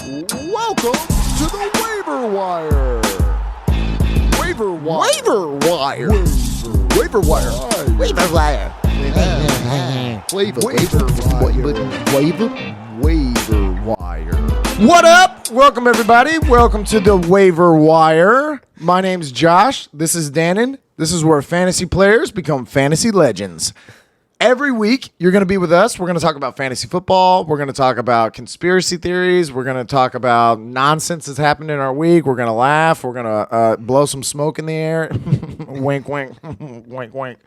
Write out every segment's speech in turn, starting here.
Welcome to the Waiver Wire. Waiver Wire. Waiver Wire. Waiver Wire. Waiver Wire. Waiver Wire. What up? Welcome, everybody. Welcome to the Waiver Wire. My name's Josh. This is Dannon. This is where fantasy players become fantasy legends. Every week, you're going to be with us. We're going to talk about fantasy football. We're going to talk about conspiracy theories. We're going to talk about nonsense that's happened in our week. We're going to laugh. We're going to blow some smoke in the air. Wink, wink. Wink, wink.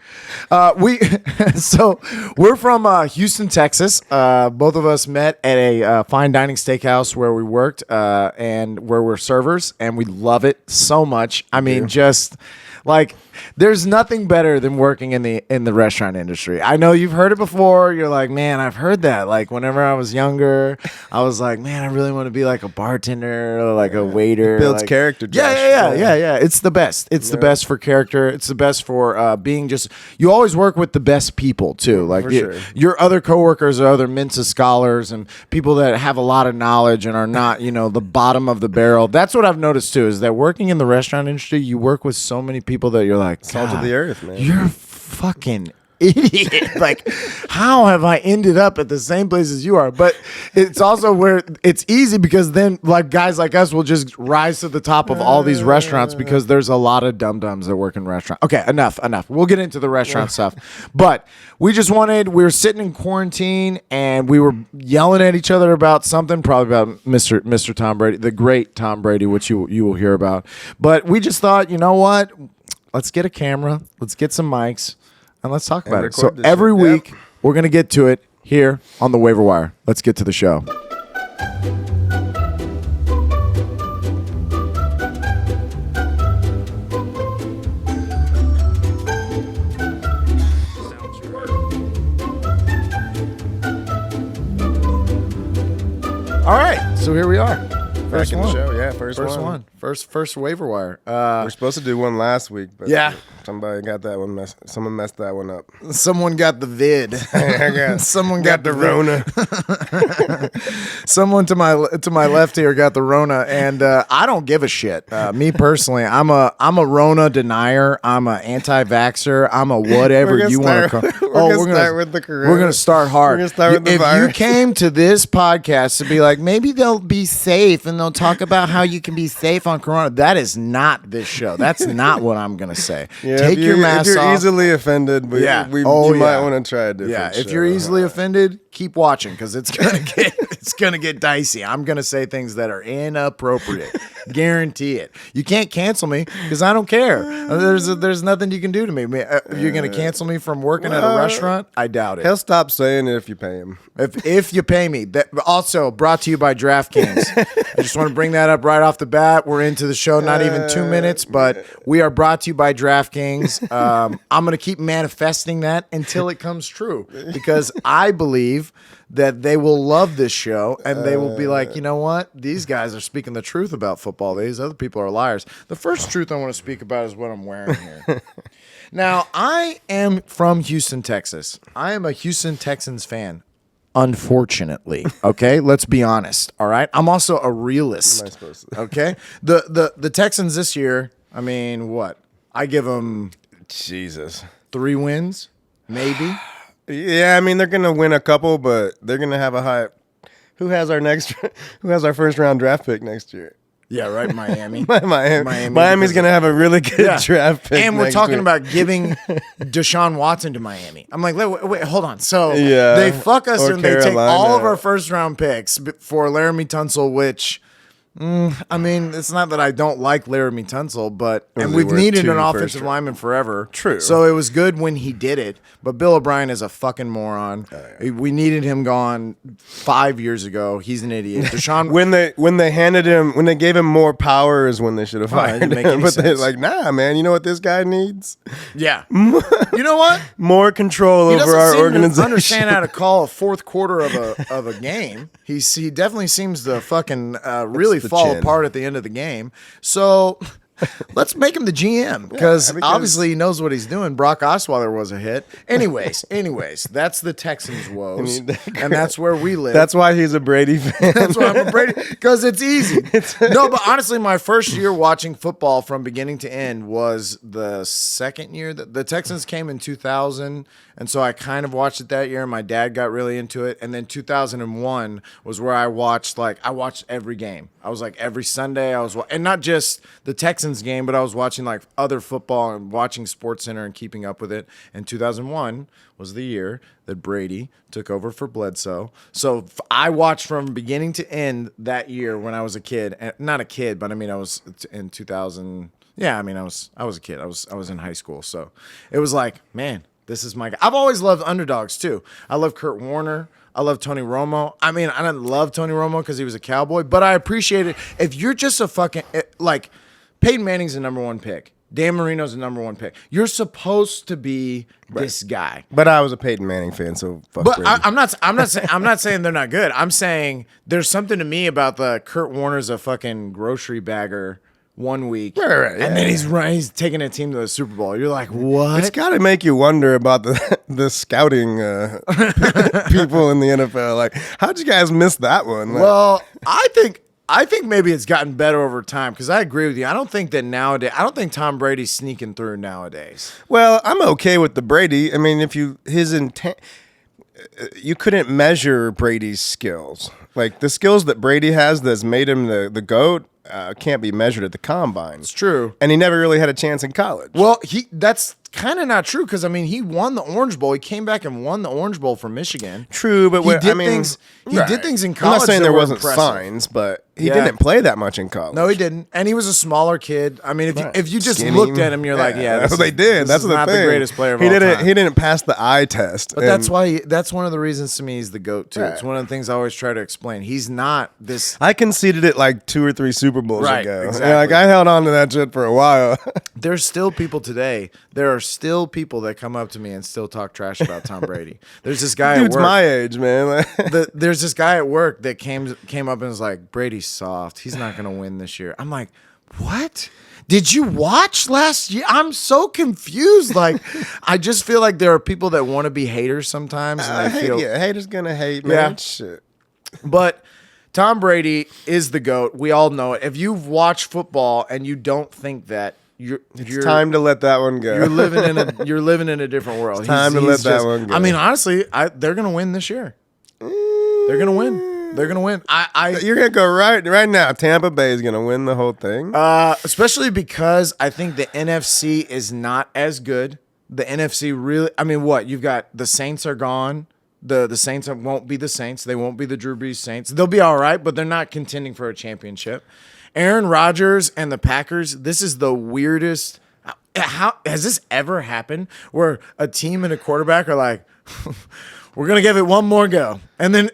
So we're from Houston, Texas. Both of us met at a fine dining steakhouse where we worked and where we're servers, and we love it so much. I mean, just... like, there's nothing better than working in the restaurant industry. I know you've heard it before. You're like, man, I've heard that. Like, whenever I was younger, I was like, man, I really want to be like a bartender or like a waiter. It builds like, character, Josh. Yeah. It's the best. It's the best for character. It's the best for being just. You always work with the best people too. Like your other coworkers are other Mensa scholars and people that have a lot of knowledge and are not, the bottom of the barrel. That's what I've noticed too. Is that working in the restaurant industry, you work with so many people that you're like, salt of the earth, man. You're fucking idiot. Like, how have I ended up at the same place as you are? But it's also where it's easy because then like guys like us will just rise to the top of all these restaurants because there's a lot of dum-dums that work in restaurants. Okay, enough. We'll get into the restaurant stuff. But we were sitting in quarantine and we were yelling at each other about something, probably about Mr. Tom Brady, the great Tom Brady, which you will hear about. But we just thought, you know what? Let's get a camera. Let's get some mics. And let's talk about it. So every week, we're going to get to it here on the Waiver Wire. Let's get to the show. All right. So here we are. First one. The show. Yeah, first one. First Waiver Wire. We're supposed to do one last week, but somebody got that one someone messed that one up. Someone got the vid. Someone got the Rona. Someone to my left here got the Rona, and I don't give a shit. Me personally, I'm a Rona denier. I'm a anti-vaxxer. I'm a whatever you want to call. We're gonna start with the Corona. We're gonna start hard. We're gonna start with the virus. If you came to this podcast to be like, maybe they'll be safe and they'll talk about how you can be safe on Corona, that is not this show. That's not what I'm gonna say. Yeah, Take your mask off. If you're easily offended, you might want to try a different show. If you're easily offended, keep watching because it's gonna get dicey. I'm gonna say things that are inappropriate. Guarantee it. You can't cancel me because I don't care. There's nothing you can do to me. You're gonna cancel me from working at a restaurant? I doubt it. He'll stop saying it if you pay him. If you pay me. That also brought to you by DraftKings. I just want to bring that up right off the bat. We're into the show, not even 2 minutes, but we are brought to you by DraftKings. I'm going to keep manifesting that until it comes true because I believe that they will love this show and they will be like, you know what? These guys are speaking the truth about football. These other people are liars. The first truth I want to speak about is what I'm wearing here. Now, I am from Houston, Texas. I am a Houston Texans fan. Unfortunately, okay, let's be honest. All right, I'm also a realist. Am I supposed to? Okay, the Texans this year. I mean, what? I give them 3 wins, maybe. Yeah, I mean they're gonna win a couple, but they're gonna have a high. Who has our first round draft pick next year? Yeah, right. Miami. Miami's going to have a really good draft pick. And we're talking about giving Deshaun Watson to Miami. I'm like, wait, hold on. So they fuck us and they take all of our first round picks for Laramie Tunsil, which, I mean, it's not that I don't like Laramie Tunsil, but we've needed an offensive lineman forever. True. So it was good when he did it, but Bill O'Brien is a fucking moron. We needed him gone 5 years ago. He's an idiot. Deshaun when they gave him more power is when they should have fired him. But they're like, nah, man, you know what this guy needs? Yeah. You know what? More control over our organization. He doesn't understand how to call a fourth quarter of a game. He definitely seems to fucking really fall apart at the end of the game. So Let's make him the GM because because- obviously he knows what he's doing. Brock Osweiler was a hit. Anyways, that's the Texans' woes, and that's where we live. That's why he's a Brady fan. That's why I'm a Brady, because it's easy. No, but honestly, my first year watching football from beginning to end was the second year. The Texans came in 2000, and so I kind of watched it that year, and my dad got really into it. And then 2001 was where I watched every game. I was like every Sunday, and not just the Texans game, but I was watching like other football and watching SportsCenter and keeping up with it. And 2001 was the year that Brady took over for Bledsoe. So I watched from beginning to end that year when I was a kid. And not a kid, but I mean I was in 2000. Yeah, I mean I was a kid. I was in high school. So it was like, man, this is my guy. I've always loved underdogs too. I love Kurt Warner. I love Tony Romo. I mean, I didn't love Tony Romo because he was a Cowboy, but I appreciate it. If you're just a fucking like Peyton Manning's the number one pick. Dan Marino's the number one pick. You're supposed to be this guy. But I was a Peyton Manning fan, so fuck But Brady. I'm not saying they're not good. I'm saying there's something to me about the Kurt Warner's a fucking grocery bagger 1 week, Right, and then he's taking a team to the Super Bowl. You're like, what? It's got to make you wonder about the scouting people in the NFL. Like, how'd you guys miss that one? Like, Well, I think maybe it's gotten better over time because I agree with you. I don't think Tom Brady's sneaking through nowadays. well, I'm okay with the Brady. I mean, his intent, you couldn't measure Brady's skills. Like the skills that Brady has that's made him the GOAT can't be measured at the combine. It's true. And he never really had a chance in college. Well, that's kind of not true because I mean he won the Orange Bowl. He came back and won the Orange Bowl for Michigan. True, but He did things in college. I'm not saying that there were wasn't impressive. signs, but he Yeah. didn't play that much in college. No, he didn't, and he was a smaller kid. I mean, if you just Skinny. looked at him, you're like, yeah, that's what they did. That's is the not thing. the greatest player of he all didn't. time. He didn't pass the eye test. But that's why that's one of the reasons to me he's the GOAT too. Right. It's one of the things I always try to explain. He's not this. I conceded it like 2 or 3 Super Bowls Right, ago. exactly. Yeah, like I held on to that shit for a while. There's still people today. There are still people that come up to me and still talk trash about Tom Brady. There's this guy Dude's at work. my age, man. There's this guy at work that came up and was like, Brady's soft. He's not going to win this year. I'm like, what? Did you watch last year? I'm so confused. Like, I just feel like there are people that want to be haters sometimes. And they feel, haters gonna hate, man. Yeah. Shit. But Tom Brady is the GOAT. We all know it. If you've watched football and you don't think that, you're Time to let that one go. you're living in a different world. time to let that one go. I mean, honestly, they're gonna win this year. They're gonna win. They're gonna win. You're gonna go right now. Tampa Bay is gonna win the whole thing. Especially because I think the NFC is not as good. The NFC really. I mean, what you've got? The Saints are gone. The Saints won't be the Saints. They won't be the Drew Brees Saints. They'll be all right, but they're not contending for a championship. Aaron Rodgers and the Packers. This is the weirdest. How has this ever happened? Where a team and a quarterback are like, we're gonna give it one more go, and then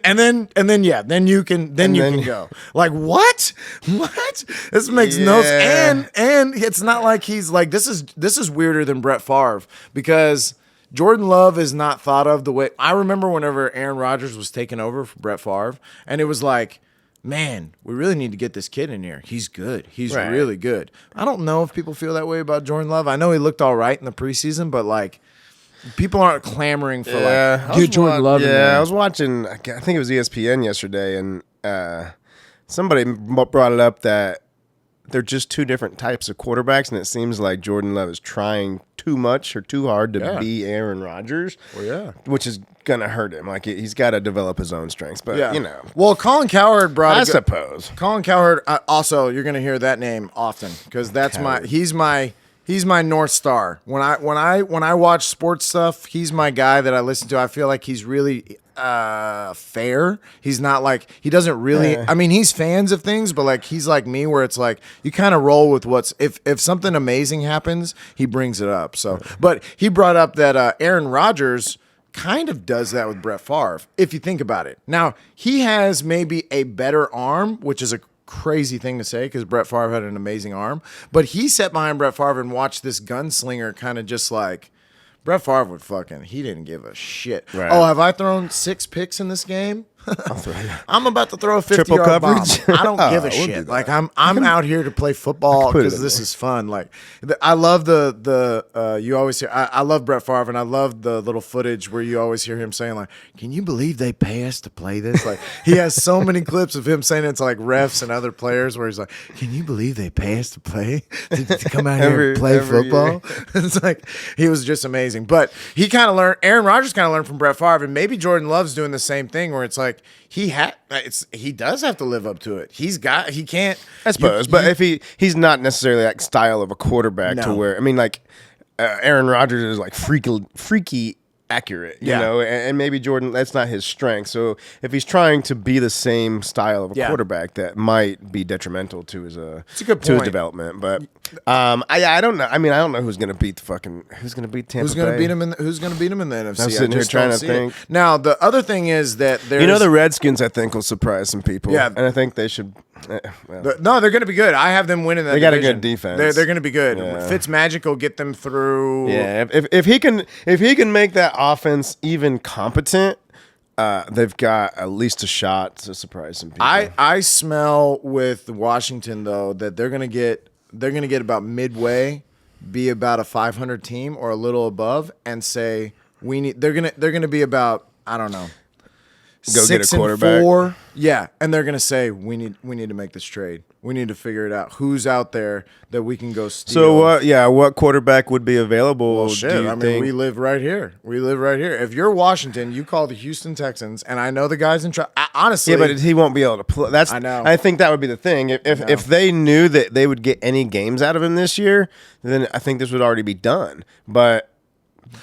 you can go. Like what? What? This makes no sense. And it's not like he's like this is weirder than Brett Favre because Jordan Love is not thought of the way I remember whenever Aaron Rodgers was taking over for Brett Favre, and it was like, man, we really need to get this kid in here. He's good. He's Right. really good. I don't know if people feel that way about Jordan Love. I know he looked all right in the preseason, but like people aren't clamoring for get Jordan Love in there. I was watching. I think it was ESPN yesterday, and somebody brought it up that they're just two different types of quarterbacks, and it seems like Jordan Love is trying too much or too hard to be Aaron Rodgers. Well, yeah. Which is gonna hurt him. Like he's got to develop his own strengths. But Yeah. you know, Well, Colin Cowherd brought I suppose. Colin Cowherd also you're going to hear that name often because that's he's my North Star. When I watch sports stuff, he's my guy that I listen to. I feel like he's really fair. He's not like he doesn't really I mean, he's fans of things, but like he's like me where it's like you kind of roll with what's if something amazing happens, he brings it up. So, but he brought up that Aaron Rodgers kind of does that with Brett Favre, if you think about it. Now, he has maybe a better arm, which is a crazy thing to say because Brett Favre had an amazing arm, but he sat behind Brett Favre and watched this gunslinger kind of just like Brett Favre he didn't give a shit. Right. Oh, have I thrown 6 picks in this game? I'm about to throw a 50 Triple yard bomb. coverage? I don't give a we'll do shit. that. Like I'm out here to play football put it because in this there. is fun. Like I love the you always hear. I love Brett Favre, and I love the little footage where you always hear him saying like, "Can you believe they pay us to play this?" Like he has so many clips of him saying it to like refs and other players where he's like, "Can you believe they pay us to play to come out here and play every football?" It's like he was just amazing. But he kind of learned. Aaron Rodgers kind of learned from Brett Favre, and maybe Jordan Love's doing the same thing where it's like he does have to live up to it. He can't. I suppose, but if he's not necessarily that style of a quarterback to No. where, I mean, like Aaron Rodgers is like freaky accurate, you Yeah. know, and maybe Jordan, that's not his strength. So if he's trying to be the same style of a Yeah. quarterback, that might be detrimental to his a good to his point. development. But I don't know. I mean, I don't know who's gonna beat Tampa Who's going to Bay. beat him in? Who's going to beat him in the NFC? I'm sitting here just trying don't to see it. think. Now the other thing is that there's You know, the Redskins, I think, will surprise some people. Yeah. And I think they should. Well, No, they're going to be good. I have them winning that. They got a division. good defense. They're going to be good. Yeah. Fitzmagic will get them through. yeah, if he can make that offense even competent, they've got at least a shot to surprise some people. I smell with Washington though that they're going to get about midway, be about a 500 team or a little above, and say they're going to be about, I don't know, Go get a 6-4. Yeah, and they're gonna say we need to make this trade. We need to figure it out. Who's out there that we can go steal? So what? Yeah, what quarterback would be available? Well, do shit. you I mean, think? we live right here. If you're Washington, you call the Houston Texans, and I know the guys in charge. Honestly, Yeah, but he won't be able to play. I know. I think that would be the thing. If they knew that they would get any games out of him this year, then I think this would already be done. But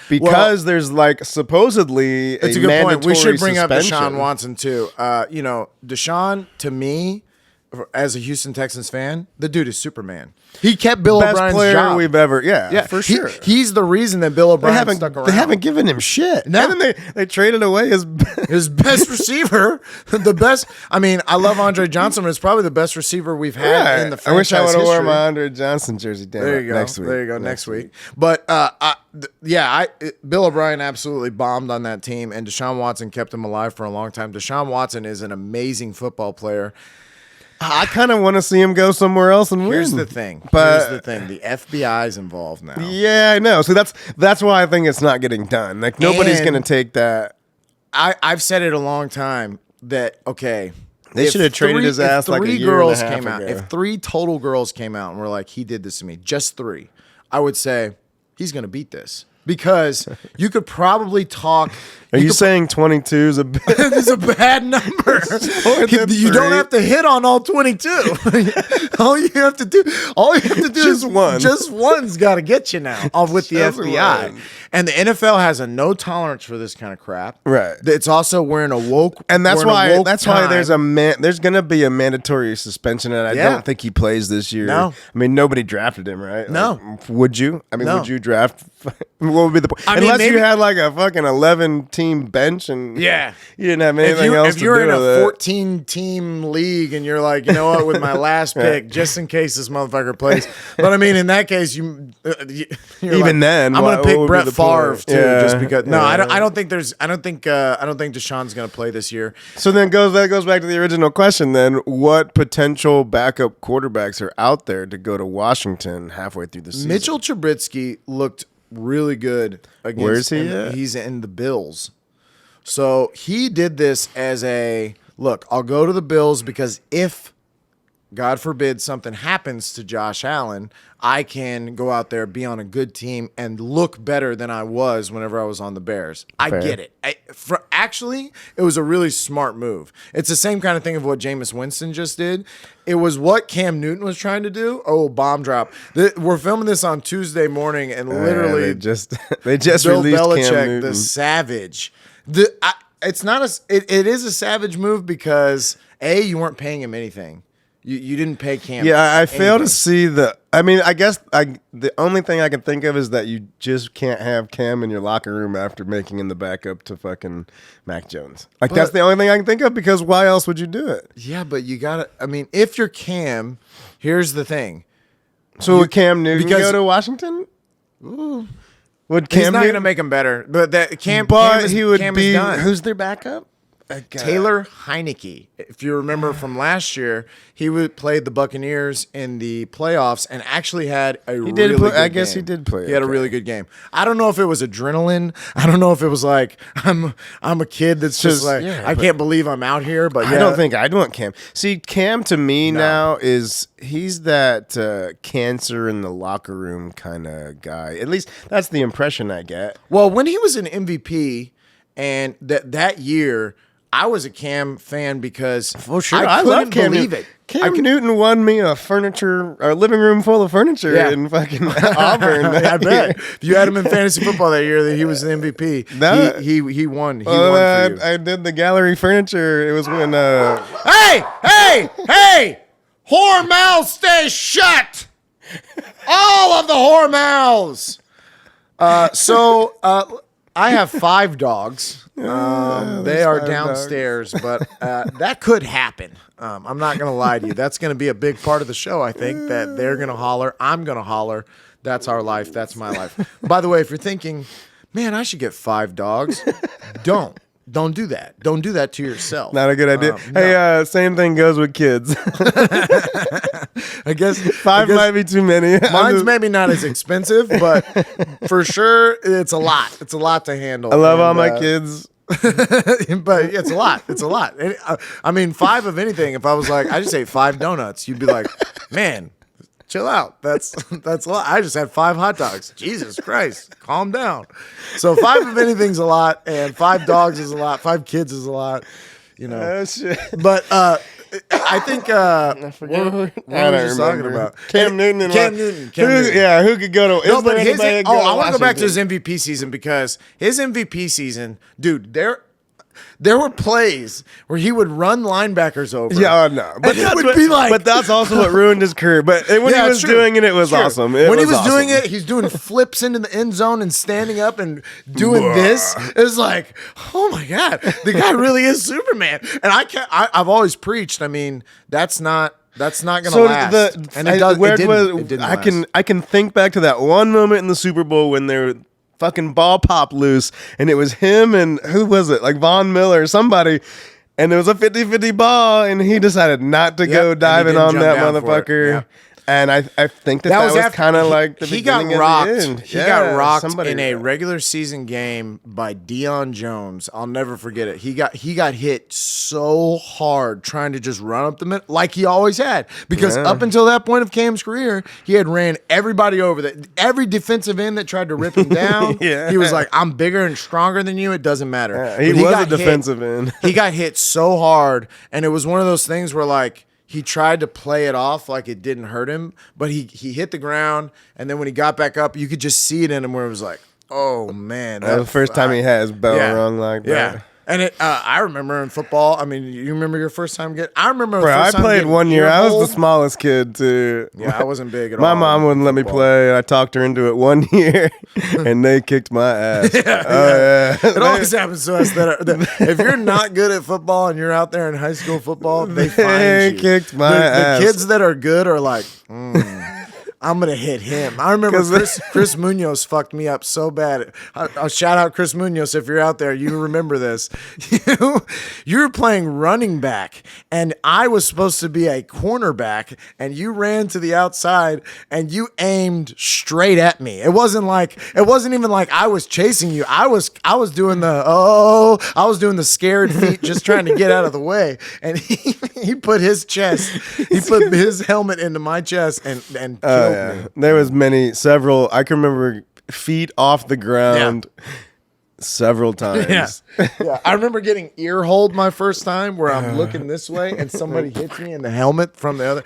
because there's like supposedly it's a good point. We should bring up Deshaun Watson too. Deshaun, to me, as a Houston Texans fan, the dude is Superman. He kept Bill best O'Brien's player job. we've ever. Yeah, for sure. He's the reason that Bill O'Brien stuck around. They haven't given him shit. No. And then they traded away his. His best receiver, the best. I mean, I love Andre Johnson, but it's probably the best receiver we've had in the I wish I franchise would have worn history. my Andre Johnson jersey. Damn There it, you go. Next week. There you go. Next week. But Bill O'Brien absolutely bombed on that team, and Deshaun Watson kept him alive for a long time. Deshaun Watson is an amazing football player. I kind of want to see him go somewhere else and Here's win. the thing. But The FBI is involved now. yeah, I know. So that's why I think it's not getting done. Like nobody's And- going to take that. I've said it a long time that okay. They if should have traded his ass like a three year girls and a half came out. ago. If 3 total girls came out and were like, he did this to me, just 3, I would say he's going to beat this because you could probably talk. Are you saying 22 is a bit? It's a bad number. than You don't 3. have to hit on all 22. all you have to do Just is one. Just one's got to get you now with the Just FBI. one. And the NFL has a no tolerance for this kind of crap. Right. It's also we're in a woke And that's we're in a why woke there's time. there's going to be a mandatory suspension, and I Yeah. don't think he plays this year. No. I mean nobody drafted him, right? No. Like, would you? I mean, No. would you draft? What would be the point? I mean, Unless maybe- you had like a fucking 11-team bench and Yeah. you didn't have anything else If to you're do in a with it. 14-team league and you're like, you know what, with my last pick, just in case this motherfucker plays. But I mean, in that case, you're Even like, then, I'm what gonna pick would be Brett the Favre point? too, Yeah, just because. No, yeah. I don't think Deshaun's gonna play this year. So then that goes back to the original question. Then, what potential backup quarterbacks are out there to go to Washington halfway through the season? Mitchell Trubisky looked really good against. Where's he at? He's in the Bills. So he did this as a look. I'll go to the Bills because if, God forbid, something happens to Josh Allen, I can go out there, be on a good team, and look better than I was whenever I was on the Bears. I Fair. get it. Actually, it was a really smart move. It's the same kind of thing of what Jameis Winston just did. It was what Cam Newton was trying to do. Oh, bomb drop. We're filming this on Tuesday morning, and literally they just Bill released Belichick, Cam Newton. the savage. It's not it is a savage move because you weren't paying him anything. You didn't pay Cam. Yeah, I fail to anything. see the. I mean, I guess the only thing I can think of is that you just can't have Cam in your locker room after making him the backup to fucking Mac Jones. Like that's But- the only thing I can think of because why else would you do it? Yeah, but you gotta. I mean, if you're Cam, here's the thing. So would Cam Newton because- go to Washington? Would He's Cam not Newton? gonna make him better, but But Cam he would Cam be. is done. Who's their backup? Taylor Heineke. If you remember from last year, he played the Buccaneers in the playoffs and actually had a really good game. I guess he did play. He had a really good game. I don't know if it was adrenaline. I don't know if it was like I'm a kid that's just like I can't believe I'm out here. But I don't think I'd want Cam. See, Cam to me now he's that cancer in the locker room kind of guy. At least that's the impression I get. Well, when he was an MVP and that year, I was a Cam fan because I couldn't believe it. Cam Newton won me a living room full of furniture in fucking Auburn. I bet. If you had him in fantasy football that year, that he was the MVP. He won. He won for you. I did the gallery furniture. It was when Hey! Whore mouths stay shut. All of the whore mouths. So I have 5 dogs. They are downstairs, but that could happen. I'm not going to lie to you. That's going to be a big part of the show, I think, that they're going to holler. I'm going to holler. That's our life. That's my life. By the way, if you're thinking, man, I should get 5 dogs, don't. Don't do that. Don't do that to yourself. Not a good idea. Hey, same thing goes with kids. I guess 5 might be too many. Mine's maybe not as expensive, but for sure, it's a lot. It's a lot to handle. I love all my kids. But it's a lot. It's a lot. I mean, 5 of anything. If I was like, I just ate 5 donuts, you'd be like, man, chill out. That's a lot. I just had 5 hot dogs. Jesus Christ, calm down. So 5 of anything's a lot, and 5 dogs is a lot. 5 kids is a lot. You know. Shit. But I think I forget what I was talking about. Cam Newton. Who could go to? No, but I want to go back to his MVP season because his MVP season, dude. There were plays where he would run linebackers over. Yeah, no, but it would be like. But that's also what ruined his career. But when he was doing it, it was awesome. When he was doing it, he's doing flips into the end zone and standing up and doing this. It's like, oh my god, the guy really is Superman. And I've always preached. I mean, that's not going to last. It didn't last. I can think back to that one moment in the Super Bowl when they were fucking ball popped loose, and it was him and who was it? Like Von Miller or somebody. And it was a 50-50 ball, and he decided not to go diving on that motherfucker. And I think that was kind of like the beginning of the end. He got rocked in a regular season game by Deion Jones. I'll never forget it. He got hit so hard trying to just run up the middle like he always had. Because up until that point of Cam's career, he had ran everybody over. Every defensive end that tried to rip him down, he was like, I'm bigger and stronger than you. It doesn't matter. He was a defensive end. He got hit so hard, and it was one of those things where like, he tried to play it off like it didn't hurt him, but he hit the ground, and then when he got back up, you could just see it in him where it was like, oh, man. That was the first time he had his bell rung like that. Yeah. And I remember in football, I mean, you remember your first time getting... I remember I played one year. I was the smallest kid, too. Yeah, I wasn't big at all. My mom wouldn't let me play, and I talked her into it one year, and they kicked my ass. It always happens to us that if you're not good at football and you're out there in high school football, they find you. Kicked my ass. The kids that are good are like... I'm going to hit him. I remember Chris Munoz fucked me up so bad. I'll shout out Chris Munoz if you're out there. You remember this. You were playing running back, and I was supposed to be a cornerback, and you ran to the outside, and you aimed straight at me. It wasn't even like I was chasing you. I was doing the scared feet just trying to get out of the way. And he put his helmet into my chest and killed me. There was several. I can remember feet off the ground several times. Yeah. I remember getting ear hold my first time where I'm looking this way and somebody hits me in the helmet from the other.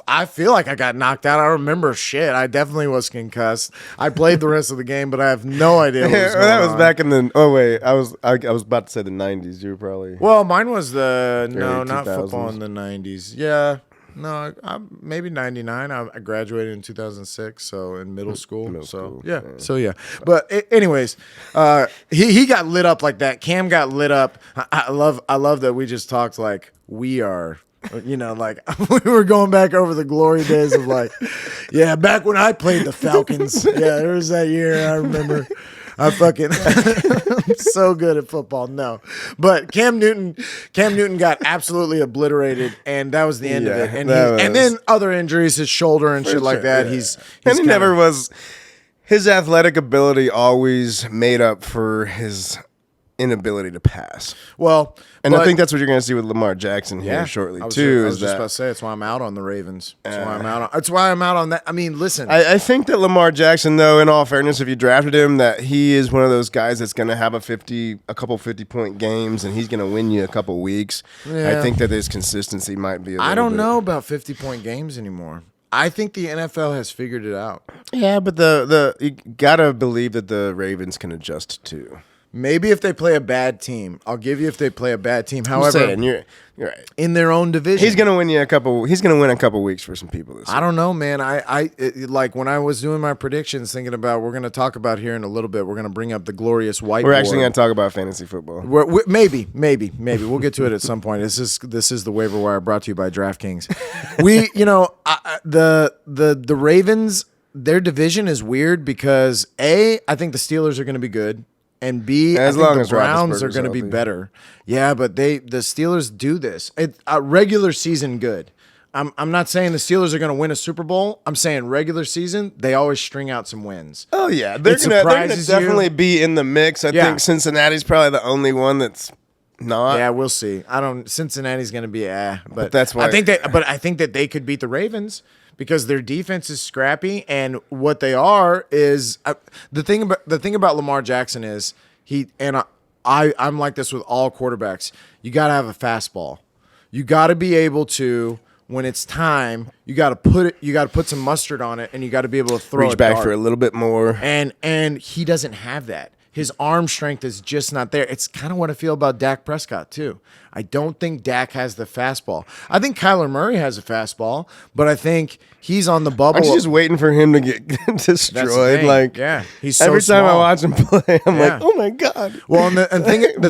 I feel like I got knocked out. I remember shit. I definitely was concussed. I played the rest of the game, but I have no idea what was going on. That was back in the. Oh wait, I was about to say the 90s. You were probably. Well, mine was not football in the 90s. Yeah. No, maybe 99. I graduated in 2006, so in middle school. Yeah. But anyways, he got lit up like that. Cam got lit up. I love that we just talked like we are. Like we were going back over the glory days of like, back when I played the Falcons. Yeah, there was that year I remember. I fucking I'm so good at football. No, but Cam Newton got absolutely obliterated, and that was the end of it. And and then other injuries, his shoulder and shit like that. Yeah. And he never was. His athletic ability always made up for his inability to pass. Well, and I think that's what you're going to see with Lamar Jackson here shortly too. I was just about to say that's why I'm out on the Ravens. That's why I'm out on that. I mean, listen, I think that Lamar Jackson, though, in all fairness, if you drafted him, that he is one of those guys that's going to have a couple 50-point games, and he's going to win you a couple weeks. Yeah. I think that his consistency might be. I don't know about 50-point games anymore. I think the NFL has figured it out. Yeah, but you gotta believe that the Ravens can adjust too. Maybe if they play a bad team, I'll give you if they play a bad team. However, you're right. In their own division, he's gonna win you He's gonna win a couple weeks for some people. I don't know, man. Like when I was doing my predictions, thinking about we're gonna talk about here in a little bit. We're gonna bring up the glorious whiteboard. We're actually gonna talk about fantasy football. Maybe we'll get to it at some point. This is the waiver wire brought to you by DraftKings. The Ravens, their division is weird because I think the Steelers are gonna be good. And B, I think the Browns are going to be better. Yeah, but the Steelers do this. Regular season good. I'm not saying the Steelers are going to win a Super Bowl. I'm saying regular season, they always string out some wins. Oh, yeah. They're going to definitely be in the mix. I think Cincinnati's probably the only one that's not. Yeah, we'll see. Cincinnati's going to be but that's why. I think that they could beat the Ravens. Because their defense is scrappy, and what they are is the thing about Lamar Jackson is I'm like this with all quarterbacks. You got to have a fastball. You got to be able to, when it's time, you got to put some mustard on it, and you got to be able to throw reach back for a little bit more. And he doesn't have that. His arm strength is just not there. It's kind of what I feel about Dak Prescott, too. I don't think Dak has the fastball. I think Kyler Murray has a fastball, but I think he's on the bubble. I'm just waiting for him to get destroyed. He's so every time small. I watch him play, I'm like, oh my god. Well, the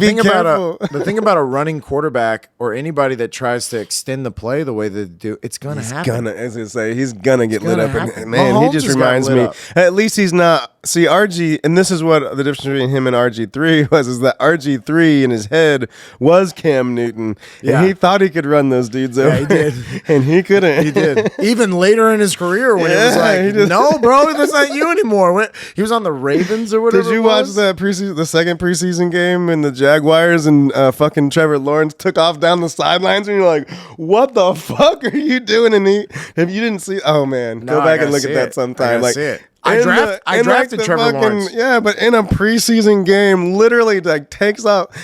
thing about a running quarterback or anybody that tries to extend the play the way they do, it's gonna happen. He's gonna get lit up. And, man, Mahomes he just reminds me. At least he's not. See, RG, and this is what the difference between him and RG3 was, is that RG3 in his head was Cam Newton, and he thought he could run those dudes over. Yeah, he did, and he couldn't. He did. Even later in his career, when it was like, no, bro, that's not you anymore. When he was on the Ravens or whatever. Did you watch that the second preseason game in the Jaguars and fucking Trevor Lawrence took off down the sidelines, and you're like, what the fuck are you doing? And if you didn't see, oh man, go back and look at that sometime. Like, I drafted Trevor Lawrence. Yeah, but in a preseason game, literally takes out.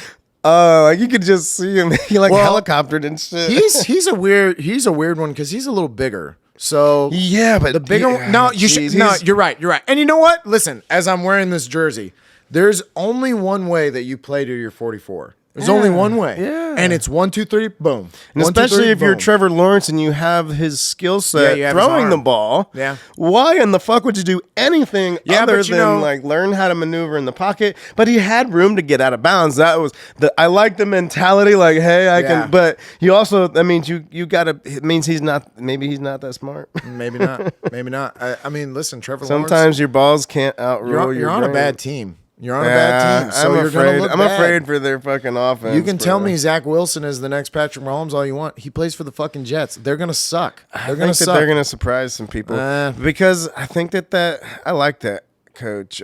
You could just see him. He helicoptered and shit. He's a weird one because he's a little bigger. So yeah, but the bigger one. No, you're right. You're right. And you know what? Listen, as I'm wearing this jersey, there's only one way that you play to your 44. There's only one way. Yeah. And it's 1, 2, 3, boom. And especially if you're Trevor Lawrence and you have his skill set throwing the ball. Yeah. Why in the fuck would you do anything other than learn how to maneuver in the pocket? But he had room to get out of bounds. That was I like the mentality, hey, I can, but you also, that means you gotta, it means maybe he's not that smart. Maybe not. Maybe not. I mean, listen, Trevor Lawrence. Sometimes your balls can't outrule your You're on a bad team. You're on a bad team, so I'm afraid for their fucking offense. You can tell me Zack Wilson is the next Patrick Mahomes all you want. He plays for the fucking Jets. They're gonna suck. They're gonna surprise some people because I think that I like that coach.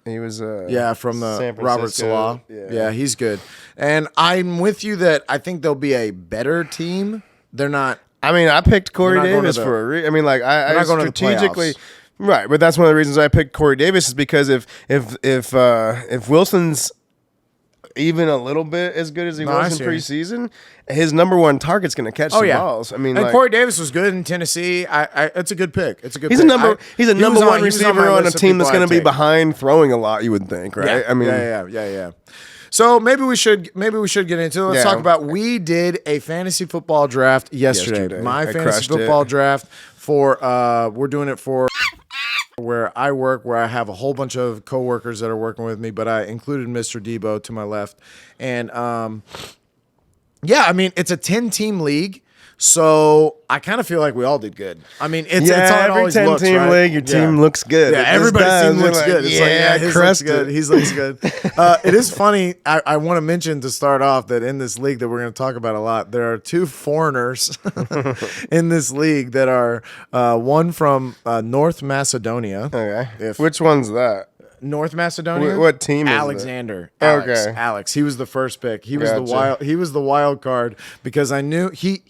He was from the Robert Salah. Yeah, he's good. And I'm with you that I think they'll be a better team. They're not. I mean, I picked Corey Davis for a reason. I mean, I strategically. Right, but that's one of the reasons I picked Corey Davis is because if Wilson's even a little bit as good as he was in preseason, his number one target's going to catch some balls. I mean, and Corey Davis was good in Tennessee. It's a good pick. It's a good. He's a number one receiver on a team that's going to be behind throwing a lot. You would think, right? Yeah. I mean, yeah. So maybe we should get into it. Let's talk about. We did a fantasy football draft yesterday. My fantasy football draft for we're doing it for where I work, where I have a whole bunch of coworkers that are working with me, but I included Mr. Debo to my left. And I mean, it's a 10-team league. So I kind of feel like we all did good. I mean, it's how it every always 10 looks, team right? league, your team looks good. Yeah, It just everybody's does. team looks You're good. like, It's like, his looks crushed good. it. His looks good. It is funny. I want to mention to start off that in this league that we're going to talk about a lot, there are 2 foreigners in this league that are one from North Macedonia. Okay. Which one's that? North Macedonia. What team is it? Alexander. Okay. Alex. He was the first pick. He was Gotcha. He was the wild card because I knew he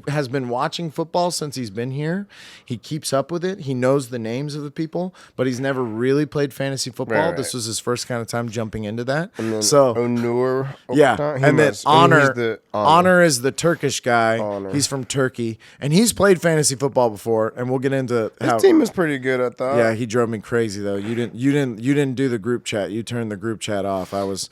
has been watching football since he's been here. He keeps up with it. He knows the names of the people, but he's never really played fantasy football. Right. This was his first kind of time jumping into that. And then So Onur. yeah, and then Honor. Honor. Is the Turkish guy. Honor. He's from Turkey, and he's played fantasy football before. And we'll get into how His team is pretty good, I thought. yeah, he drove me crazy though. You didn't do the group chat. You turned the group chat off. I was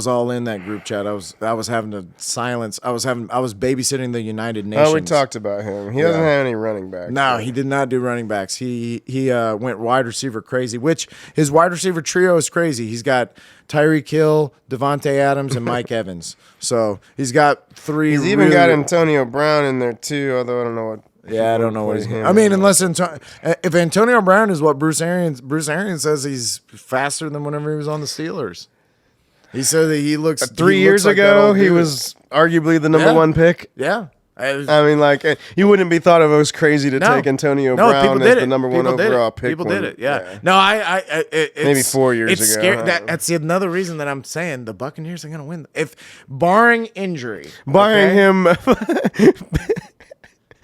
all in that group chat. I was having to silence. I was babysitting the United Nations. Oh, we talked about him. He doesn't have any running backs. No, he did not do running backs. He went wide receiver crazy, which his wide receiver trio is crazy. He's got Tyreek Hill, Devontae Adams, and Mike Evans. So he's got 3. He's even got Antonio Brown in there too, although I don't know what. Yeah, I don't know what he's going going. I mean, unless if Antonio Brown is what Bruce Arians says he's faster than whenever he was on the Steelers. He said that he looks 3 he years looks like that ago, old he dude. was arguably the number 1 pick. Yeah. I mean, like, you wouldn't be thought of as crazy to take Antonio Brown people as did the it. number 1 People did overall it. pick. People when- did it. Yeah. No, it's, Maybe 4 years it's ago, scary. huh? That's another reason that I'm saying the Buccaneers are going to win. If barring injury, Barring okay? him,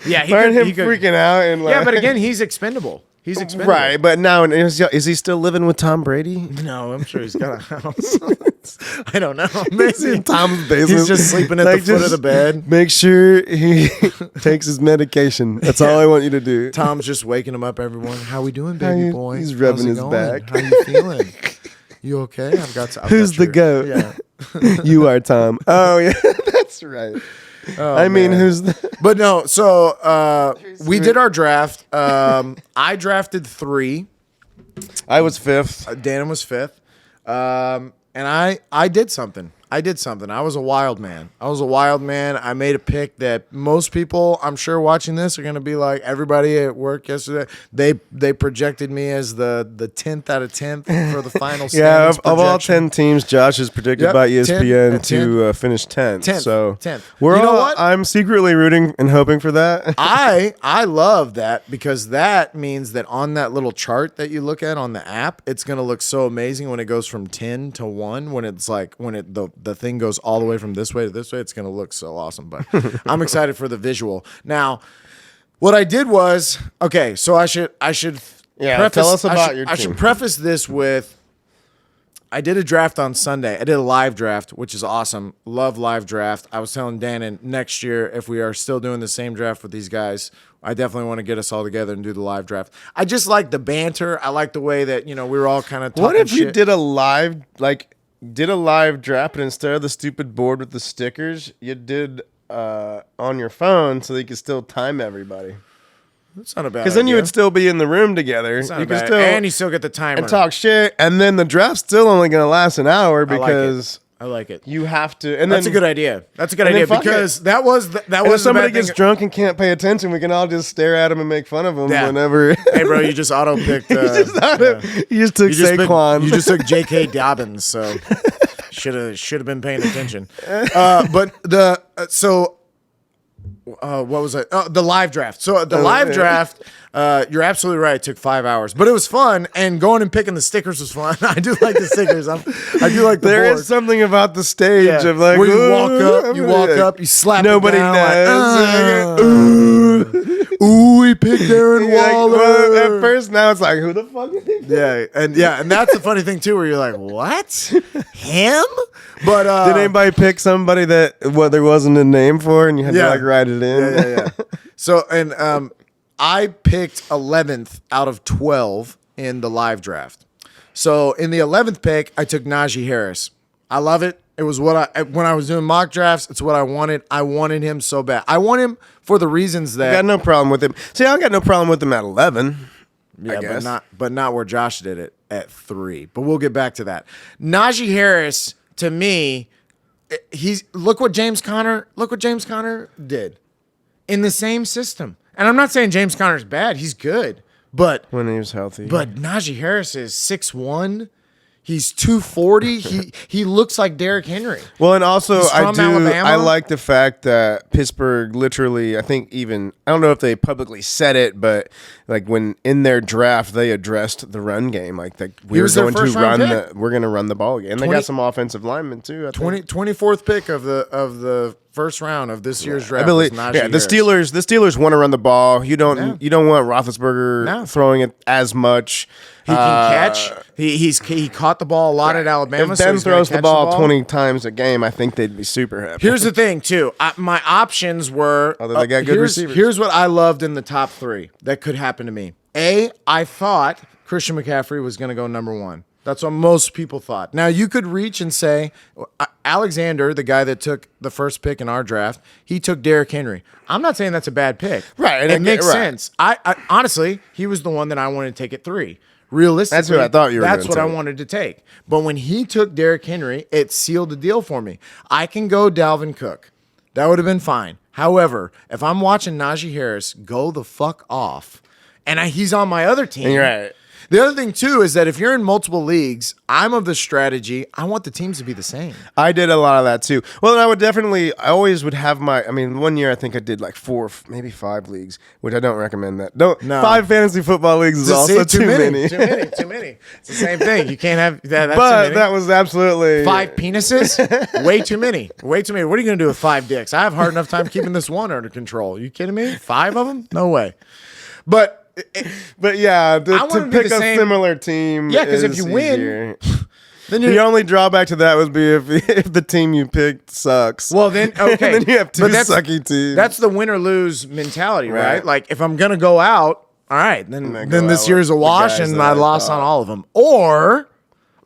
yeah, barring him freaking out and like, yeah, but again, he's expendable. He's expendable. right. But now, is he still living with Tom Brady? No, I'm sure he's got a house. I don't know. Maybe in Tom's basement. he's just sleeping at Like, the foot of just the bed. Make sure he takes his medication. That's all I want you to do. Tom's just waking him up. Everyone, how we doing, baby you- boy? he's rubbing How's it his going? back. How you feeling? You okay? Who's the goat? Yeah. You are Tom. Oh yeah, that's right. Oh, I mean, man. who's the? But no, so we did our draft. I drafted 3. I was 5th. Dannon was 5th. And I did something. I was a wild man. I made a pick that most people, I'm sure, watching this are going to be like, everybody at work yesterday, they projected me as the 10th out of 10th for the final Yeah, standings of all projection. 10 teams, Josh is predicted Yep, by 10 ESPN and to finish 10th. 10th, So 10th. we're You know all. what? I'm secretly rooting and hoping for that. I love that because that means that on that little chart that you look at on the app, it's going to look so amazing when it goes from 10 to 1. When it's like the thing goes all the way from this way to this way, it's going to look so awesome. But I'm excited for the visual. Now, what I did was so I should Yeah, preface, tell us about your I team. should preface this with I did a draft on Sunday. I did a live draft, which is awesome. Love live draft. I was telling Dannon next year, if we are still doing the same draft with these guys, I definitely want to get us all together and do the live draft. I just like the banter. I like the way that, we were all kind of talking What if you shit. did a live draft, but instead of the stupid board with the stickers, you did on your phone so that you could still time everybody? That's not a bad Because then you idea. would still be in the room together. It's not You a could bad- still and you still get the timer. and talk shit, and then the draft's still only going to last an hour because I like it. you have to. And That's then a good idea. That's a good and then idea fuck because that was And the if somebody bad thing. gets drunk and can't pay attention, we can all just stare at him and make fun of him Yeah. whenever. Hey, bro, you just auto picked. You just took Saquon. You just took J.K. Dobbins, so should have been paying attention. But what was it? Oh, the live draft. So the live draft, you're absolutely right. It took 5 hours, but it was fun. And going and picking the stickers was fun. I do like the stickers. I do like the There board. is something about the stage Yeah. of like where you "Ooh, walk up, you slap Nobody it down, knows. ooh, we picked Darren You're like, Waller. well, at first, now it's like, who the fuck is he? and that's the funny thing too, where you're like, what? Him? But Did anybody pick somebody that there wasn't a name for, and you had to like write it in? Yeah. So I picked 11th out of 12 in the live draft. So in the 11th pick, I took Najee Harris. I love it. It was when I was doing mock drafts, it's what I wanted. I wanted him so bad. I want him for the reasons that I got no problem with him. See, I got no problem with him at 11. I yeah, guess. but not where Josh did it at 3. But we'll get back to that. Najee Harris, to me, look what James Conner did. in the same system. And I'm not saying James Conner's bad. He's good. But when he was healthy. But Najee Harris is 6'1". He's 240. He looks like Derrick Henry. Well, and also Alabama. I like the fact that Pittsburgh literally, I think even, I don't know if they publicly said it, but like when in their draft they addressed the run game, like that we're going to run the ball again. And they got some offensive linemen too. 24th pick of the first round of this year's draft. I believe, was Najee the Harris. Steelers want to run the ball. You don't want Roethlisberger throwing it as much. He can catch. He caught the ball a lot at Alabama. If Ben so throws the ball 20 times a game, I think they'd be super happy. Here's the thing, too. My options were. Although they got good receivers. Here's what I loved in the top 3 that could happen to me. I thought Christian McCaffrey was going to go number 1. That's what most people thought. Now, you could reach and say, Alexander, the guy that took the first pick in our draft, he took Derrick Henry. I'm not saying that's a bad pick. Right. And it makes sense. I honestly, he was the one that I wanted to take at 3. Realistically, that's what I thought you were. That's what I wanted to take. But when he took Derrick Henry, it sealed the deal for me. I can go Dalvin Cook. That would have been fine. However, if I'm watching Najee Harris go the fuck off, and he's on my other team, right. The other thing, too, is that if you're in multiple leagues, I'm of the strategy, I want the teams to be the same. I did a lot of that, too. Well, and I always would have one year I think I did like 4, maybe 5 leagues, which I don't recommend that. No. 5 fantasy football leagues is also too many. Too many. It's the same thing. You can't have that. That's but too many. That was absolutely 5 penises? Way too many. What are you going to do with 5 dicks? I have a hard enough time keeping this one under control. You kidding me? 5 of them? No way. But yeah, to pick a similar team. Yeah, because if you win, then the only drawback to that would be if the team you picked sucks. Well, then okay, then you have 2 sucky teams. That's the win or lose mentality, right? Like if I'm gonna go out, all right, then this year's a wash, and I lost on all of them, or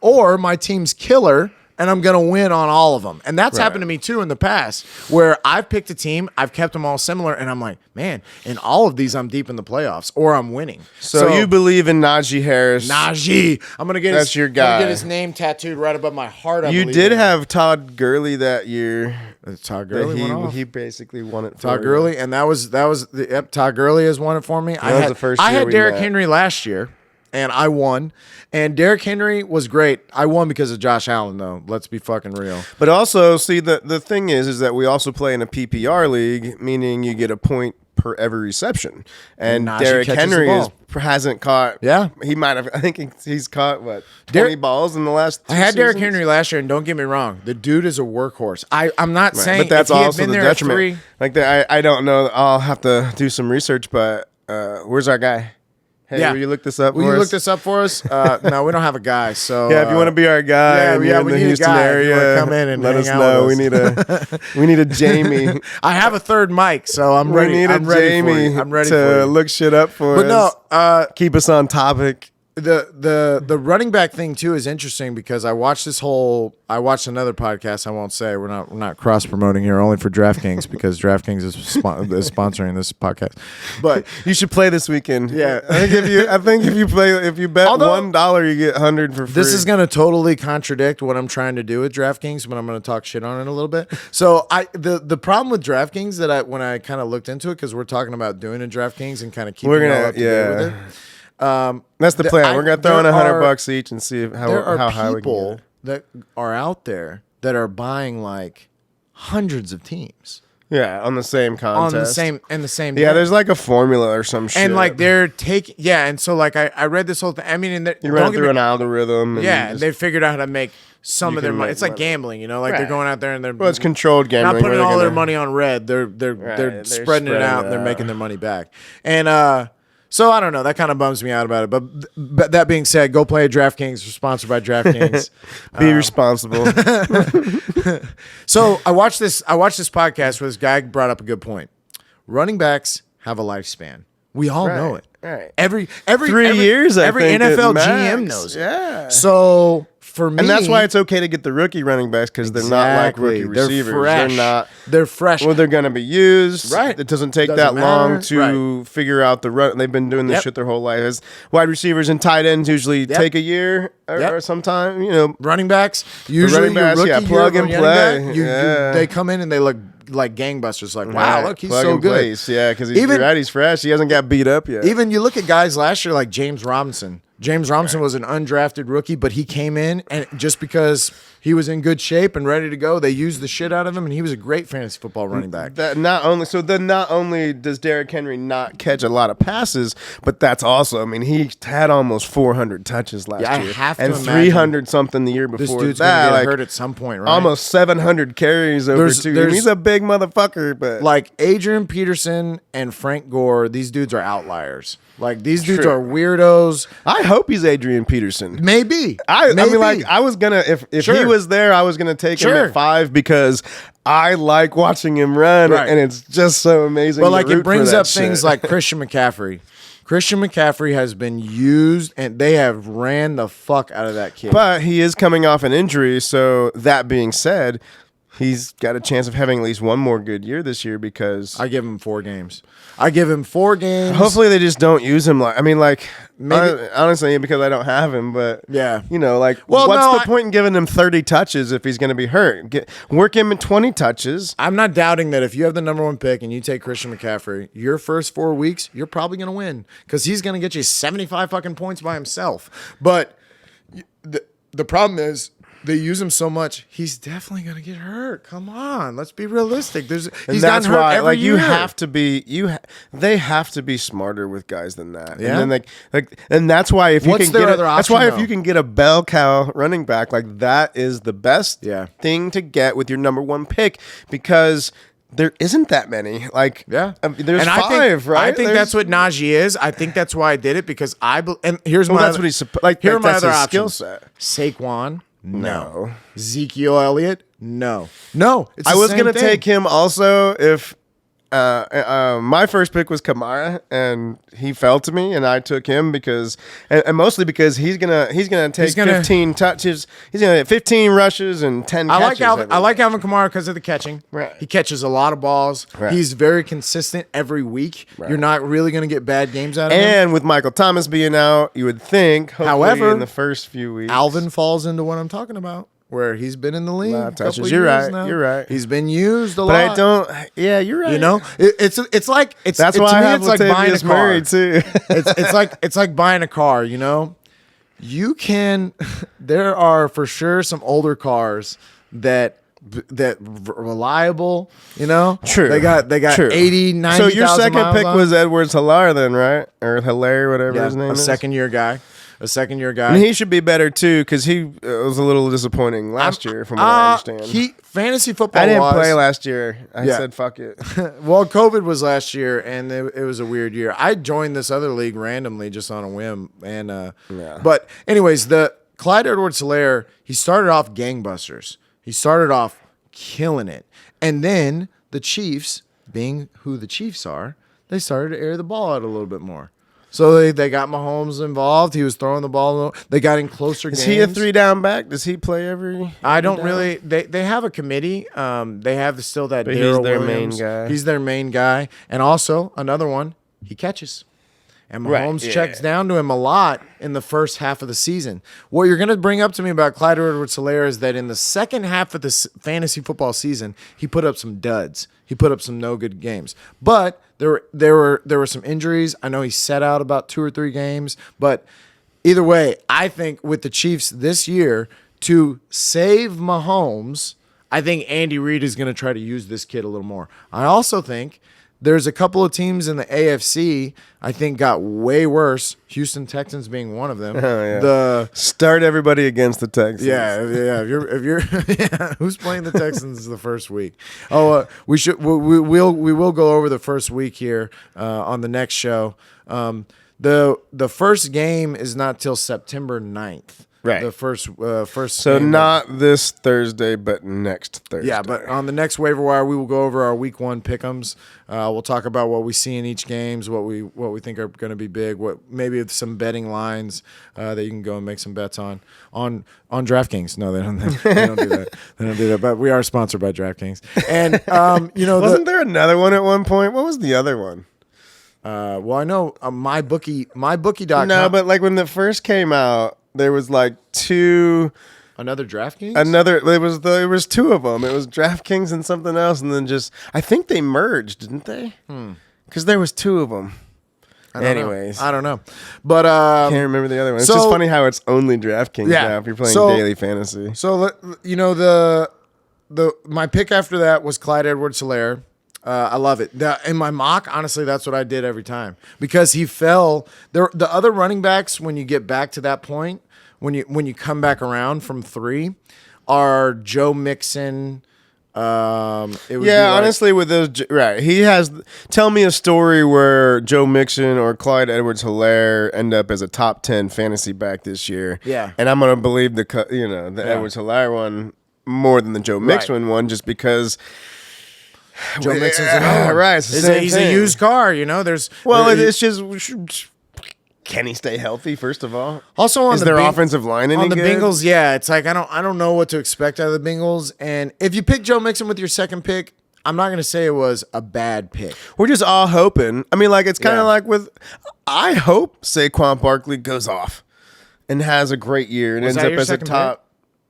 my team's killer. And I'm going to win on all of them. And that's happened to me, too, in the past, where I've picked a team, I've kept them all similar, and I'm like, man, in all of these, I'm deep in the playoffs, or I'm winning. So you believe in Najee Harris. Najee. I'm going to get That's your guy. I'm gonna get his name tattooed right above my heart. You did have Todd Gurley that year. Todd Gurley went off. He basically won it for Todd Gurley, and that was Todd Gurley has won it for me. That was the first year I had we Derrick met. Henry last year. And I won. And Derrick Henry was great. I won because of Josh Allen, though. Let's be fucking real. But also, see, the thing is that we also play in a PPR league, meaning you get a point per every reception. And Derrick Henry hasn't caught. Yeah. He might have. I think he's caught, 20 balls in the last 2 I had Derrick seasons? Henry last year, and don't get me wrong. The dude is a workforce. I'm not saying but that's if he had also been the there at detriment. 3. I don't know. I'll have to do some research, but where's our guy? Hey, will you look this up Will for you us? look this up for us? No, we don't have a guy. So Yeah, if you want to be our guy and you're in we the need Houston a guy. If you wanna area, come in and let hang us out know. with We need a Jamie. I have a third mic, so I'm ready. We need I'm a ready Jamie for you. I'm ready to for you. look shit up for But us. no, keep us on topic. The running back thing too is interesting because I watched another podcast. I won't say we're not cross promoting here, only for DraftKings because DraftKings is sponsoring this podcast. But you should play this weekend. Yeah, I think if you bet $1, you get 100 for free. This is going to totally contradict what I'm trying to do with DraftKings, but I'm going to talk shit on it a little bit. So the problem with DraftKings that when I kind of looked into it, because we're talking about doing a DraftKings and kind of keeping it all up to date with it. That's the plan. We're gonna throw in $100 each and see there are how high we can people get. that are out there that are buying like hundreds of teams. Yeah, on the same contest. On the same Yeah, day. there's like a formula or some shit. And like they're taking and so like I read this whole thing. I mean, you run through an algorithm. And they figured out how to make some of their money. It's like gambling, like they're going out there and they're it's controlled gambling. Not putting all their money on red. They're spreading it out and they're making their money back. And so I don't know. That kind of bums me out about it. But that being said, go play at DraftKings. We're sponsored by DraftKings. Be responsible. So I watched this podcast where this guy brought up a good point. Running backs have a lifespan. We all know it. Right. Every 3 years. Every I think NFL max. GM knows it. Yeah. So for me, and that's why it's okay to get the rookie running backs because they're not like rookie receivers. Fresh. They're fresh. Well, they're going to be used. Right. It doesn't take Doesn't that matter. long to figure out the run. They've been doing this shit their whole life. As wide receivers and tight ends usually take a year or sometime. Running backs usually running backs, your rookie plug year and of a running play. back, they come in and they look like gangbusters. Like, wow, look, he's Plug so and good. place. Yeah, because he's fresh. He hasn't got beat up yet. Even you look at guys last year like James Robinson. James Robinson was an undrafted rookie, but he came in, and just because he was in good shape and ready to go, they used the shit out of him, and he was a great fantasy football running back. Not only does Derrick Henry not catch a lot of passes, but that's also, I mean, he had almost 400 touches last year. I have to and imagine 300 something the year before. This dude's that, gonna get like, hurt at some point, right? almost 700 carries over two. There's- He's a big motherfucker, but Like Adrian Peterson and Frank Gore, these dudes are outliers. Like these dudes True. are weirdos. I hope he's Adrian Peterson. Maybe. I mean, like, I was gonna if Sure. he was there, I was gonna take him Sure. at 5 because I like watching him run, Right. and it's just so amazing. But to like root it brings for that up things shit. like Christian McCaffrey. Christian McCaffrey has been used, and they have ran the fuck out of that kid. But he is coming off an injury, so that being said, he's got a chance of having at least one more good year this year because I give him 4 games. I give him 4 games. hopefully they just don't use him. Like, I mean, like, Maybe- honestly, because I don't have him, but Yeah. you know, like, Well, what's no, the point in giving him 30 touches if he's going to be hurt? Work him in 20 touches. I'm not doubting that if you have the number 1 pick and you take Christian McCaffrey, your first 4 weeks, you're probably going to win because he's going to get you 75 fucking points by himself. But the problem is they use him so much, he's definitely going to get hurt. Come on, let's be realistic. And He's that's gotten hurt why, every like, you year. have to be they have to be smarter with guys than that. Yeah. And then and that's why if you What's can their get other that's option, why if though? you can get a bell cow running back, like, that is the best Yeah. thing to get with your number 1 pick because there isn't that many. Like, Yeah, there's and 5, right? I think that's what Najee is. I think that's why I did it because and here's Well, my that's other, what he's like. here are my that's other his options. skill set. Saquon, no. No. Ezekiel Elliott, no. It's I the was same gonna thing. take him also if my first pick was Kamara and he fell to me and I took him because and mostly because he's gonna take 15 touches. He's gonna get 15 rushes and 10 catches. I like Alvin Kamara because of the catching. Right. He catches a lot of balls. Right. He's very consistent every week. Right. You're not really going to get bad games out of him. And with Michael Thomas being out, you would think, hopefully, However, in the first few weeks, Alvin falls into what I'm talking about, where he's been in the league. Lot of a couple touches. of You're years right. now. You're right. He's been used a but lot. I don't. Yeah, you're right. You know, it's like it's That's to why I me, have it's like buying a Latavius car. Murray too. it's like buying a car. You know, you can. There are for sure some older cars that reliable. You know, True. They got True. 80, 90. So your second pick was Edwards Hilaire, then, right? Or Hilaire, whatever his name a is. second year guy. And he should be better too, because he was a little disappointing last year, from what I understand. He fantasy football. I didn't play last year. I Yeah. said fuck it. Well, COVID was last year, and it was a weird year. I joined this other league randomly, just on a whim, and Yeah. But anyways, the Clyde Edwards-Helaire, he started off gangbusters. He started off killing it, and then the Chiefs, being who the Chiefs are, they started to air the ball out a little bit more. So they got Mahomes involved. He was throwing the ball. They got in closer games. Is he a 3-down back? Does he play every? I don't down? really. They have a committee. They have still that. But he's Darren their main Williams. guy. He's their main guy, and also another one. He catches, and Right, Mahomes yeah. checks down to him a lot in the first half of the season. What you're going to bring up to me about Clyde Edwards-Helaire is that in the second half of the fantasy football season, he put up some duds. He put up some no good games, but there were some injuries. I know he set out about 2 or 3 games, but either way, I think with the Chiefs this year to save Mahomes, I think Andy Reid is going to try to use this kid a little more. I also think there's a couple of teams in the AFC I think got way worse. Houston Texans being one of them. Oh, yeah. The Start everybody against the Texans. yeah. If you're yeah, who's playing the Texans the first week? Oh, we will go over the first week here on the next show. The first game is not till September 9th. Right. The first So game not this Thursday, but next Thursday. yeah, but on the next waiver wire, we will go over our week 1 pick'ems. We'll talk about what we see in each games, what we think are going to be big, what maybe some betting lines that you can go and make some bets on DraftKings. No, they don't do that. They don't do that. But we are sponsored by DraftKings. And wasn't there another one at one point? What was the other one? well, I know mybookie.com. No, but like when it first came out, there was like 2 Another DraftKings? There was two of them. It was DraftKings and something else, and then I think they merged, didn't they? Because there was two of them. Anyways, I don't know, but can't remember the other one. It's just funny how it's only DraftKings now if you're playing daily fantasy. So my pick after that was Clyde Edwards-Helaire. I love it. In my mock, honestly, that's what I did every time because he fell. The other running backs, when you get back to that point, when you come back around from 3, are Joe Mixon. Honestly, with those, right? He has. Tell me a story where Joe Mixon or Clyde Edwards-Helaire end up as a top 10 fantasy back this year. Yeah, and I'm gonna believe the Edwards-Helaire one more than the Joe Mixon one, just because. Joe Mixon's another one. Right? He's a used car. It's just. Can he stay healthy? First of all, also is their offensive line any on the good? Bengals? Yeah, it's like I don't know what to expect out of the Bengals. And if you pick Joe Mixon with your second pick, I'm not going to say it was a bad pick. We're just all hoping. I mean, like it's kind of like with. I hope Saquon Barkley goes off and has a great year and ends up as a top.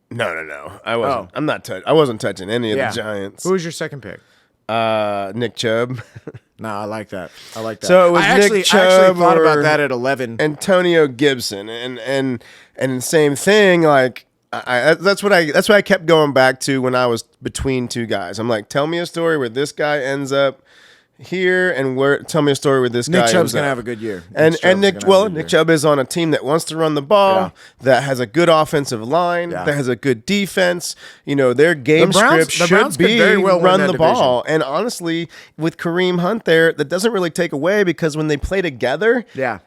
Pick? No. I wasn't. I'm not. I wasn't touching any of the Giants. Who was your second pick? Nick Chubb. No, I like that. So it was Nick Chubb. I actually thought about that at 11. Antonio Gibson, and the same thing. Like that's what I kept going back to when I was between two guys. I'm like, tell me a story where this guy ends up here, and tell me a story where this guy. Nick Chubb's gonna have a good year. And Nick Chubb is on a team that wants to run the ball, that has a good offensive line, that has a good defense. Their game script should be very well run the ball. And honestly, with Kareem Hunt there, that doesn't really take away because when they play together,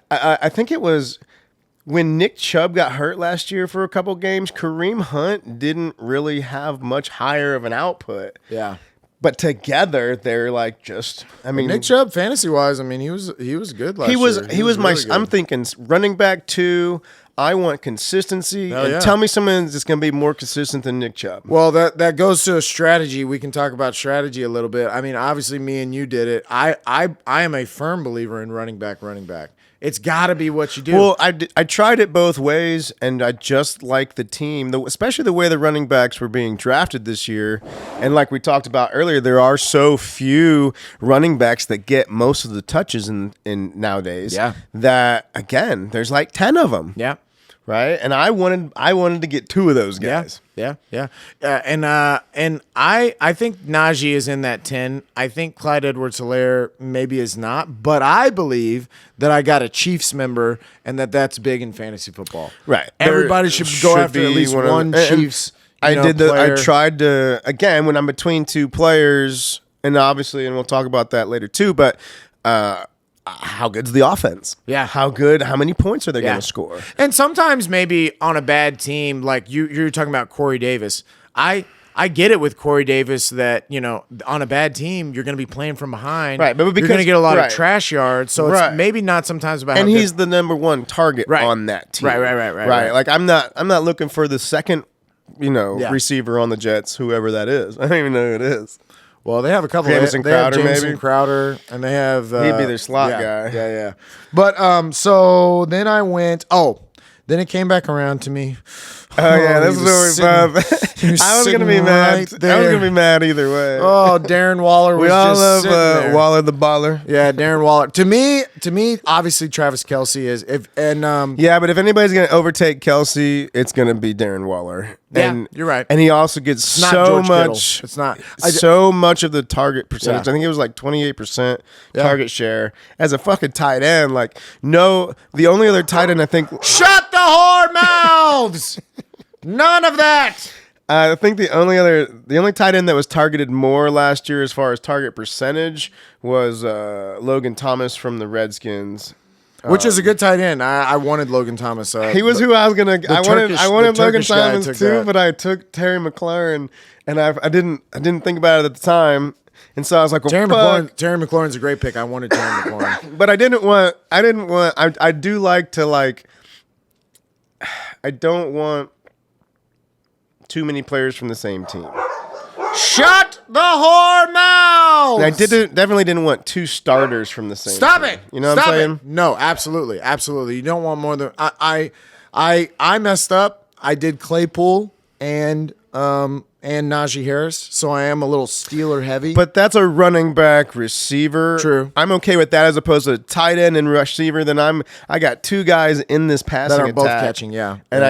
I think it was. When Nick Chubb got hurt last year for a couple games, Kareem Hunt didn't really have much higher of an output. Yeah. But together, they're like Nick Chubb, fantasy wise, he was good last year. He was really I'm thinking running back 2. I want consistency. Tell me someone that's going to be more consistent than Nick Chubb. Well, that goes to a strategy. We can talk about strategy a little bit. Obviously, me and you did it. I am a firm believer in running back. It's got to be what you do. Well, I tried it both ways, and I just like the team, especially the way the running backs were being drafted this year. And like we talked about earlier, there are so few running backs that get most of the touches in nowadays. Yeah. That again, there's like 10 of them. Yeah. Right, and I wanted to get 2 of those guys. Yeah. And I think Najee is in that 10. I think Clyde Edwards-Helaire maybe is not, but I believe that I got a Chiefs member, and that's big in fantasy football. Right, everybody should go after at least one Chiefs. I tried to again when I'm between 2 players, and obviously, and we'll talk about that later too, but. How good's the offense? Yeah. How many points are they going to score? And sometimes maybe on a bad team, like you're talking about Corey Davis. I get it with Corey Davis that, on a bad team, you're going to be playing from behind. Right. But you're going to get a lot of trash yards. So it's maybe not sometimes about he's the number 1 target on that team. Right. Like I'm not looking for the second, receiver on the Jets, whoever that is. I don't even know who it is. Well, they have a couple. Jamison Crowder, Jamison Crowder, and they have. He'd be their slot guy. Yeah. But so then I went. Then it came back around to me. Oh yeah, this is where we both. I was gonna be mad. I was gonna be mad either way. Oh, Darren Waller. We all love Waller the baller. Yeah, Darren Waller. To me, obviously Travis Kelce is. Yeah, but if anybody's gonna overtake Kelce, it's gonna be Darren Waller. Yeah, you're right. And he also gets so much. Kittle. It's not so much of the target percentage. I think it was like 28% target share as a fucking tight end. Like the only other tight end I think. Shut the whore mouths. None of that. I think the only tight end that was targeted more last year as far as target percentage was Logan Thomas from the Redskins. Which is a good tight end. I wanted Logan Thomas. He was who I was gonna. I wanted Logan Thomas too, but I took Terry McLaurin, and I didn't think about it at the time, and so I was like, well, Terry McLaurin's a great pick. I wanted Terry McLaurin, but I didn't want. I do like to like. I don't want too many players from the same team. Shut the whore mouth! I definitely didn't want 2 starters from the same Stop team. it! You know what I'm saying? No, absolutely. You don't want more than I messed up. I did Claypool and Najee Harris, so I am a little Steeler heavy. But that's a running back receiver. True. I'm okay with that as opposed to tight end and receiver. Then I got two guys in this passing that are attack. both catching, yeah. And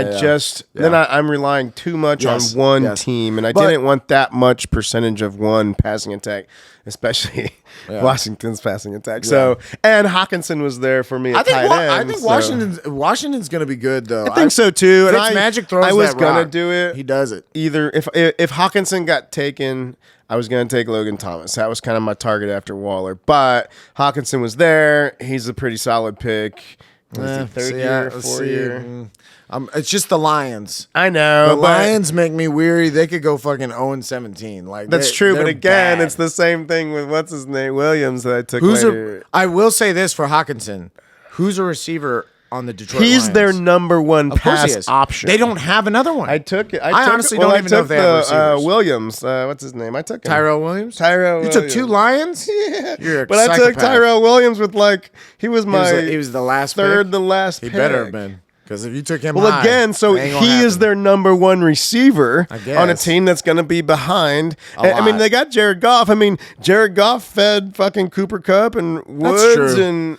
Yeah. I'm relying too much Yes, on one yes. team, and I But- didn't want that much percentage of one passing attack, especially Washington's passing attack. So, and Hawkinson was there for me at tight end. I think Washington's going to be good, though. I think so too. And Fitzmagic throws I was that gonna rock. do it. He does it. Either if Hawkinson got taken, I was going to take Logan Thomas. That was kind of my target after Waller. But Hawkinson was there. He's a pretty solid pick. Third year, fourth year. It's just the Lions. I know. The but Lions make me weary. They could go fucking 0-17. Like that's true. But they're again, bad. it's the same thing with what's his name, Williams, that I took later. I will say this for Hawkinson. Who's a receiver on the Detroit Lions? He's their number one Of course he pass is. option. They don't have another one. I took it. I honestly don't even know if they have receivers. Williams. What's his name? I took him. Tyrell Williams? Tyrell You Williams. took two Lions? Yeah. You're a But I took psychopath. Tyrell Williams with he was my He was the last third pick? to last He pick. better have been. Because if you took him Well, high, again, so it ain't gonna he is happen. their number one receiver I on a guess. team that's going to be behind. I mean, lot. they got Jared Goff. I mean, Jared Goff fed fucking Cooper Kupp and Woods, true. and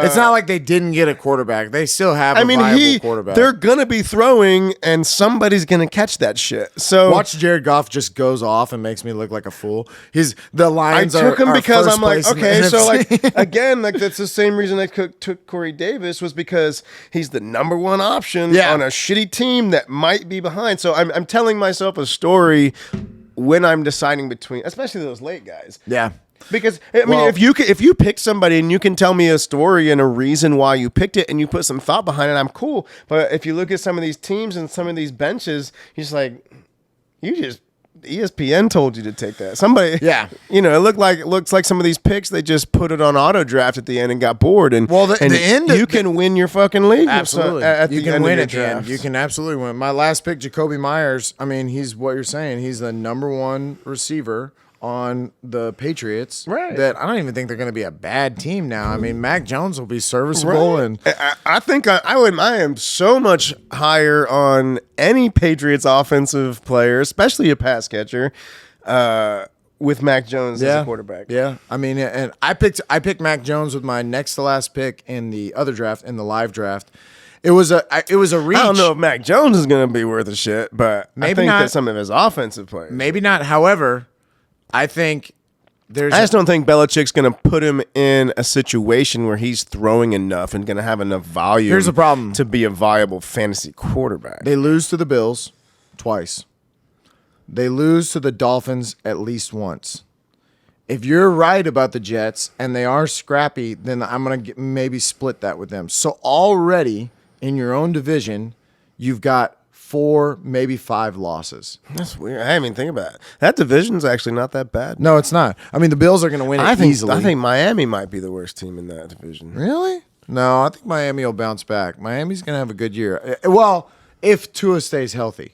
It's not like they didn't get a quarterback. They still have a viable quarterback. they're going to be throwing, and somebody's going to catch that shit. So Watch Jared Goff just goes off and makes me look like a fool. The I Lions took him are because first I'm like, place in the okay, so NFC. like again, like that's the same reason I took Corey Davis was because he's the number one option on a shitty team that might be behind. So I'm telling myself a story when I'm deciding between, especially those late guys. Yeah. Because I mean, if you pick somebody and you can tell me a story and a reason why you picked it and you put some thought behind it, I'm cool. But if you look at some of these teams and some of these benches, you're just like, ESPN told you to take that. Somebody, it looks like some of these picks they just put it on auto draft at the end and got bored. And the end you can win your fucking league. Absolutely. At You the can end win of at your the end. drafts. You can absolutely win. My last pick, Jacoby Myers, I mean, he's what you're saying. He's the number one receiver on the Patriots. Right. That I don't even think they're going to be a bad team now. I mean, Mac Jones will be serviceable. Right. And I think I am so much higher on any Patriots offensive player, especially a pass catcher, with Mac Jones as a quarterback. Yeah. I mean, and I picked Mac Jones with my next to last pick in the other draft, in the live draft. It was a reach. I don't know if Mac Jones is going to be worth a shit, but I think not. that some of his offensive players. Maybe not. However, I think I just don't think Belichick's going to put him in a situation where he's throwing enough and going to have enough volume. Here's the problem. To be a viable fantasy quarterback. They lose to the Bills twice. They lose to the Dolphins at least once. If you're right about the Jets and they are scrappy, then I'm going to maybe split that with them. So already in your own division, you've got 4, maybe 5 losses. That's weird. I didn't even think about it. That division's actually not that bad. No, it's not. I mean, the Bills are going to win it easily. I think Miami might be the worst team in that division. Really? No, I think Miami will bounce back. Miami's going to have a good year. Well, if Tua stays healthy.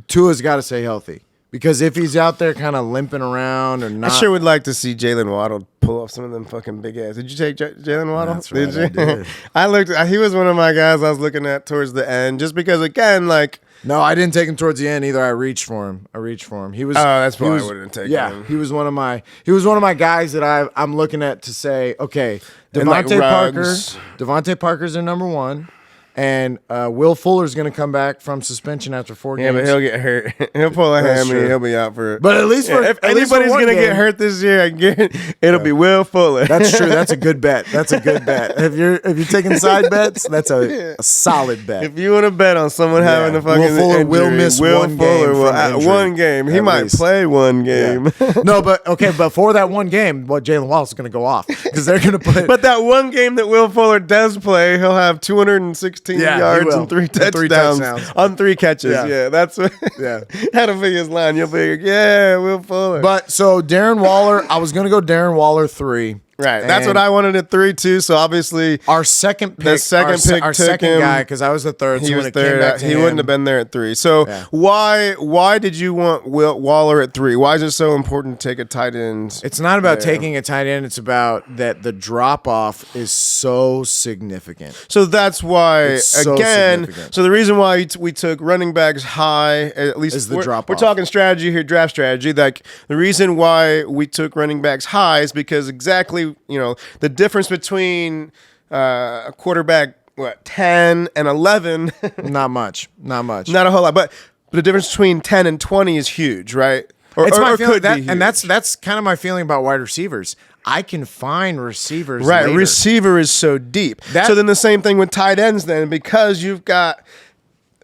Tua's got to stay healthy. Because if he's out there kind of limping around or not. I sure would like to see Jalen Waddle pull off some of them fucking big ass. Did you take Jalen Waddle? That's right, Did you? I did. He was one of my guys I was looking at towards the end, just because again, like. No, I didn't take him towards the end either. I reached for him. He was. Oh, that's why I he was, wouldn't take yeah, him. he was one of my guys that I'm looking at to say, okay, And like Ruggs. Devontae Parker's their number one. And Will Fuller's going to come back from suspension after 4 games. Yeah, but he'll get hurt. He'll pull a That's hammy. true. He'll be out for. But at least for if at least for anybody's one gonna game. get hurt this year, it'll be Will Fuller. That's true. That's a good bet. If you're taking side bets, that's a solid bet. If you want to bet on someone having a fucking Will Fuller injury, will miss Will one Fuller game will from injury, one game. He at might least. play one game. No, but for that one game, Jalen Wallace is going to go off because they're going to play. But that one game that Will Fuller does play, he'll have 216 Yeah, he yards will. and 3 And 3 touchdowns on 3 catches. Yeah. Yeah, that's that'll be his line. You'll be Will Fuller. But so Darren Waller, I was going to go Darren Waller 3. Right. That's And what I wanted at 3 too. So obviously our second pick, the second pick our took second him. guy, because I was the third. He so was when it came there. back to He him, wouldn't have been there at 3. So Yeah. why did you want Waller at 3? Why is it so important to take a tight end? It's not about there? taking a tight end. It's about that the drop off is so significant. So that's why, It's so again, significant. so the reason why we took running backs high, at least Is the we're drop-off. talking strategy here, draft strategy. Like the reason why we took running backs high is because exactly, the difference between a quarterback, 10 and 11, Not much. Not much. not a whole lot, but the difference between 10 and 20 is huge, right? It's my feeling could that, be huge. and that's kind of my feeling about wide receivers. I can find receivers. Right, later. receiver is so deep. So then the same thing with tight ends then, because you've got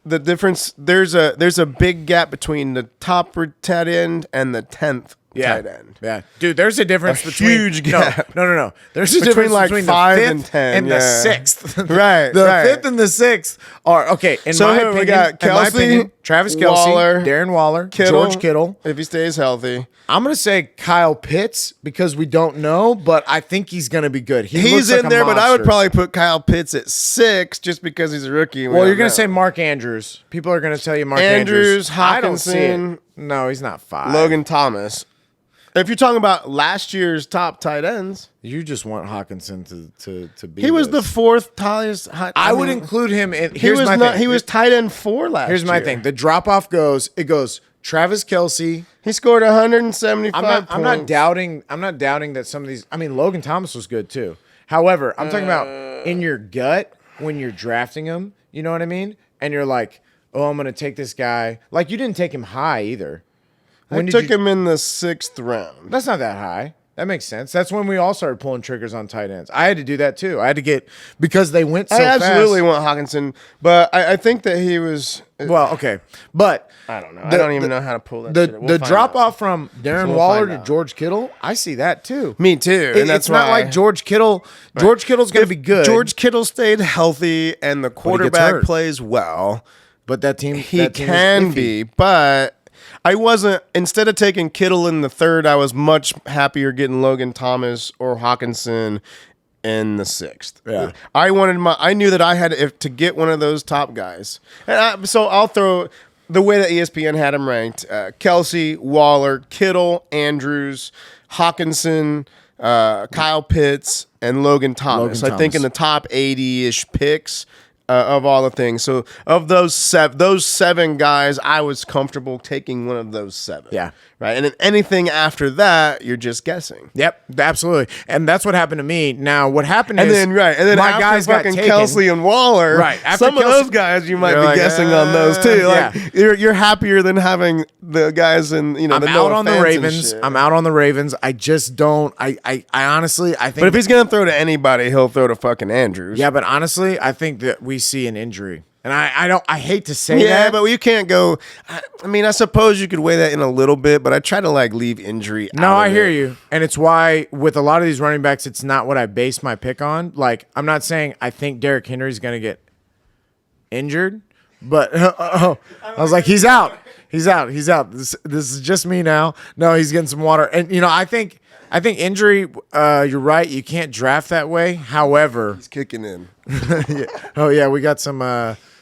the difference, there's a big gap between the top tight end and the 10th tight end. Yeah, dude, there's a difference between huge gap. No. There's a Between, difference like, between 5 the 5th and 10, and the yeah. 6th. Right, the right. 5th and the 6th are okay. In So my here we opinion, got in my Kelce, opinion, Travis Kelce, Waller, Darren Waller, Kittle, George Kittle. if he stays healthy. I'm gonna say Kyle Pitts because we don't know, but I think he's gonna be good. He looks He's like in a there, but I would monster. probably put Kyle Pitts at 6 just because he's a rookie. Well, you're gonna say Mark Andrews. People are gonna tell you Mark Andrews, I don't see it. Hockenson. No, he's not 5. Logan Thomas. If you're talking about last year's top tight ends, You just want Hawkinson to be. he was the this. 4th highest. I would include him in. He Here's was my not. thing. He was tight end 4 last year. Here's my thing. The drop off goes. It goes. Travis Kelce. He scored 175 points. I'm not doubting. I'm not doubting that some of these. I mean, Logan Thomas was good too. However, I'm talking about in your gut when you're drafting him. You know what I mean? And you're like, oh, I'm gonna take this guy. Like you didn't take him high either. I took him in the 6th round. That's not that high. That makes sense. That's when we all started pulling triggers on tight ends. I had to do that too. I had to get because they went so I absolutely fast. want Hockenson, but I think that he was. Well, okay, but I don't know. I don't even know how to pull that. shit. We'll The find drop out. off from Darren We'll Waller find to out. George Kittle, I see that too. Me too, and that's it's not why like George Kittle. George Kittle's going to be good. George Kittle stayed healthy and the quarterback hurt. plays well. but that team He that team is can iffy. be, but I wasn't. Instead of taking Kittle in the 3rd, I was much happier getting Logan Thomas or Hockenson in the 6th. Yeah. I knew that I had to get one of those top guys, so I'll throw the way that ESPN had him ranked: Kelce, Waller, Kittle, Andrews, Hockenson, Kyle Pitts, and Logan Thomas. Logan I think Thomas. in the top 80-ish picks. Of all the things, so of those 7 guys, I was comfortable taking one of those 7. Yeah. right. And then anything after that, you're just guessing. Yep, absolutely, and that's what happened to me. Now, what happened And is, then my after guys got fucking taken. Kelsey and Waller, Right, after some of Kelce- those guys you might You're be like, guessing on those too. Like yeah. you're happier than having the guys in I'm the out on the Noah Fants and Ravens. shit. I'm out on the Ravens. I just don't. I honestly, I think. But if he's gonna throw to anybody, he'll throw to fucking Andrews. yeah, but honestly, I think that we see an injury, and I don't. I hate to say Yeah, that, but you can't go. I mean, I suppose you could weigh that in a little bit, but I try to like leave injury. no, out I of hear it. you, and it's why with a lot of these running backs, it's not what I base my pick on. Like, I'm not saying I think Derrick Henry's going to get injured, but I was like, he's out. He's out. He's out. This is just me now. No, he's getting some water, and I think injury. You're right. You can't draft that way. However, He's kicking in. oh yeah, we got some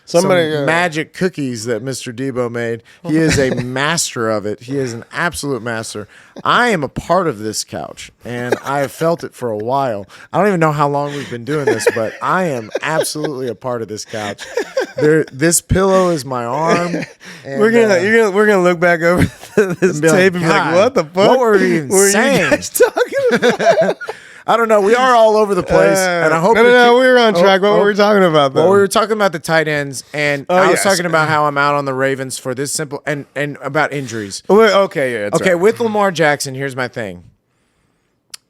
Somebody, some magic cookies that Mr. Debo made. He is a master of it. He is an absolute master. I am a part of this couch, and I have felt it for a while. I don't even know how long we've been doing this, but I am absolutely a part of this couch. This pillow is my arm. And, We're gonna look back over this be like, tape and be like, God, what the fuck? what were we even saying?" you guys talking about? I don't know. We are all over the place, and I hope no, we were on track. What were we talking about though? Well, we were talking about the tight ends, and I was yes. talking about how I'm out on the Ravens for this simple and about injuries. Okay, yeah, that's Okay, right. with Lamar Jackson, here's my thing.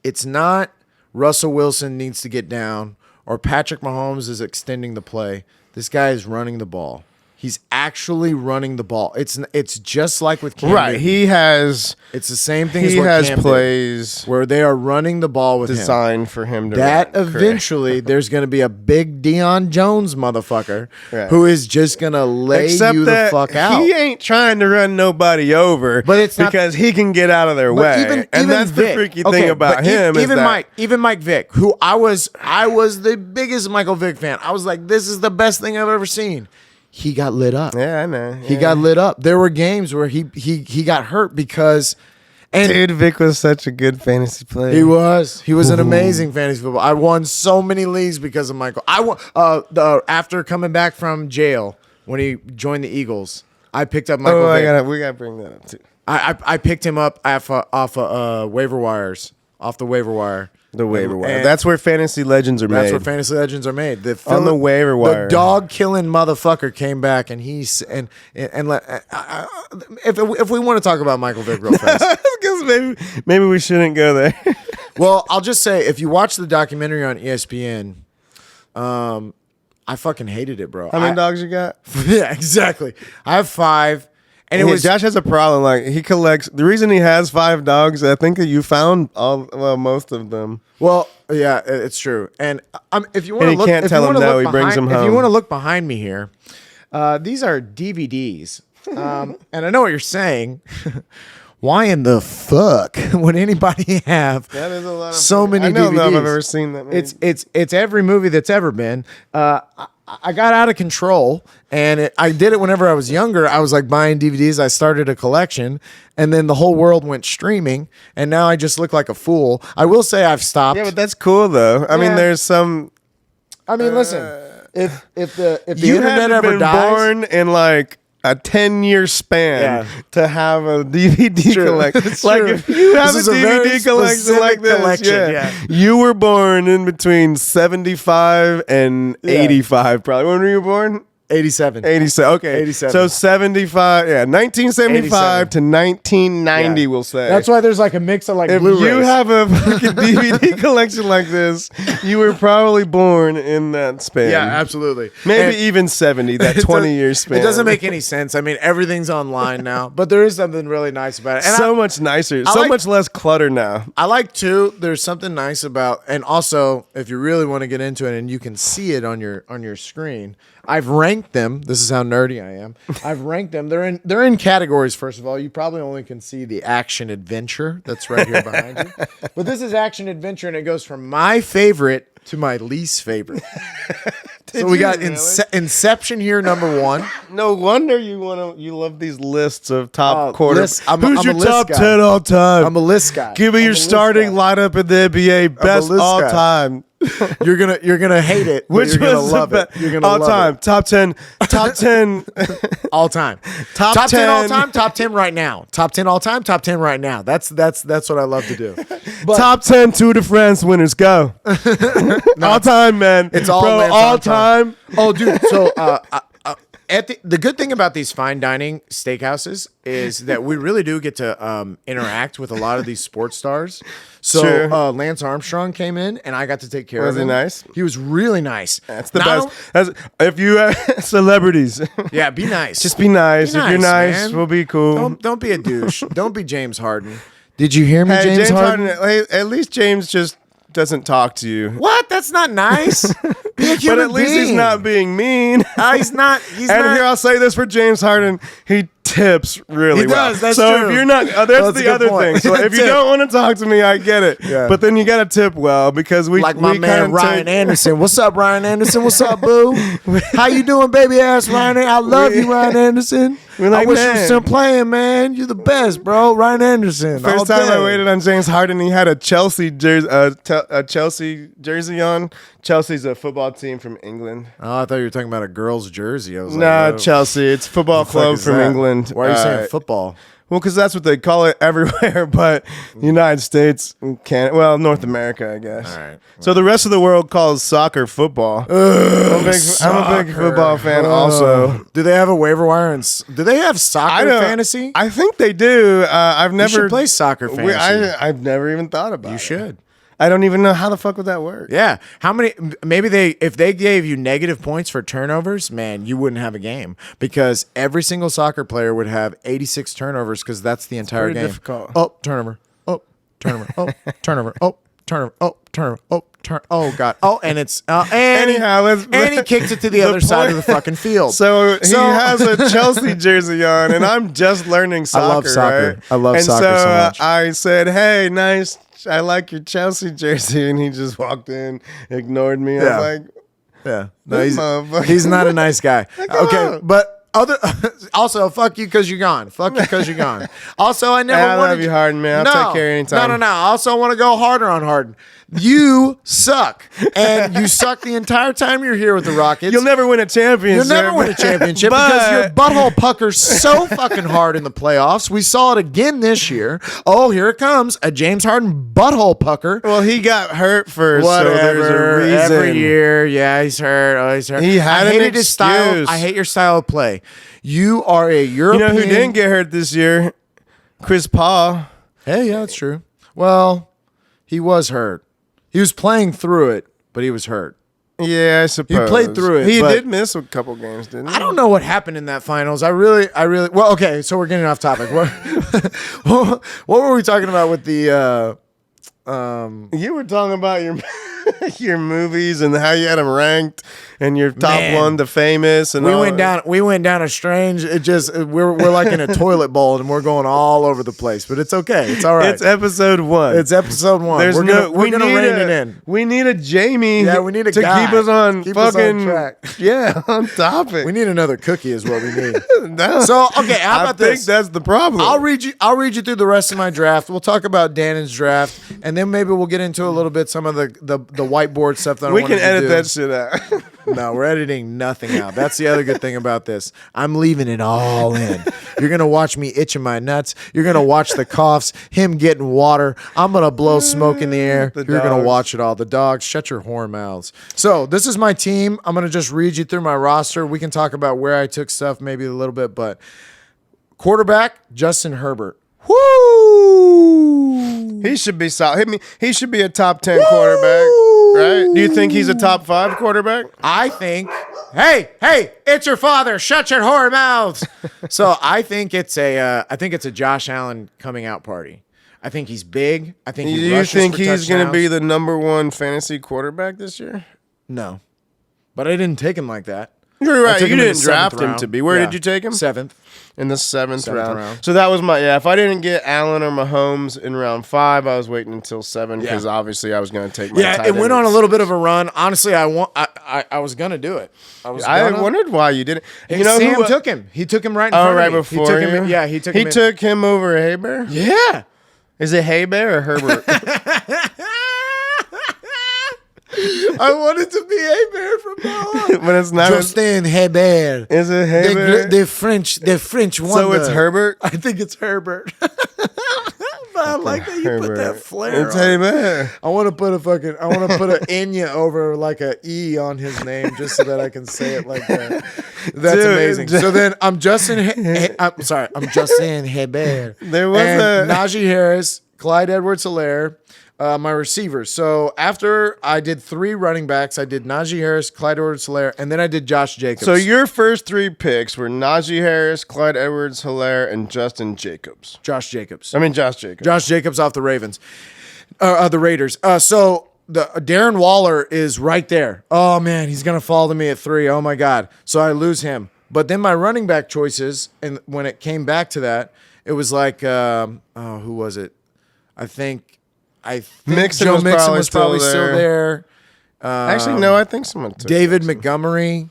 It's not Russell Wilson needs to get down or Patrick Mahomes is extending the play. This guy is running the ball. He's actually running the ball. It's just like with Cam Right. Newton. He has It's the same thing as he what has Cam did, plays where they are running the ball with him. designed for him to That run. eventually there's going to be a big Deion Jones motherfucker Right. who is just going to lay Except you that the fuck out. he ain't trying to run nobody over, But it's not- because he can get out of their But way. And that's Vic, the freaky okay, thing about but him. Even is that, even Mike Vick, who I was the biggest Michael Vick fan. I was like, this is the best thing I've ever seen. He got lit up. Yeah, I know. He got lit up. There were games where he got hurt because, and Dude, Vic was such a good fantasy player. he was an amazing fantasy football. I won so many leagues because of Michael. I won after coming back from jail when he joined the Eagles. I picked up Michael. Vick. We gotta bring that up too. I picked him up off waiver wires, off the waiver wire. The waiver wire. And That's where fantasy legends are made. That's where fantasy legends are made. On the waiver wire. The dog killing motherfucker came back, and if we want to talk about Michael Vick real fast, Because maybe we shouldn't go there. well, I'll just say if you watch the documentary on ESPN, I fucking hated it, bro. How many dogs you got? Yeah, exactly. I have 5. And it was Josh has a problem. Like, he collects. The reason he has 5 dogs, I think that you found most of them. well, yeah, it's true. And if you want And to he look, can't if tell you him wanna no, look he brings them If you home. want to look behind me here, these are DVDs, and I know what you're saying. Why in the fuck would anybody have That is a lot of so many I don't DVDs? know if I've ever seen that many. It's every movie that's ever been. I got out of control, and I did it whenever I was younger. I was like buying DVDs. I started a collection, and then the whole world went streaming, and now I just look like a fool. I will say I've stopped. Yeah, but that's cool though. I mean, Yeah. there's some. I mean, listen, if the You internet haven't ever been dies, born in like a 10-year span Yeah. to have a DVD True. collection. It's Like, true. if you have This a is a very DVD collection specific like this, collection, yeah. yeah. You were born in between 75 and 85, probably. When were you born? 87. 87. Okay. 87. So 75, 1975 to 1990, Yeah. we'll say. That's why there's like a mix of like If Blu-rays. you have a fucking DVD collection like this, you were probably born in that span. yeah, absolutely. Maybe And even 70, that 20-year span. It doesn't make any sense. I mean, everything's online now, but there is something really nice about it. And so much nicer, I so like- much less clutter now. I like too. There's something nice about, and also if you really want to get into it, and you can see it on your screen. I've ranked them. This is how nerdy I am. I've ranked them. They're in categories. First of all, you probably only can see the action adventure that's right here behind you. But this is action adventure, and it goes from my favorite to my least favorite. So we you got really? Inception here, number 1. No wonder you love these lists of top quarter. lists. I'm Who's a your list top guy. 10 all time? I'm a list guy. Give me I'm your a list starting guy. lineup in the NBA, best list all guy. time. You're gonna hate it. but Which you're gonna was love the it. best You're gonna all love time? it. Top 10 all time. Top 10 all 10. time, top 10 right now. Top 10 all time, top 10 right now. That's what I love to do. But Top 10 Tour de France winners, go. All time, man. it's all Bro, Lance all Armstrong. time. Oh, dude. So the good thing about these fine dining steakhouses is that we really do get to interact with a lot of these sports stars. So Sure. Lance Armstrong came in, and I got to take care Was of he him. nice? He was really nice. That's the Not best. If you celebrities, Yeah, be nice. just be nice. Be If you're nice, nice, man. we'll be cool. Don't be a douche. Don't be James Harden. Did you hear me, Hey, James, Harden? hey, at least James just doesn't talk to you. What? That's not nice. Be a human But at least he's being. not being mean. He's not. He's And not. here, I'll say this for James Harden: he tips really He well. does, that's so true. if you're not, that's That's a the good other point. thing. So if you Tip. don't want to talk to me, I get it. Yeah. But then you got to tip well because we like my we man kinda Ryan take- Anderson. What's up, Ryan Anderson? What's up, boo? How you doing, baby ass Ryan? I love you, Ryan Anderson. We're like, I wish you were man. still playing, man. You're the best, bro. Ryan Anderson. all First time I day. waited on James Harden, he had a Chelsea jersey, a Chelsea jersey on. Chelsea's a football team from England. Oh, I thought you were talking about a girl's jersey. I was Nah, like, what Chelsea. It's a football the fuck club is from that? England. Why are you saying football? Well, because that's what they call it everywhere, but United States and Canada, well, North America, I guess. All right. So the rest of the world calls soccer football. I'm a big football fan also. Do they have a waiver wire and do they have soccer don't- fantasy? I think they do. I've You never should play soccer fantasy. I've never even thought about it. You should. I don't even know how the fuck would that work. Yeah. How many? Maybe if they gave you negative points for turnovers, man, you wouldn't have a game because every single soccer player would have 86 turnovers because that's the entire pretty game. difficult. Oh, turnover. Oh, turnover. Oh, turnover. Oh, turnover. Oh, turnover. Oh, turn. Oh, God. Oh, and it's Anyhow, and he kicked it to the other side of the fucking field. So he has a Chelsea jersey on, and I'm just learning soccer. I love soccer. Right? I love soccer so much. I said, "Hey, nice. I like your Chelsea jersey," and he just walked in, ignored me. Yeah. I was like, Yeah, This no, motherfucker. he's not a nice guy. Okay, on. but also fuck you because you're gone. Fuck you because you're gone. Also, I never Hey, I wanted love you, Harden, man. I'll take care anytime. No. I also want to go harder on Harden. You suck, and you suck the entire time you're here with the Rockets. You'll never win a championship. You'll never win a championship because your butthole puckers so fucking hard in the playoffs. We saw it again this year. Oh, here it comes. A James Harden butthole pucker. Well, he got hurt first, Whatever. so there's a reason. Every year. Yeah, he's hurt. Oh, he's hurt. He had I an hated his style. excuse. I hate your style of play. You are a You European. know who didn't get hurt this year? Chris Paul. Hey, yeah, that's true. Well, he was hurt. He was playing through it, but he was hurt. Yeah, I suppose. played through it, He but- did miss a couple games, didn't he? I don't know what happened in that finals. I really. Well, okay, so we're getting off topic. What were we talking about with the? You were talking about your your movies and how you had them ranked and your top Man. one, the famous, and We all. went down a strange. It just we're like in a toilet bowl and we're going all over the place. But it's okay. It's all right. It's episode 1. It's episode 1. There's we're no. gonna rein it in. We need a Jamie. Yeah, we need a to guy. keep us on Keep us on fucking track. Yeah, on topic. We need another cookie is what we need. No. So okay, how I about think this? that's the problem. I'll read you through the rest of my draft. We'll talk about Dannon's draft, and then maybe we'll get into a little bit some of the whiteboard stuff that I we wanted can to edit do. that shit out. No, we're editing nothing out. That's the other good thing about this. I'm leaving it all in. You're going to watch me itching my nuts. You're going to watch the coughs, him getting water. I'm going to blow smoke in the air. The You're going to dogs. watch it all. The dogs, shut your whore mouths. So this is my team. I'm going to just read you through my roster. We can talk about where I took stuff maybe a little bit, but quarterback, Justin Herbert. Woo! He should be solid. He should be a top 10 quarterback, right? Do you think he's a top 5 quarterback? I think, hey, it's your father. Shut your whore mouths. So I think it's a Josh Allen coming out party. I think he's big. I think Do he you rushes think for he's going to touchdowns. be the number 1 fantasy quarterback this year? No, but I didn't take him like that. You're I right. took You him in didn't the draft 7th him round. to be. Where Yeah. did you take him? 7th. In the seventh round. round. So that was if I didn't get Allen or Mahomes in round 5, I was waiting until 7 because obviously I was going to take my Yeah, tight it went on a ends. little bit of a run. Honestly, I was gonna do it. I wondered why you didn't. You know Sam who took him. He took him right in Oh, front right of me. before he took him. you? Yeah, he took He him. in- took him over Heber? Yeah. Is it Heber or Herbert? I wanted to be a bear from now on. But it's not. Justin Herbert. Is it Heber? The French wonder. So it's Herbert? I think it's Herbert. But I like that you put that Herbert. flair It's on it. Heber. I want to put an Enya over like a E on his name just so that I can say it like that. That's Dude. amazing. So then I'm Justin Herbert. There was and a- Najee Harris, Clyde Edwards-Helaire, my receivers. So after I did 3 running backs, I did Najee Harris, Clyde Edwards-Helaire, and then I did Josh Jacobs. So your first 3 picks were Najee Harris, Clyde Edwards-Helaire, and Justin Jacobs. Josh Jacobs. Josh Jacobs. Josh Jacobs off the Ravens. The Raiders. So the Darren Waller is right there. Oh, man, he's going to fall to me at 3. Oh, my God. So I lose him. But then my running back choices, and when it came back to that, it was like, who was it? I think Mixon Joe was Mixon probably was probably still still there. Actually, no, I think someone took David Mixon. Montgomery,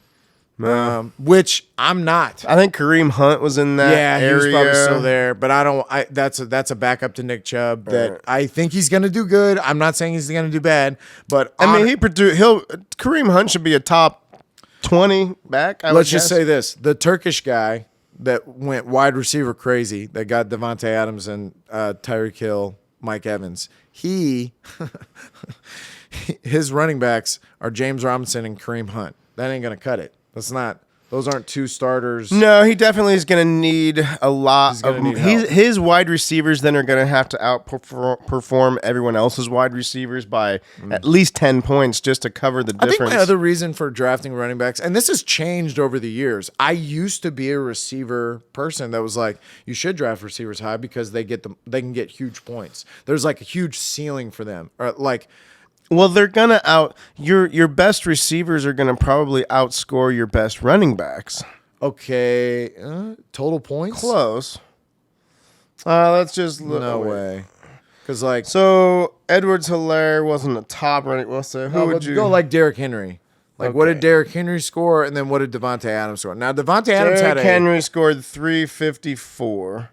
No. which I'm not. I think Kareem Hunt was in that Yeah, area. he was probably still there, but I don't. That's a backup to Nick Chubb that I think he's going to do good. I'm not saying he's going to do bad, but I mean, Kareem Hunt should be a top 20 back. let's just say this: the Turkish guy that went wide receiver crazy, that got Devontae Adams and Tyreek Hill, Mike Evans. His running backs are James Robinson and Kareem Hunt. That ain't going to cut it. That's not Those aren't two starters. No, he definitely is going to need a lot of his wide receivers. Then are going to have to outperform everyone else's wide receivers by at least 10 points just to cover the difference. I think my other reason for drafting running backs, and this has changed over the years. I used to be a receiver person that was like, you should draft receivers high because they can get huge points. There's like a huge ceiling for them, or like. Well, they're gonna your best receivers are gonna probably outscore your best running backs. Okay, total points. Close. Let's just look. No way. Because like, so Edwards-Helaire wasn't a top running. Well, so who would you go like Derrick Henry? Like, what did Derrick Henry score, and then what did Davante Adams score? Now Davante Adams Derrick Henry scored 354.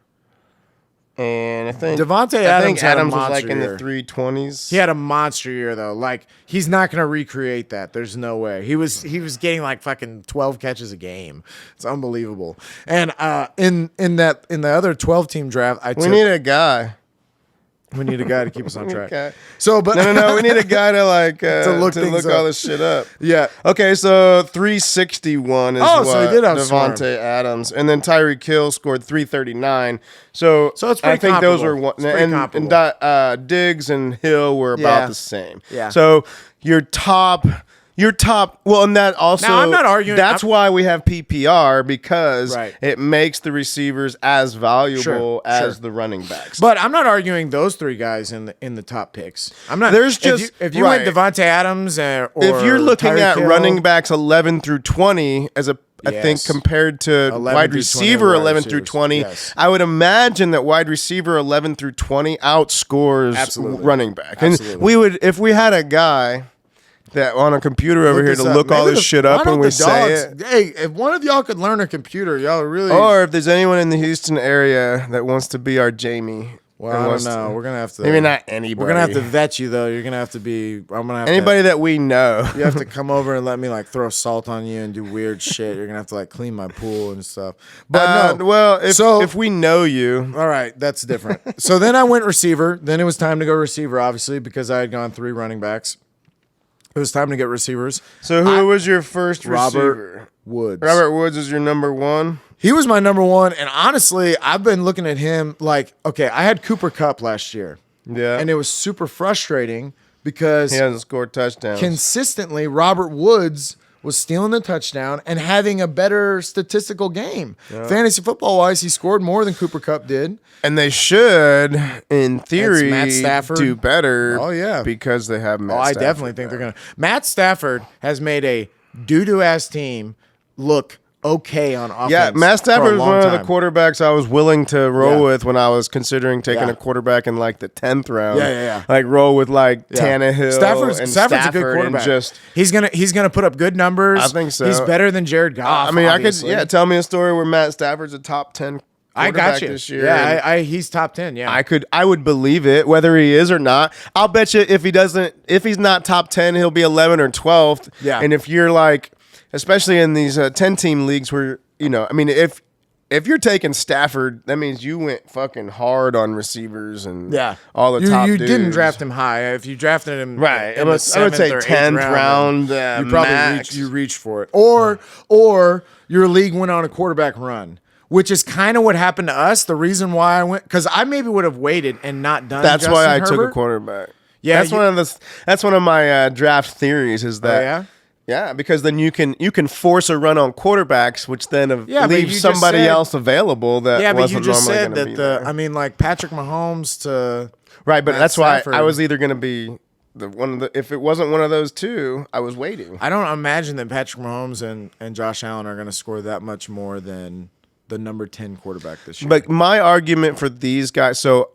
And I think Adams was like in the 320s. He had a monster year though. Like he's not going to recreate that. There's no way. He was getting like fucking 12 catches a game. It's unbelievable. And in the other 12 team draft, we need a guy. We need a guy to keep us on track. Okay. So, but no, we need a guy to like to look up. all this shit up. Yeah. Okay, so 361 is so he did have Davante Adams, and then Tyreek Hill scored 339. So it's pretty I think those comparable. were and Diggs and Hill were about the same. Yeah. So your top. Well, and that also. Now, I'm not arguing. That's why we have PPR because Right. it makes the receivers as valuable as the running backs. But I'm not arguing those three guys in the top picks. I'm not. There's just if you went Davante Adams or if you're looking Tyreek at Hill, running backs 11 through 20 as I think compared to wide receiver 11 through 20, I would imagine that wide receiver 11 through 20 outscores running back. Absolutely. And we would, if we had a guy that on a computer over here to look all this shit up when we say it. Hey, if one of y'all could learn a computer, y'all really. Or if there's anyone in the Houston area that wants to be our Jamie. Well, I don't know. We're gonna have to. Maybe not anybody. We're gonna have to vet you though. You're gonna have to be. I'm gonna have anybody that we know. You have to come over and let me like throw salt on you and do weird shit. You're gonna have to like clean my pool and stuff. But no. Well, if we know you, all right, that's different. So then I went receiver. Then it was time to go receiver, obviously, because I had gone 3 running backs. It was time to get receivers. So who was your first Robert receiver? Woods. Robert Woods is your number 1? He was my number 1, and honestly, I've been looking at him like, okay, I had Cooper Kupp last year. Yeah. And it was super frustrating because he hasn't scored touchdowns. Consistently, Robert Woods was stealing the touchdown and having a better statistical game. Yeah. Fantasy football-wise, he scored more than Cooper Kupp did. And they should, in theory, Matt Stafford. do better. Oh, yeah. Because they have Matt Stafford. I definitely think they're going to. Matt Stafford has made a doo-doo-ass team look okay on offense. Yeah, Matt Stafford was one of the time. quarterbacks I was willing to roll with when I was considering taking a quarterback in like the 10th round. Yeah. Like roll with like Tannehill. Stafford's a good quarterback. He's gonna put up good numbers. I think so. He's better than Jared Goff. I mean, obviously. I could tell me a story where Matt Stafford's a top 10 I got you. this year. Yeah, he's top 10. Yeah, I would believe it, whether he is or not. I'll bet you if he's not top 10, he'll be 11 or 12th. Yeah, and if you're like, especially in these 10-team leagues where I mean, if you're taking Stafford, that means you went fucking hard on receivers and all the top dudes. You didn't draft him high. If you drafted him right, in the 7th say or 10th 8th round, you probably reached for it. Or your league went on a quarterback run, which is kind of what happened to us. The reason why I went, because I maybe would have waited and not done. That's Justin why I Herbert. took a quarterback. Yeah, that's one of my draft theories. Is that? Oh, yeah. Yeah, because then you can force a run on quarterbacks, which then leaves somebody else available that but you wasn't just normally said going to be there. I mean, like Patrick Mahomes to right, but Matt that's Stafford. why I was either going to be if it wasn't one of those two, I was waiting. I don't imagine that Patrick Mahomes and Josh Allen are going to score that much more than the number 10 quarterback this year. But my argument for these guys, so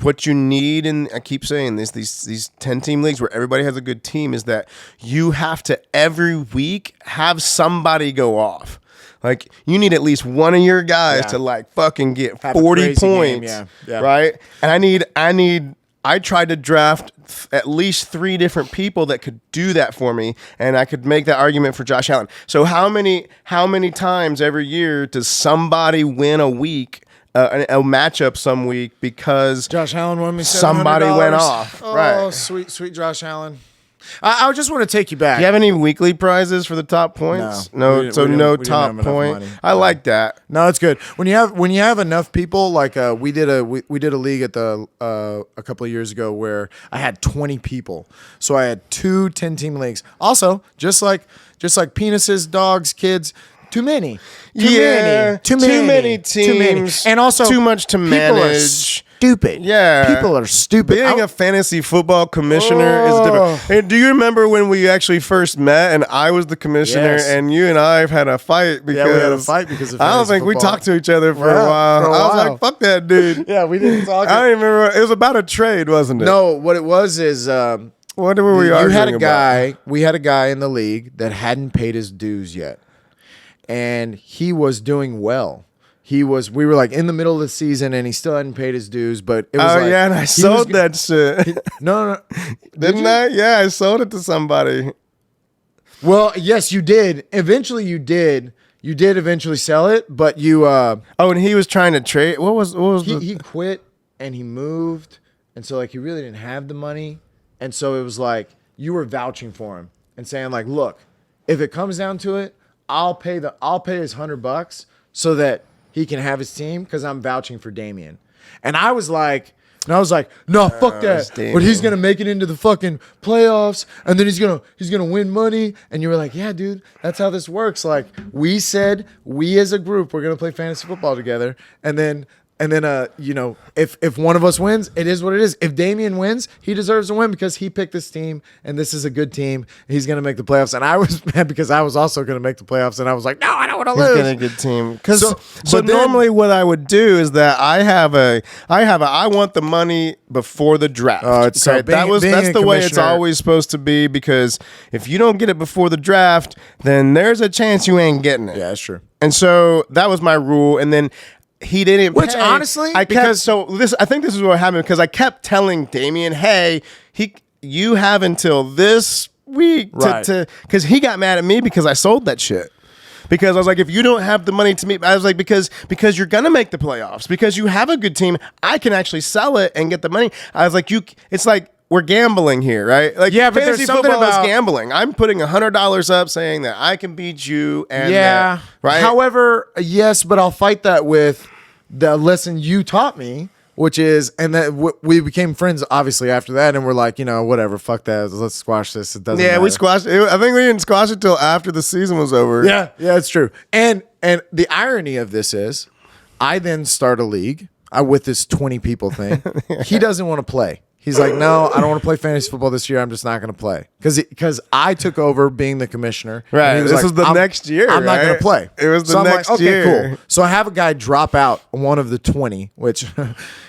what you need, and I keep saying this, these 10-team leagues where everybody has a good team, is that you have to every week have somebody go off. Like you need at least one of your guys to like fucking get 40 points, right? And I tried to draft at least 3 different people that could do that for me, and I could make that argument for Josh Allen. So how many times every year does somebody win a week? A matchup some week because Josh Allen won me $700. somebody went off. Oh, right. sweet Josh Allen. I just want to take you back. Do you have any weekly prizes for the top points? No, We no didn't top have enough point. money. I like that. No, it's good when you have enough people. Like we did a league at the a couple of years ago where I had 20 people, so I had 2 10-team leagues. Also, just like penises, dogs, kids. Too many. Too many teams. And also too much to manage. Stupid. Yeah. People are stupid. Being a fantasy football commissioner is different. And do you remember when we actually first met and I was the commissioner and you and I had a fight because we had a fight because of I don't fantasy think we football. talked to each other for a while. I was like, fuck that dude. Yeah, we didn't talk. I don't even remember. It was about a trade, wasn't it? No, what it was is what were we arguing about? We had a guy in the league that hadn't paid his dues yet. And he was doing well. We were like in the middle of the season and he still hadn't paid his dues, but it was and I sold that shit. No. Didn't I? Yeah, I sold it to somebody. Well, yes, you did. Eventually you did. You did eventually sell it, but you and he was trying to trade. What was he quit and he moved, and so like he really didn't have the money. And so it was like you were vouching for him and saying like, "Look, if it comes down to it, I'll pay his $100 so that he can have his team because I'm vouching for Damian." And I was like, no, fuck that. But he's gonna make it into the fucking playoffs, and then he's gonna win money. And you were like, yeah, dude, that's how this works. Like we said, we as a group, we're gonna play fantasy football together, and then if one of us wins, it is what it is. If Damian wins, he deserves to win because he picked this team, and this is a good team. He's going to make the playoffs. And I was mad because I was also going to make the playoffs, and I was like, no, I don't want to lose. He's got a good team. So then, normally what I would do is that I want the money before the draft. So that's the way it's always supposed to be, because if you don't get it before the draft, then there's a chance you ain't getting it. Yeah, that's true. And so that was my rule. And then he didn't pay. Which honestly, I think this is what happened because I kept telling Damian, hey, you have until this week to because he got mad at me because I sold that shit. Because I was like, if you don't have the money to meet, I was like, because you're gonna make the playoffs, because you have a good team, I can actually sell it and get the money. I was like, it's like we're gambling here, right? Like, yeah, but fantasy there's something football about is gambling. I'm putting $100 up, saying that I can beat you, and right. However, yes, but I'll fight that with the lesson you taught me, which is, and that we became friends obviously after that, and we're like, whatever, fuck that, let's squash this. It doesn't. Yeah, matter. we squashed it. I think we didn't squash it till after the season was over. Yeah, it's true. And the irony of this is, I then start a league with this 20 people thing. He doesn't want to play. He's like, no, I don't want to play fantasy football this year. I'm just not going to play because I took over being the commissioner. Right. This was the next year. I'm not going to play. It was the next year. Okay, cool. So I have a guy drop out one of the 20, which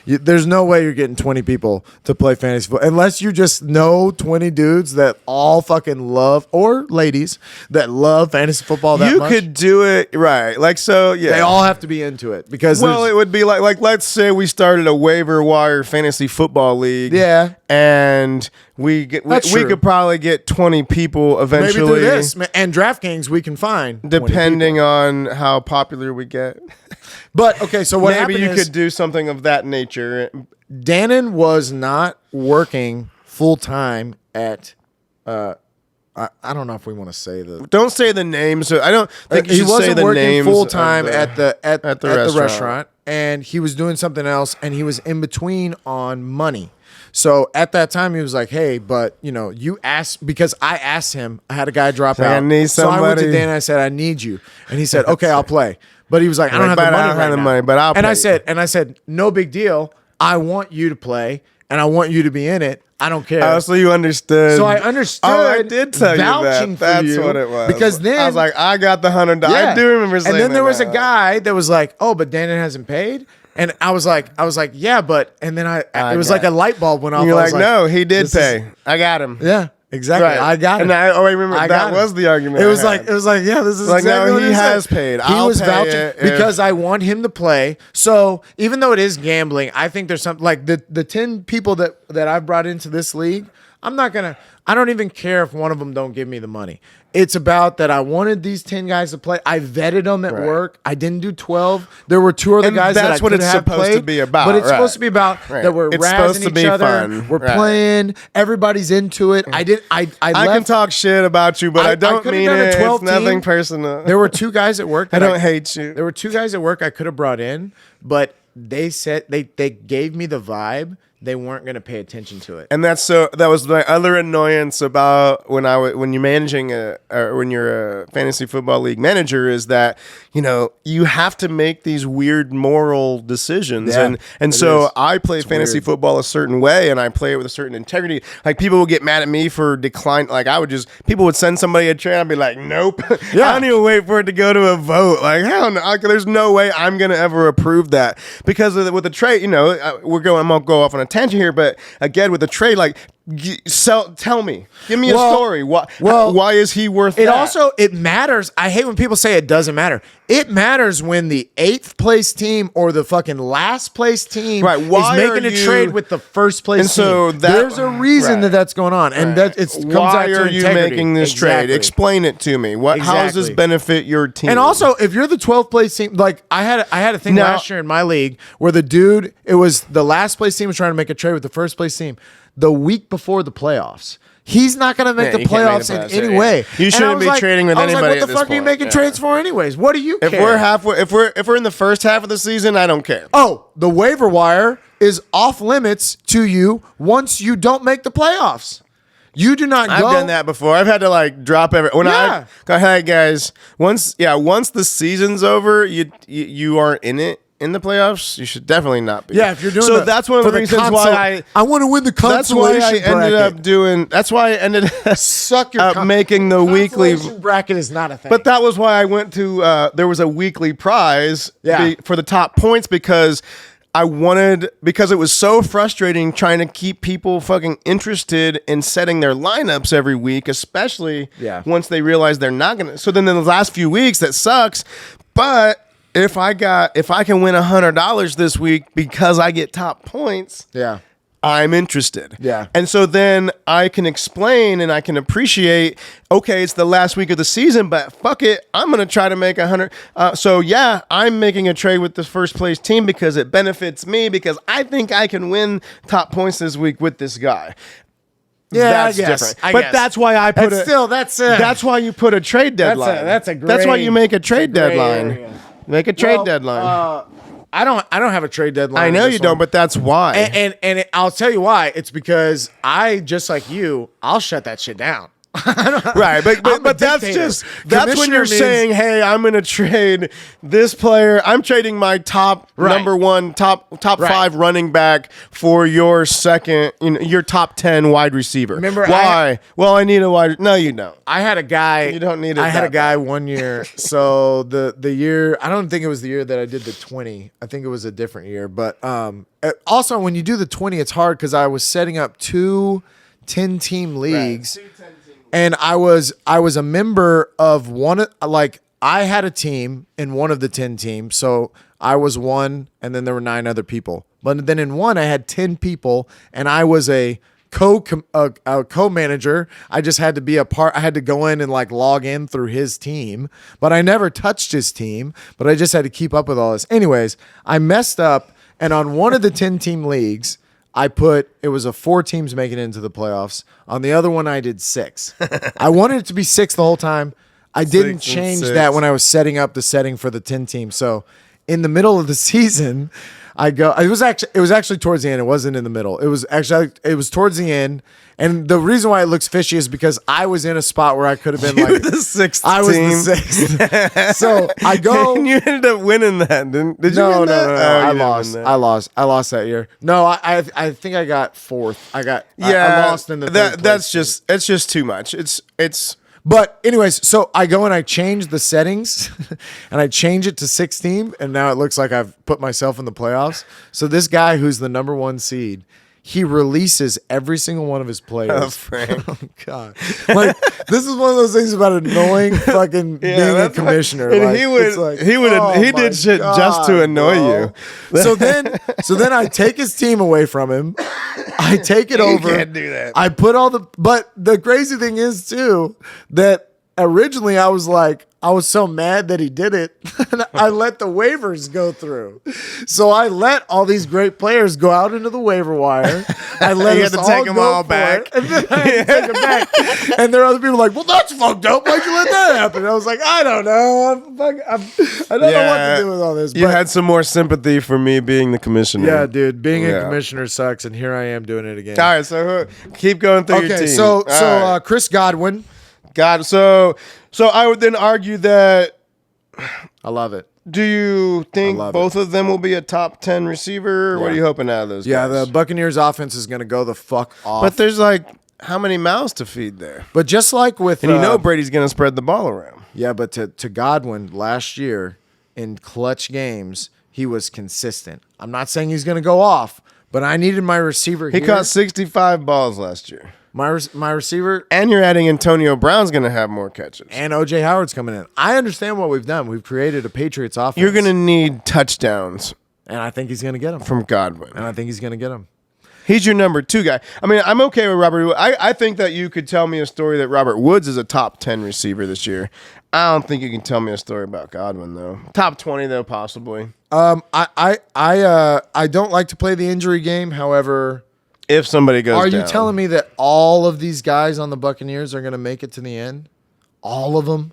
there's no way you're getting 20 people to play fantasy football unless you just know 20 dudes that all fucking love, or ladies that love fantasy football that much. You could do it, right. Like, so, yeah. They all have to be into it because it would be like let's say we started a waiver wire fantasy football league. Yeah. And we could probably get 20 people eventually. Maybe through this. And DraftKings we can find depending on how popular we get. But okay, so what maybe happened you could do something of that nature. Dannon was not working full time at I don't know if we want to say the. Don't say the names. So I don't think you should say the names. He wasn't working full time at the restaurant, and he was doing something else, and he was in between on money. So at that time, he was like, "Hey, but you asked," because I asked him. I had a guy drop out. I need somebody. So I went to Dan and I said, "I need you," and he said, "Okay, I'll play." But he was like, "I don't have the money but I'll." And I said, "No big deal. I want you to play, and I want you to be in it. I don't care." Oh, so you understood. So I understood. Oh, I did tell you that. That's what it was. Because then I was like, I got the $100. I do remember saying that. And then there was a guy that was like, "Oh, but Dannon hasn't paid." And I was like, yeah, but, and then it was like a light bulb went off. You're like, no, he did pay. I got him. Yeah, exactly. Right. I got him. And I remember that was the argument. It was like, yeah, this is like, exactly no, what he has paid. He was vouching because I want him to play. So even though it is gambling, I think there's something like the 10 people that I've brought into this league. I don't even care if one of them don't give me the money. It's about that I wanted these 10 guys to play. I vetted them at work. I didn't do 12. There were 2 other guys that I could have played. That's what it's supposed to be about. But it's supposed to be about that we're razzing each other. Fun. We're playing. Everybody's into it. I can talk shit about you, but I don't mean it. It's nothing personal. There were 2 guys at work. I don't hate you. There were 2 guys at work I could have brought in, but they said they gave me the vibe they weren't going to pay attention to it. And that was my other annoyance about when you're managing when you're a fantasy football league manager, is that, you know, you have to make these weird moral decisions. And so I play fantasy football a certain way, and I play it with a certain integrity. Like, people will get mad at me for decline. Like, people would send somebody a trade. I'd be like, nope. I don't even wait for it to go to a vote. Like, hell no. There's no way I'm going to ever approve that, because with the trade, you know, I'm going to go off on a tangent here, but again, with the trade, like, tell me, give me a story. Why is he worth it? That? Also, it matters. I hate when people say it doesn't matter. It matters when the 8th place team or the fucking last place team is making a trade with the first place team. So there's a reason that's going on, and that comes why out to are you integrity. Making this trade? Explain it to me. How does this benefit your team? And also, if you're the 12th place team, like I had a thing last year in my league where it was the last place team was trying to make a trade with the first place team the week before the playoffs. He's not going to make the playoffs in any way. You shouldn't be trading with anybody. What the fuck are you making trades for anyways? What do you care? If we're in the first half of the season, I don't care. Oh, the waiver wire is off limits to you once you don't make the playoffs. You do not go. I've done that before. I've had to like drop go ahead, guys. Once the season's over, you aren't in it. In the playoffs, you should definitely not be. Yeah, if you're doing so, that's one of the reasons why I want to win the consolation bracket. That's why I ended up making the weekly bracket is not a thing. But that was why I went to. There was a weekly prize for the top points, because it was so frustrating trying to keep people fucking interested in setting their lineups every week, especially once they realize they're not gonna. So then in the last few weeks, that sucks, but. If I can win $100 this week because I get top points, I'm interested. Yeah. And so then I can explain and I can appreciate, okay, it's the last week of the season, but fuck it, I'm going to try to make 100. I'm making a trade with the first place team because it benefits me, because I think I can win top points this week with this guy. Yeah, that's different. That's why I put that's why you put a trade deadline. That's why you make a trade deadline. Area. Make a trade deadline. I don't have a trade deadline. I know you don't, but that's why. And I'll tell you why. It's because just like you, I'll shut that shit down. Right, but that's when you're saying, hey, I'm going to trade this player. I'm trading my top number 1, top 5 running back for your second, your top 10 wide receiver. Remember why? I need a wide. No, you don't. I had a guy. You don't need it. I had a guy one year. So the year, I don't think it was the year that I did the 20. I think it was a different year. But also when you do the 20, it's hard because I was setting up 2 10-team leagues. Right. And I was a member of one, like I had a team in one of the 10 teams. So I was one, and then there were 9 other people. But then in one, I had 10 people, and I was a co-manager. I just had to be a part. I had to go in and like log in through his team, but I never touched his team, but I just had to keep up with all this. Anyways, I messed up, and on one of the 10-team leagues, it was 4 teams making it into the playoffs. On the other one, I did 6. I wanted it to be 6 the whole time. I didn't change that when I was setting up the setting for the 10 team. So in the middle of the season, it was actually towards the end. It wasn't in the middle. It was towards the end. And the reason why it looks fishy is because I was in a spot where I could have been you were the 6th I was the 6th. So I go. And you ended up winning that, didn't you? No, win that? No. I lost that year. No, I think I got 4th. I lost in the third place. It's just too much. It's. But anyways, so I go and I change the settings and I change it to 6 team, and now it looks like I've put myself in the playoffs. So this guy who's the number 1 seed, he releases every single one of his players. Oh, Frank. Oh God. Like, this is one of those things about annoying fucking being a commissioner. And like, he did shit just to annoy you. So then I take his team away from him. I take it over. You can't do that. I put but the crazy thing is too, that originally I was like, I was so mad that he did it. And I let the waivers go through. So I let all these great players go out into the waiver wire. I let You us had to take them go all for back. it, and then I had to take them back. And there are other people like, well, that's fucked up. Why'd you let that happen? And I was like, I don't know. I don't know what to do with all this. You had some more sympathy for me being the commissioner. Yeah, dude. Being a commissioner sucks, and here I am doing it again. All right, so keep going through your team. So All right. Chris Godwin. So I would then argue that. I love it. Do you think love both of them will be a top 10 receiver? Or what are you hoping out of those Yeah, guys? the Buccaneers offense is going to go the fuck off. But there's like how many mouths to feed there? But just like with And you know Brady's going to spread the ball around. yeah, but to Godwin last year in clutch games, he was consistent. I'm not saying he's going to go off, but I needed my receiver He here. caught 65 balls last year. My receiver And you're adding Antonio Brown's going to have more catches. and OJ Howard's coming in. I understand what we've done. We've created a Patriots offense. You're going to need touchdowns and I think he's going to get them. from Godwin. And I think he's going to get them. He's your number 2 guy. I mean, I'm okay with Robert Woods. I think that you could tell me a story that Robert Woods is a top 10 receiver this year. I don't think you can tell me a story about Godwin, though. Top 20, though, possibly. I don't like to play the injury game. However, If somebody goes are down. you telling me that all of these guys on the Buccaneers are going to make it to the end? All of them?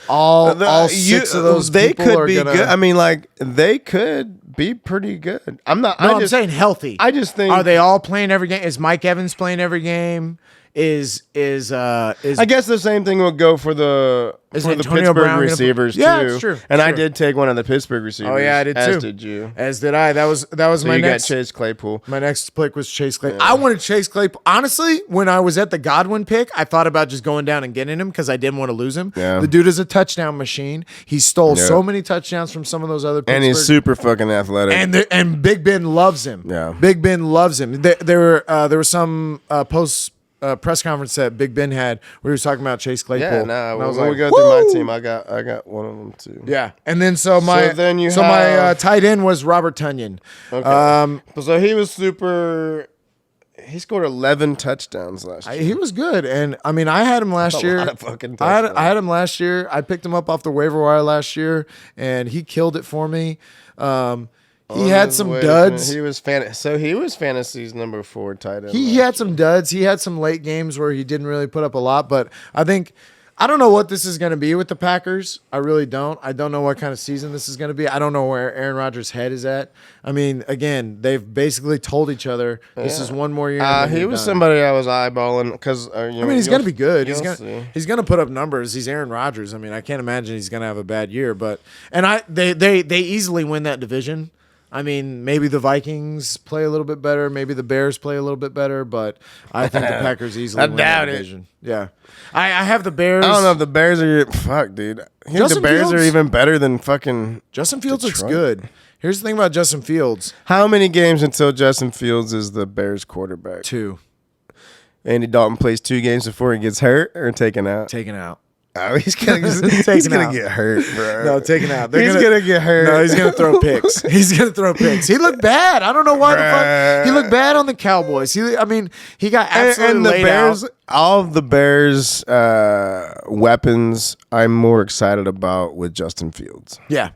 All 6 of those they people could are be gonna, good. I mean, like, they could be pretty good. I'm not. No, I'm saying healthy. I just think. Are they all playing every game? Is Mike Evans playing every game? Is I guess the same thing will go for the Antonio Pittsburgh Brown gonna- receivers Yeah, too. it's true. And I True. did take one of the Pittsburgh receivers. Oh yeah, I did as too. did you? As did I. That was So my you next. got Chase Claypool. My next pick was Chase Claypool. I wanted Chase Claypool. Honestly, when I was at the Godwin pick, I thought about just going down and getting him because I didn't want to lose him. Yeah. The dude is a touchdown machine. He stole so many touchdowns from some of those other And he's super fucking athletic. and Big Ben loves him. Yeah. Big Ben loves him. There was some post press conference that Big Ben had where he was talking about Chase Claypool. yeah, And I when was we like, go through my "Woo!" team, I got one of them too. Yeah, and then my tight end was Robert Tunion. Okay. So he was super. He scored 11 touchdowns last year. He was good, and I mean, I had him last year. lot of fucking I had him last year. I picked him up off the waiver wire last year, and he killed it for me. He had some duds. He was fantasy's number 4 tight end. He had some duds. He had some late games where he didn't really put up a lot, but I don't know what this is going to be with the Packers. I really don't. I don't know what kind of season this is going to be. I don't know where Aaron Rodgers' head is at. I mean, again, they've basically told each other this is one more year. and then He you're was done. somebody I was eyeballing because I mean, he's going to be good. He's going He's going to put up numbers. He's Aaron Rodgers. I mean, I can't imagine he's going to have a bad year. But they easily win that division. I mean, maybe the Vikings play a little bit better. Maybe the Bears play a little bit better. But I think the Packers easily win that division. Yeah, I have the Bears. I don't know if the Bears are fuck, dude. I think the Bears are even better than fucking Justin Fields looks Detroit. good. Here's the thing about Justin Fields. How many games until Justin Fields is the Bears quarterback? 2 Andy Dalton plays 2 games before he gets hurt or taken out. taken out. Oh, he's gonna out. get hurt, bro. No, taken out. He's gonna get hurt. No, he's gonna throw picks. He's gonna throw picks. He looked bad. I don't know why the fuck he looked bad on the Cowboys. He got absolutely and the laid Bears, out. all of the Bears' weapons, I'm more excited about with Justin Fields. Yeah.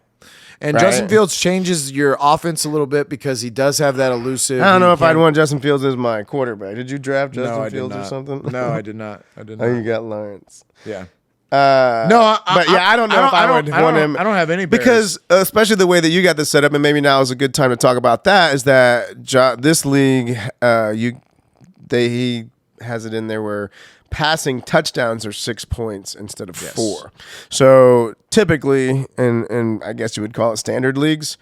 And Right. Justin Fields changes your offense a little bit because he does have that elusive. I don't know he if I'd can- want Justin Fields as my quarterback. Did you draft Justin No, I did Fields or not. something? No, I did not. I did Oh, not. you got Lawrence. Yeah. No, but yeah, I don't know if I would want him. I don't have any Bears. Because especially the way that you got this set up, and maybe now is a good time to talk about that. Is that this league? He has it in there where passing touchdowns are 6 points instead of 4. So typically, and I guess you would call it standard leagues,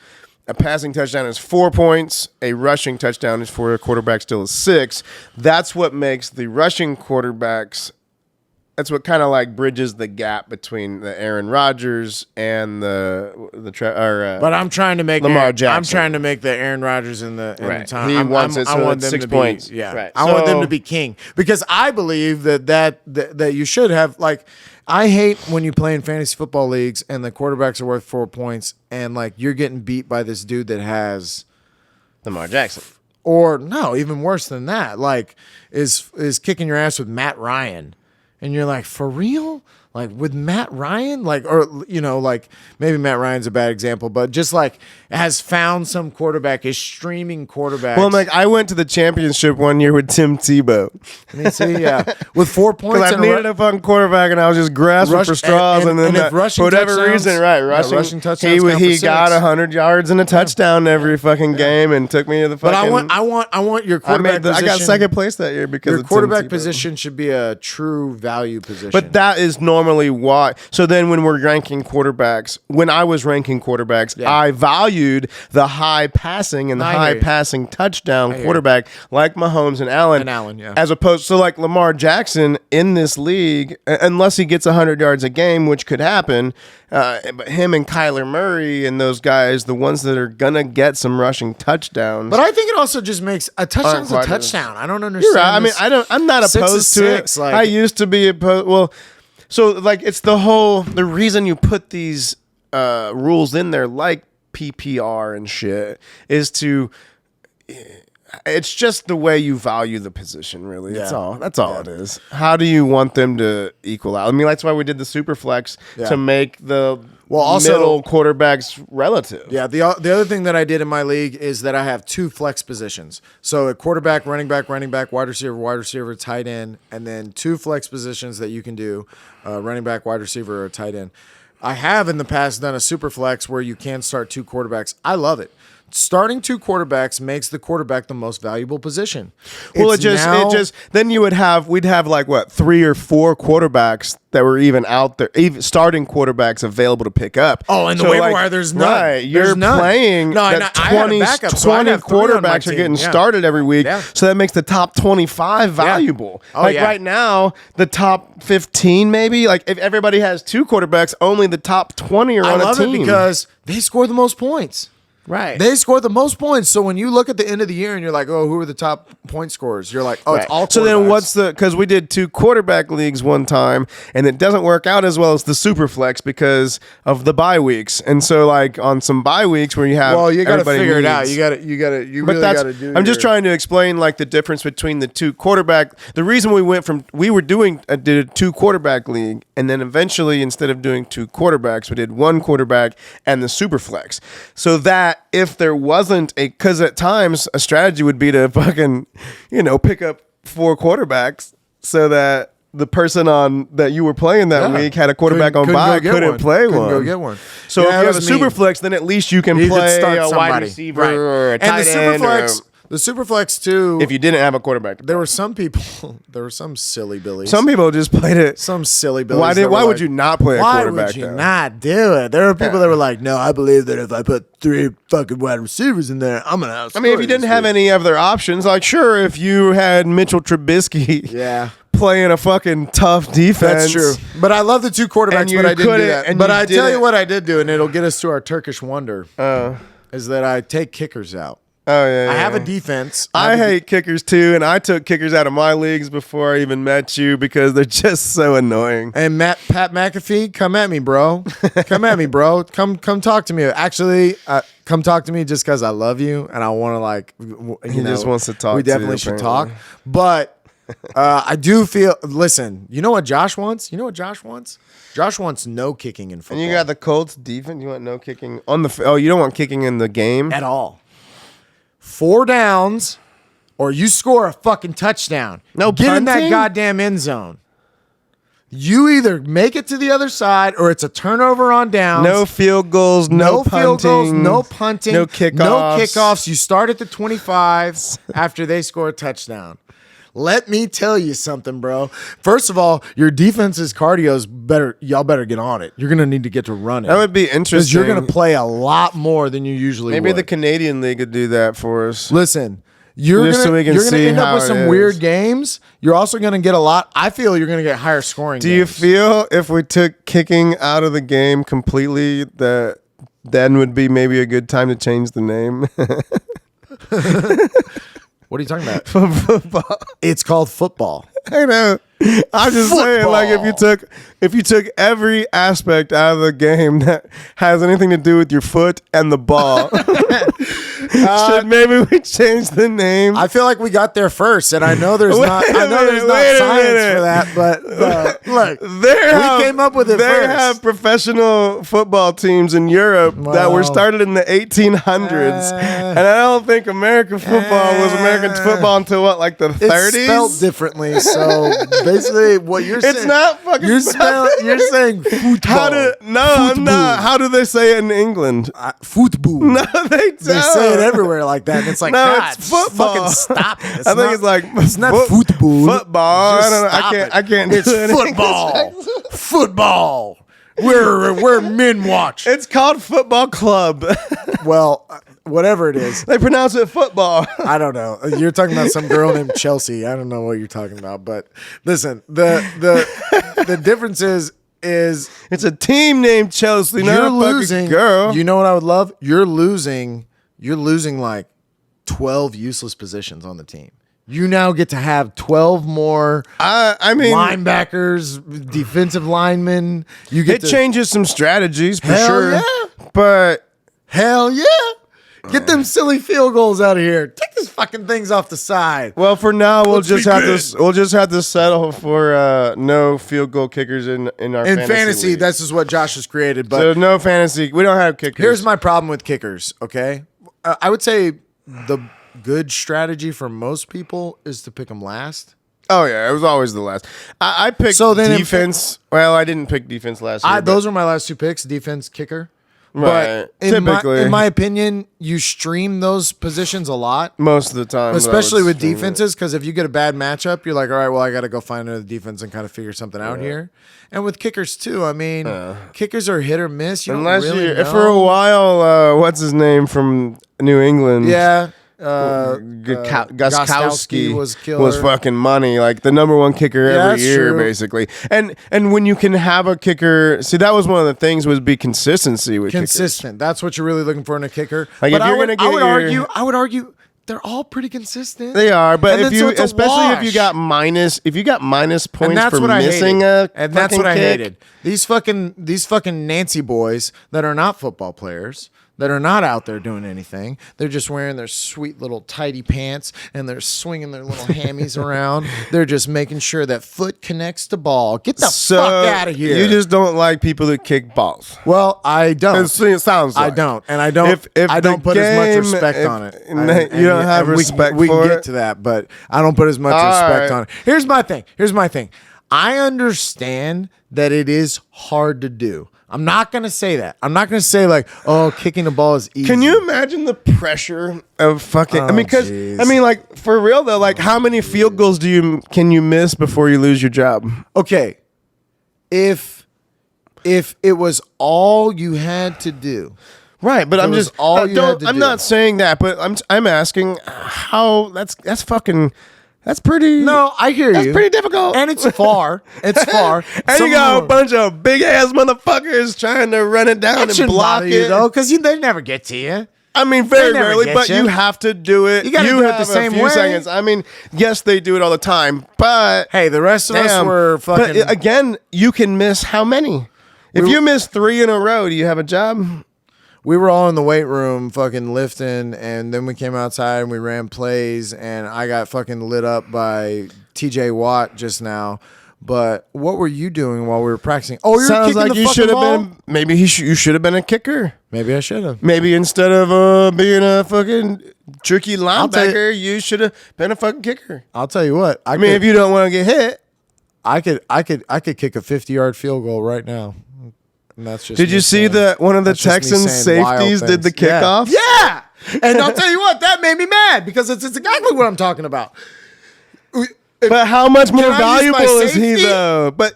a passing touchdown is 4 points. A rushing touchdown is for a quarterback still is 6. That's what makes the rushing quarterbacks. That's what kind of like bridges the gap between the Aaron Rodgers and But I'm trying to make Lamar Jackson. I'm trying to make the Aaron Rodgers in the Right. time. He wants it, so I want it's them 6 to be- points. Yeah, Right. I want them So- to be king because I believe that you should have like. I hate when you play in fantasy football leagues and the quarterbacks are worth 4 points and like you're getting beat by this dude that has. Lamar Jackson. Or no, even worse than that, like is kicking your ass with Matt Ryan. And you're like, for real? Like with Matt Ryan, like, or, you know, like maybe Matt Ryan's a bad example, but just like has found some quarterback, is streaming quarterbacks. Well, like I went to the championship one year with Tim Tebow. I mean, see, yeah, with 4 points. Because I needed a fucking quarterback, and I was just grasping for straws, and then for whatever reason, rushing touchdowns. He got 100 yards and a touchdown every fucking game, and took me to the fucking. But I want your quarterback position. I got second place that year because your quarterback position should be a true value position. But that is normally why. So then, when we're ranking quarterbacks, when I was ranking quarterbacks, I valued the high passing and the high passing touchdown quarterback like Mahomes and Allen. As opposed to like Lamar Jackson in this league, unless he gets 100 yards a game, which could happen. But him and Kyler Murray and those guys, the ones that are gonna get some rushing touchdowns. But I think it also just makes a touchdown's a touchdown. I don't understand. You're right. I mean, I'm not opposed to it. Like, I used to be opposed. Well, so like it's the reason you put these rules in there, like PPR and shit, is to. It's just the way you value the position, really. That's all it is. How do you want them to equal out? I mean, that's why we did the super flex to make the middle quarterbacks relative. Yeah, the other thing that I did in my league is that I have 2 flex positions. So a quarterback, running back, wide receiver, tight end, and then 2 flex positions that you can do, running back, wide receiver, or tight end. I have in the past done a super flex where you can start 2 quarterbacks. I love it. Starting 2 quarterbacks makes the quarterback the most valuable position. Well, it just then we'd have like what 3 or 4 quarterbacks that were even out there, even starting quarterbacks available to pick up. Oh, and the waiver wire, there's none. Right, you're playing. No, that 20 quarterbacks are getting started every week, so that makes the top 25 valuable. Right now, the top 15 maybe. Like if everybody has 2 quarterbacks, only the top 20 are on a team. I love it because they score the most points. Right. They score the most points. So when you look at the end of the year and you're like, oh, who are the top point scorers? You're like, oh, it's all quarterbacks. So then because we did 2 quarterback leagues one time, and it doesn't work out as well as the super flex because of the bye weeks. And so like on some bye weeks where you have you got to figure it out. You really got to do. I'm just trying to explain like the difference between the 2 quarterback. The reason we did a 2 quarterback league, and then eventually instead of doing 2 quarterbacks, we did 1 quarterback and the super flex. So that if there wasn't because at times a strategy would be to fucking, pick up 4 quarterbacks so that the person that you were playing that week had a quarterback on bye, couldn't play one. Go get one. So if you have a super flex, then at least you can play a wide receiver or a tight end. The Superflex too. If you didn't have a quarterback, there were some people. There were some silly billies. Some people just played it. Some silly billies. Why would you not play a quarterback? Why would you not do it? There were people that were like, "No, I believe that if I put 3 fucking wide receivers in there, I'm gonna outscore." I mean, if you didn't have any other options, like sure, if you had Mitchell Trubisky, playing a fucking tough defense. That's true. But I love the 2 quarterbacks, but I didn't do that. But I tell you what I did do, and it'll get us to our Turkish wonder, is that I take kickers out. Oh, yeah. I have a defense. I hate kickers too, and I took kickers out of my leagues before I even met you because they're just so annoying. And Pat McAfee, come at me, bro. Come at me, bro. Come talk to me. Actually, come talk to me just because I love you and I want to He just wants to talk. We definitely should talk. But I do feel. Listen, you know what Josh wants? Josh wants no kicking in football. And you got the Colts defense. You want no kicking on the. Oh, you don't want kicking in the game at all. 4 downs, or you score a fucking touchdown. No Get in punting? that goddamn end zone. You either make it to the other side, or it's a turnover on downs. No field goals, no punting, no punting, no kickoffs. You start at the 25 after they score a touchdown. Let me tell you something, bro. First of all, your defense's cardio's better. Y'all better get on it. You're going to need to get to running. That would be interesting. Because you're going to play a lot more than you usually would. Maybe the Canadian League could do that for us. Listen, you're going to end up with some weird games. You're also going to get a lot. I feel you're going to get higher scoring Do you feel if we took kicking out of the game completely that then would be maybe a good time to change the name? What are you talking about? Football. It's called football. I know. I'm just saying, like, if you took every aspect out of the game that has anything to do with your foot and the ball, Should maybe we change the name? I feel like we got there first, and I know there's not science for that, but look, we came up with it They first. have professional football teams in Europe that were started in the 1800s, and I don't think American football was American football until what, like the 30s? It's spelled differently, so basically what you're saying. It's not fucking. You're saying football. I'm not. How do they say it in England? Football. No, they don't. They say it everywhere like that. And it's like, No, God, it's football. fucking stop it. I think it's like it's not football. Football. I don't know. Stop I can't. It's do it in football. English. Football. We're men watch. It's called football club. Well, whatever it is. They pronounce it football. I don't know. You're talking about some girl named Chelsea. I don't know what you're talking about, but listen, the difference is It's a team named Chelsea, not you're a fucking losing. girl. You know what I would love? You're losing like 12 useless positions on the team. You now get to have 12 more I mean, linebackers, defensive linemen. You get it changes some strategies for Hell sure. yeah. But Hell yeah. Get them silly field goals out of here. Take these fucking things off the side. well, for now we'll Let's just be have good. to we'll just have to settle for no field goal kickers in our In fantasy, league. this is what Josh has created. But So no fantasy. We don't have kickers. here's my problem with kickers, okay? I would say the good strategy for most people is to pick them last. Oh yeah, it was always the last. I picked So then defense. Well, I didn't pick defense last year. Those are my last two picks, defense, kicker. Right. But in Typically. in my opinion, you stream those positions a lot. most of the time, Especially with defense. defenses, because if you get a bad matchup, you're like, all right, well, I got to go find another defense and kind of figure something out here. And with kickers too, I mean, kickers are hit or miss. You Unless don't really you, know. for a while, what's his name from New England? Yeah. Gostkowski was killer. was fucking money, like the number one kicker every that's year, true. basically. And when you can have a kicker, see, that was one of the things was be consistency with Consistent. That's what you're really looking for in a kicker. Like, but if you're gonna get I would argue they're all pretty consistent. They are, but And if then, so you, it's a especially if you wash. got minus points And that's for what I missing hated. a And that's fucking what I kick, hated. These fucking Nancy boys that are not football players, that are not out there doing anything. They're just wearing their sweet little tidy pants and they're swinging their little hammies around. They're just making sure that foot connects to ball. Get the fuck out of here. You just don't like people that kick balls. well, I don't. It sounds like. I don't, and I don't. If I don't the put as much game- respect if- on it. and you don't have respect We for can get it? to that, but I don't put as much All respect right. on it. Here's my thing. I understand that it is hard to do. I'm not gonna say that. I'm not gonna say like, oh, kicking the ball is easy. Can you imagine the pressure of fucking? I mean, because jeez. I mean, like for real though, like how many field goals can you miss before you lose your job? Okay, if it was all you had to do, Right, but I'm was just all you had to I'm do. not saying that, but I'm asking how that's fucking. That's pretty. no, I hear That's you. pretty difficult. and it's far. It's far. And Some you got of a them- bunch of big ass motherfuckers trying to run it down That and shouldn't block bother it. you though, because they never get to you. I mean, very They never rarely, get but you. you have to do it. You gotta do it the have same a few way. seconds. I mean, yes, they do it all the time, but Hey, the rest of us damn. were fucking. But again, you can miss how many? If you miss 3 in a row, do you have a job? we were all in the weight room fucking lifting, and then we came outside and we ran plays, and I got fucking lit up by TJ Watt just now. But what were you doing while we were practicing? Oh, you're Sounds kicking like the you fucking should have ball? been. Maybe you should have been a kicker. Maybe I should have. Maybe instead of being a fucking tricky tell you- linebacker, you should have been a fucking kicker. I'll tell you what. I mean, if you don't want to get hit, I could kick a 50-yard field goal right now. And that's just. did me you see saying- that one of the that's just me Texans saying wild safeties did the things. Yeah. kickoff? Yeah. And I'll tell you what, that made me mad because it's exactly what I'm talking about. But how much more Can I use my valuable is he safety? though? But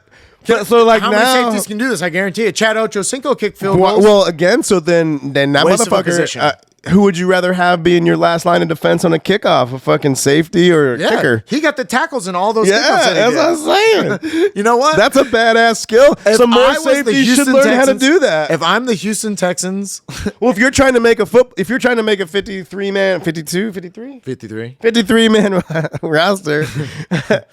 so like How now, many safeties can do this? I guarantee it. Chad Ochocinco kicked field well, goals. again, so then that Waste of a motherfucker. position. Who would you rather have be in your last line of defense on a kickoff? A fucking safety or a yeah, kicker? he got the tackles in all those. Yeah, kickoffs that he that's did. what I'm saying. You know what? That's a badass skill. If Some more I was the safeties should Houston learn how to Texans- do that. If I'm the Houston Texans, Well, if you're trying to make a 53 man, 52, 53? 53. 53 man roster.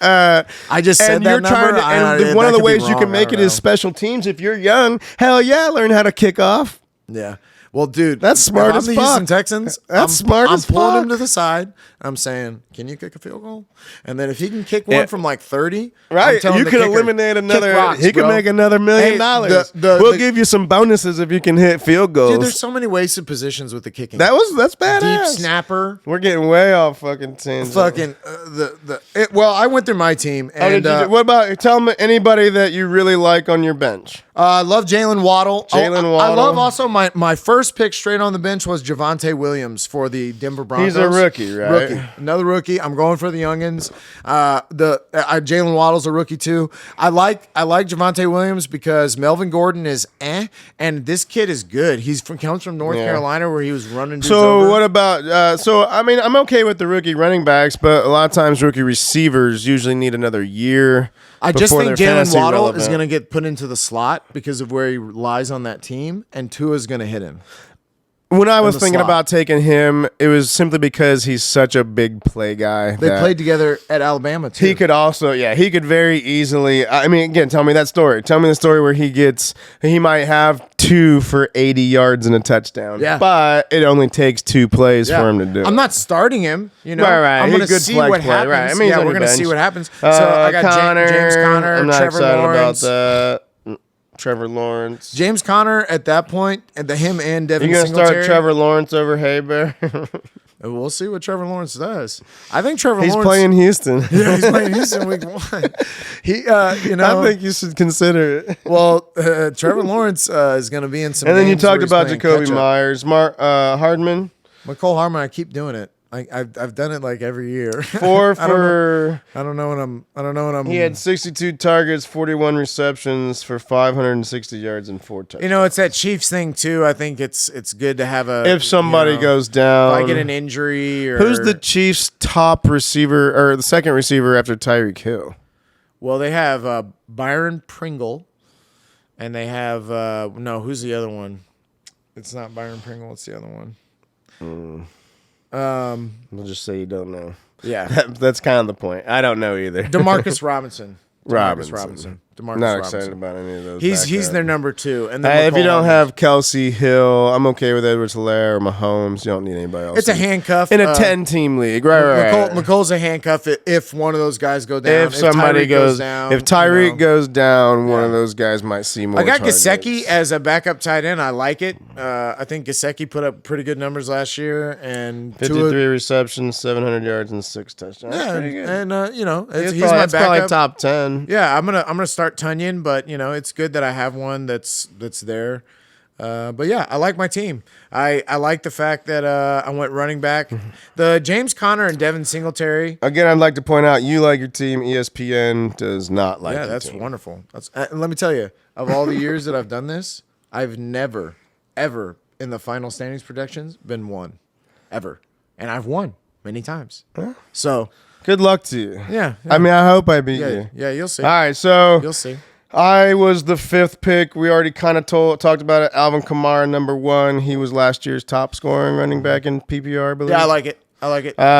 I just said And that you're number. trying to, and one of that the could be ways you wrong, can make I it don't is know. special teams. If you're young, hell yeah, learn how to kick off. Yeah. Well, dude, That's smart if as I'm the fuck. Houston Texans. That's smart I'm as pulling fuck. him to the side. I'm saying, can you kick a field goal? And then if he can kick one from like 30, I'm Right, telling you the could kicker, eliminate kick another. rocks, He could bro. make another $1 million. Hey, We'll give you some bonuses if you can hit field goals. Dude, there's so many wasted positions with the kicking. That's badass. Deep snapper. We're getting way off fucking tangent. Fucking well, I went through my team, How and did you do? What about tell me anybody that you really like on your bench? I love Jalen Waddle. Jalen I Waddle. love also my first pick straight on the bench was Javonte Williams for the Denver Broncos. He's a rookie, right? Rookie, another rookie. I'm going for the youngins. Jalen Waddle's a rookie too. I like Javonte Williams because Melvin Gordon is and this kid is good. Comes from North Carolina where he was running. Dudes over. What about? So I mean, I'm okay with the rookie running backs, but a lot of times rookie receivers usually need another year. I just before think they're Jalen fantasy Waddle relevant. is going to get put into the slot because of where he lies on that team, and Tua's going to hit him. When I was the thinking slot. about taking him, it was simply because he's such a big play guy. They that played together at Alabama too. He could also, he could very easily. I mean, again, tell me that story. Tell me the story where he might have 2 for 80 yards and a touchdown. Yeah. But it only takes 2 plays for him to do it. I'm not starting him. You know, Right. I'm He's going a to good see flex what play, happens. right. I mean, he's on we're your going to see bench. what happens. So I got James Conner, I'm not Trevor excited Lawrence. about that. Trevor Lawrence. James Conner at that point, and him and Devin You gonna Singletary. start Trevor Lawrence over Haybear? We'll see what Trevor Lawrence does. I think Trevor He's Lawrence. playing Houston. Yeah, he's playing Houston week 1. I think you should consider it. Well, Trevor Lawrence is going to be in some. And then you games where talked he's about playing Jacoby catch-up. Myers, Hardman. McCole Hardman. I keep doing it. I've done it like every year. 4 for. I don't know what I'm. He had 62 targets, 41 receptions for 560 yards and 4 touchdowns. You know, it's that Chiefs thing too. I think it's good to have a. If somebody goes down, if I get an injury, or who's the Chiefs' top receiver or the second receiver after Tyreek Hill? Well, they have Byron Pringle, and they have who's the other one? It's not Byron Pringle. It's the other one. We'll just say you don't know. Yeah, That's kind of the point. I don't know either. Demarcus Robinson. Robinson. Demarcus Not Robinson. excited about any of those. He's their number 2. And then If you McCole don't Hardman. have Kelsey Hill, I'm okay with Edwards-Helaire or Mahomes. You don't need anybody else. It's a handcuff in a 10-team league, right? McColl's a handcuff if one of those guys go down. If somebody Tyreek goes down, if Tyreek you know. goes down, one of those guys might see more. I got targets. Gesicki as a backup tight end. I like it. I think Gesicki put up pretty good numbers last year, and 53 receptions, 700 yards, and 6 touchdowns. Yeah, That's pretty good. and he's He's my probably backup. top 10. Yeah, I'm gonna start Tunion, but it's good that I have one that's there. But yeah, I like my team. I like the fact that I went running back. The James Conner and Devin Singletary. Again, I'd like to point out you like your team. ESPN does not like. Yeah, your that's team. wonderful. That's let me tell you, of all the years that I've done this, I've never, ever in the final standings projections been one, ever, and I've won many times. So Good luck to you. yeah. I mean, I hope I beat you. Yeah, you'll see. All right, so You'll see. I was the 5th pick. We already kind of talked about it. Alvin Kamara, number 1. He was last year's top scoring running back in PPR, I believe. Yeah, I like it.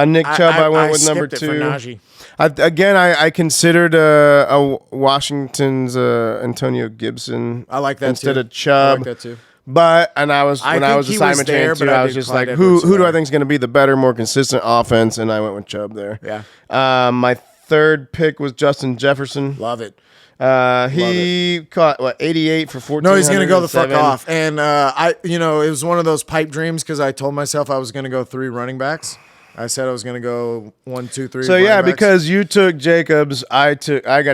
Nick Chubb, I went with number skipped it 2. for Najee. I considered Washington's Antonio Gibson. I like that instead too. of Chubb. I like that too. But when I was think assignment he was there, chain but 2, I I was did just Clyde like, who do I Edwards-Helaire. think is going to be the better, more consistent offense? And I went with Chubb there. Yeah. My 3rd pick was Justin Jefferson. Love it. He caught 88 for 14. No, he's gonna go the fuck off. And it was one of those pipe dreams because I told myself I was gonna go 3 running backs. I said I was gonna go 1, 2, 3. So running yeah, backs. because you took Jacobs, I got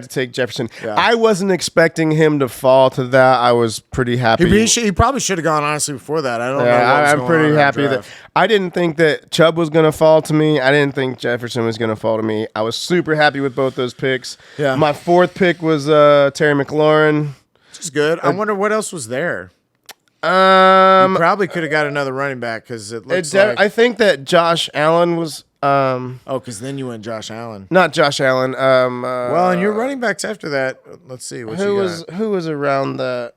to take Jefferson. Yeah. I wasn't expecting him to fall to that. I was pretty happy. he probably should have gone honestly before that. I don't know. Yeah, What was I'm going pretty on in happy that draft. I didn't think that Chubb was going to fall to me. I didn't think Jefferson was going to fall to me. I was super happy with both those picks. Yeah. My 4th pick was Terry McLaurin. Which is good. I wonder what else was there. You Um, probably could have got another running back because it looks like. I think that Josh Allen was because then you went Josh Allen. not Josh Allen. Well, and your running backs after that. Let's see what who you was got. who was around that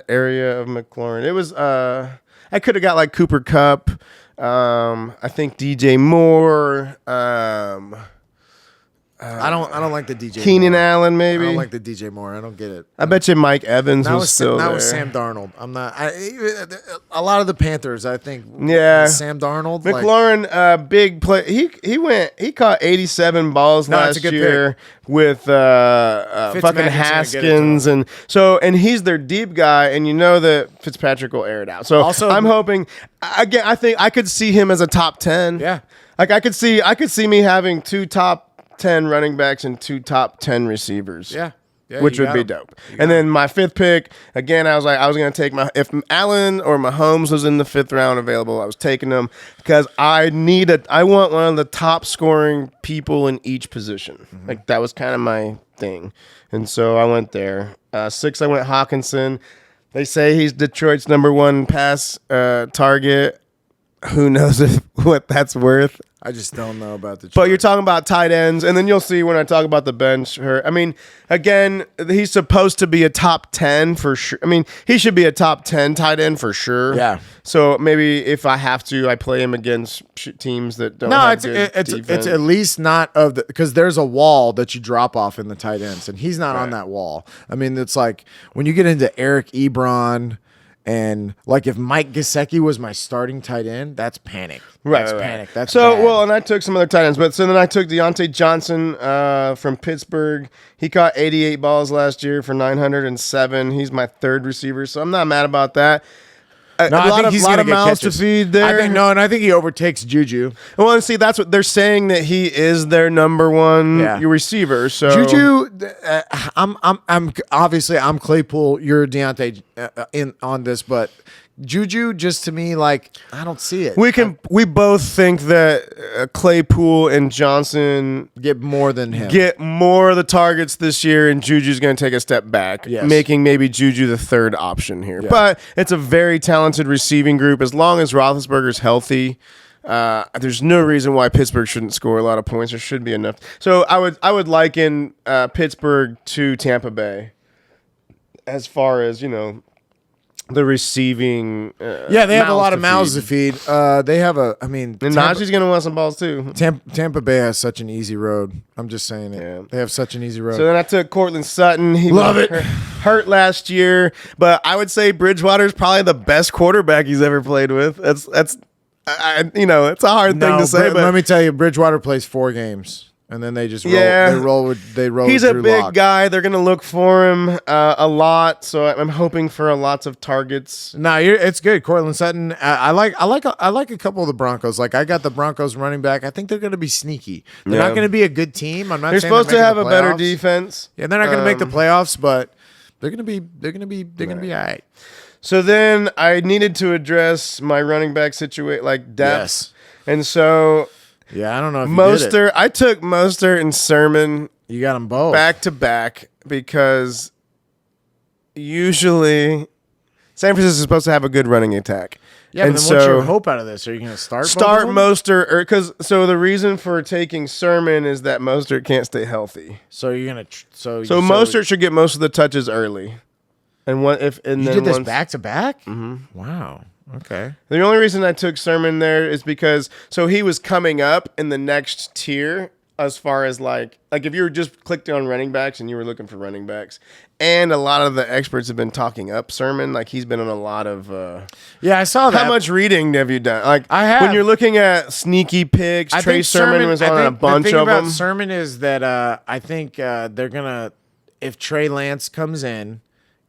area of McLaurin? It was I could have got like Cooper Kupp. I think DJ Moore. I don't like the DJ. Keenan Moore. Allen, maybe. I don't like the DJ Moore. I don't get it. I bet you Mike Evans was still there. That was Sam Darnold. I'm not. A lot of the Panthers, I think. Yeah. Sam Darnold. McLaurin, big play. He caught 87 balls last year with fucking Haskins, and he's their deep guy, and you know that Fitzpatrick will air it out. So also, I'm hoping. Again, I think I could see him as a top 10. Yeah. Like I could see me having 2 top 10 running backs and 2 top 10 receivers. Yeah. Which would be dope. And then my 5th pick, again, I was going to take if Allen or Mahomes was in the 5th round available, I was taking them because I want one of the top scoring people in each position. Mm-hmm. Like that was kind of my thing. And so I went there. 6, I went Hawkinson. They say he's Detroit's number 1 pass target. Who knows what that's worth? I just don't know about the. But you're talking about tight ends, and then you'll see when I talk about the bench. I mean, again, he's supposed to be a top 10 for sure. I mean, he should be a top 10 tight end for sure. Yeah. So maybe if I have to, I play him against teams that don't. No, it's at least not of the because there's a wall that you drop off in the tight ends, and he's not on that wall. I mean, it's like when you get into Eric Ebron. And like if Mike Gesicki was my starting tight end, that's panic. That's panic. That's bad. And I took some other tight ends, but then I took Deontay Johnson from Pittsburgh. He caught 88 balls last year for 907. He's my 3rd receiver, so I'm not mad about that. A lot of mouths to feed there. I think he overtakes Juju. Well, and see, that's what they're saying that he is their number 1 receiver. So Juju, I'm obviously I'm Claypool. You're Deontay in on this, but Juju just to me like I don't see it. We both think that Claypool and Johnson get more than him. Get more of the targets this year, and Juju's going to take a step back, making maybe Juju the 3rd option here. Yeah. But it's a very talented receiving group. As long as Roethlisberger's healthy, there's no reason why Pittsburgh shouldn't score a lot of points. There should be enough. So I would liken Pittsburgh to Tampa Bay as far as the receiving. They have a lot of mouths to feed. They have and Najee's going to want some balls too. Tampa Bay has such an easy road. I'm just saying it. Yeah. They have such an easy road. So then I took Cortland Sutton. He Love it. Hurt last year, but I would say Bridgewater's probably the best quarterback he's ever played with. It's a hard thing to say. But let me tell you, Bridgewater plays 4 games. And then they just roll. They roll. He's a big Lock. guy. They're gonna look for him a lot. So I'm hoping for lots of targets. No, it's good. Cortland Sutton. I like a couple of the Broncos. Like I got the Broncos running back. I think they're gonna be sneaky. They're not gonna be a good team. I'm not. They're supposed to have a better defense. Yeah, they're not gonna make the playoffs, but they're gonna be all right. So then I needed to address my running back situation, like depth, yes. And so. Yeah, I don't know if Mostert. You did it. I took Mostert and Sermon. You got them both back to back because usually San Francisco is supposed to have a good running attack. Yeah, and but then what's your hope out of this? Are you going to start Mostert? So the reason for taking Sermon is that Mostert can't stay healthy. So you're going to so Mostert should get most of the touches early. And what if you did this back to back? Mm-hmm. Wow. Okay. The only reason I took Sermon there is because he was coming up in the next tier as far as like if you were just clicked on running backs and you were looking for running backs, and a lot of the experts have been talking up Sermon. Like he's been on a lot of. I saw that. How much reading have you done? Like I have. When you're looking at sneaky picks, Trey Sermon was on a bunch of them. The thing about Sermon is that I think they're gonna if Trey Lance comes in.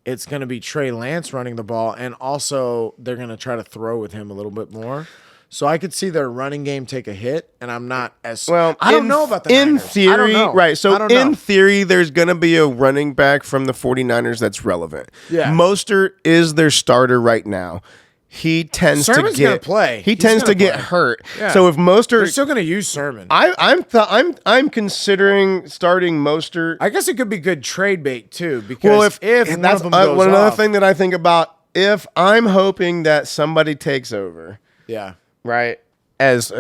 It's going to be Trey Lance running the ball, and also they're going to try to throw with him a little bit more. So I could see their running game take a hit, and I'm not as well. I don't know about the in Niners. theory, I don't know. Right? So in theory, there's going to be a running back from the 49ers that's relevant. Yeah, Mostert is their starter right now. He tends Sermon's to get gonna play. He tends to get hurt. Yeah. So if Mostert, they're still going to use Sermon. I'm considering starting Mostert. I guess it could be good trade bait too. Because if one that's of them goes another off, thing that I think about. If I'm hoping that somebody takes over, yeah, right, as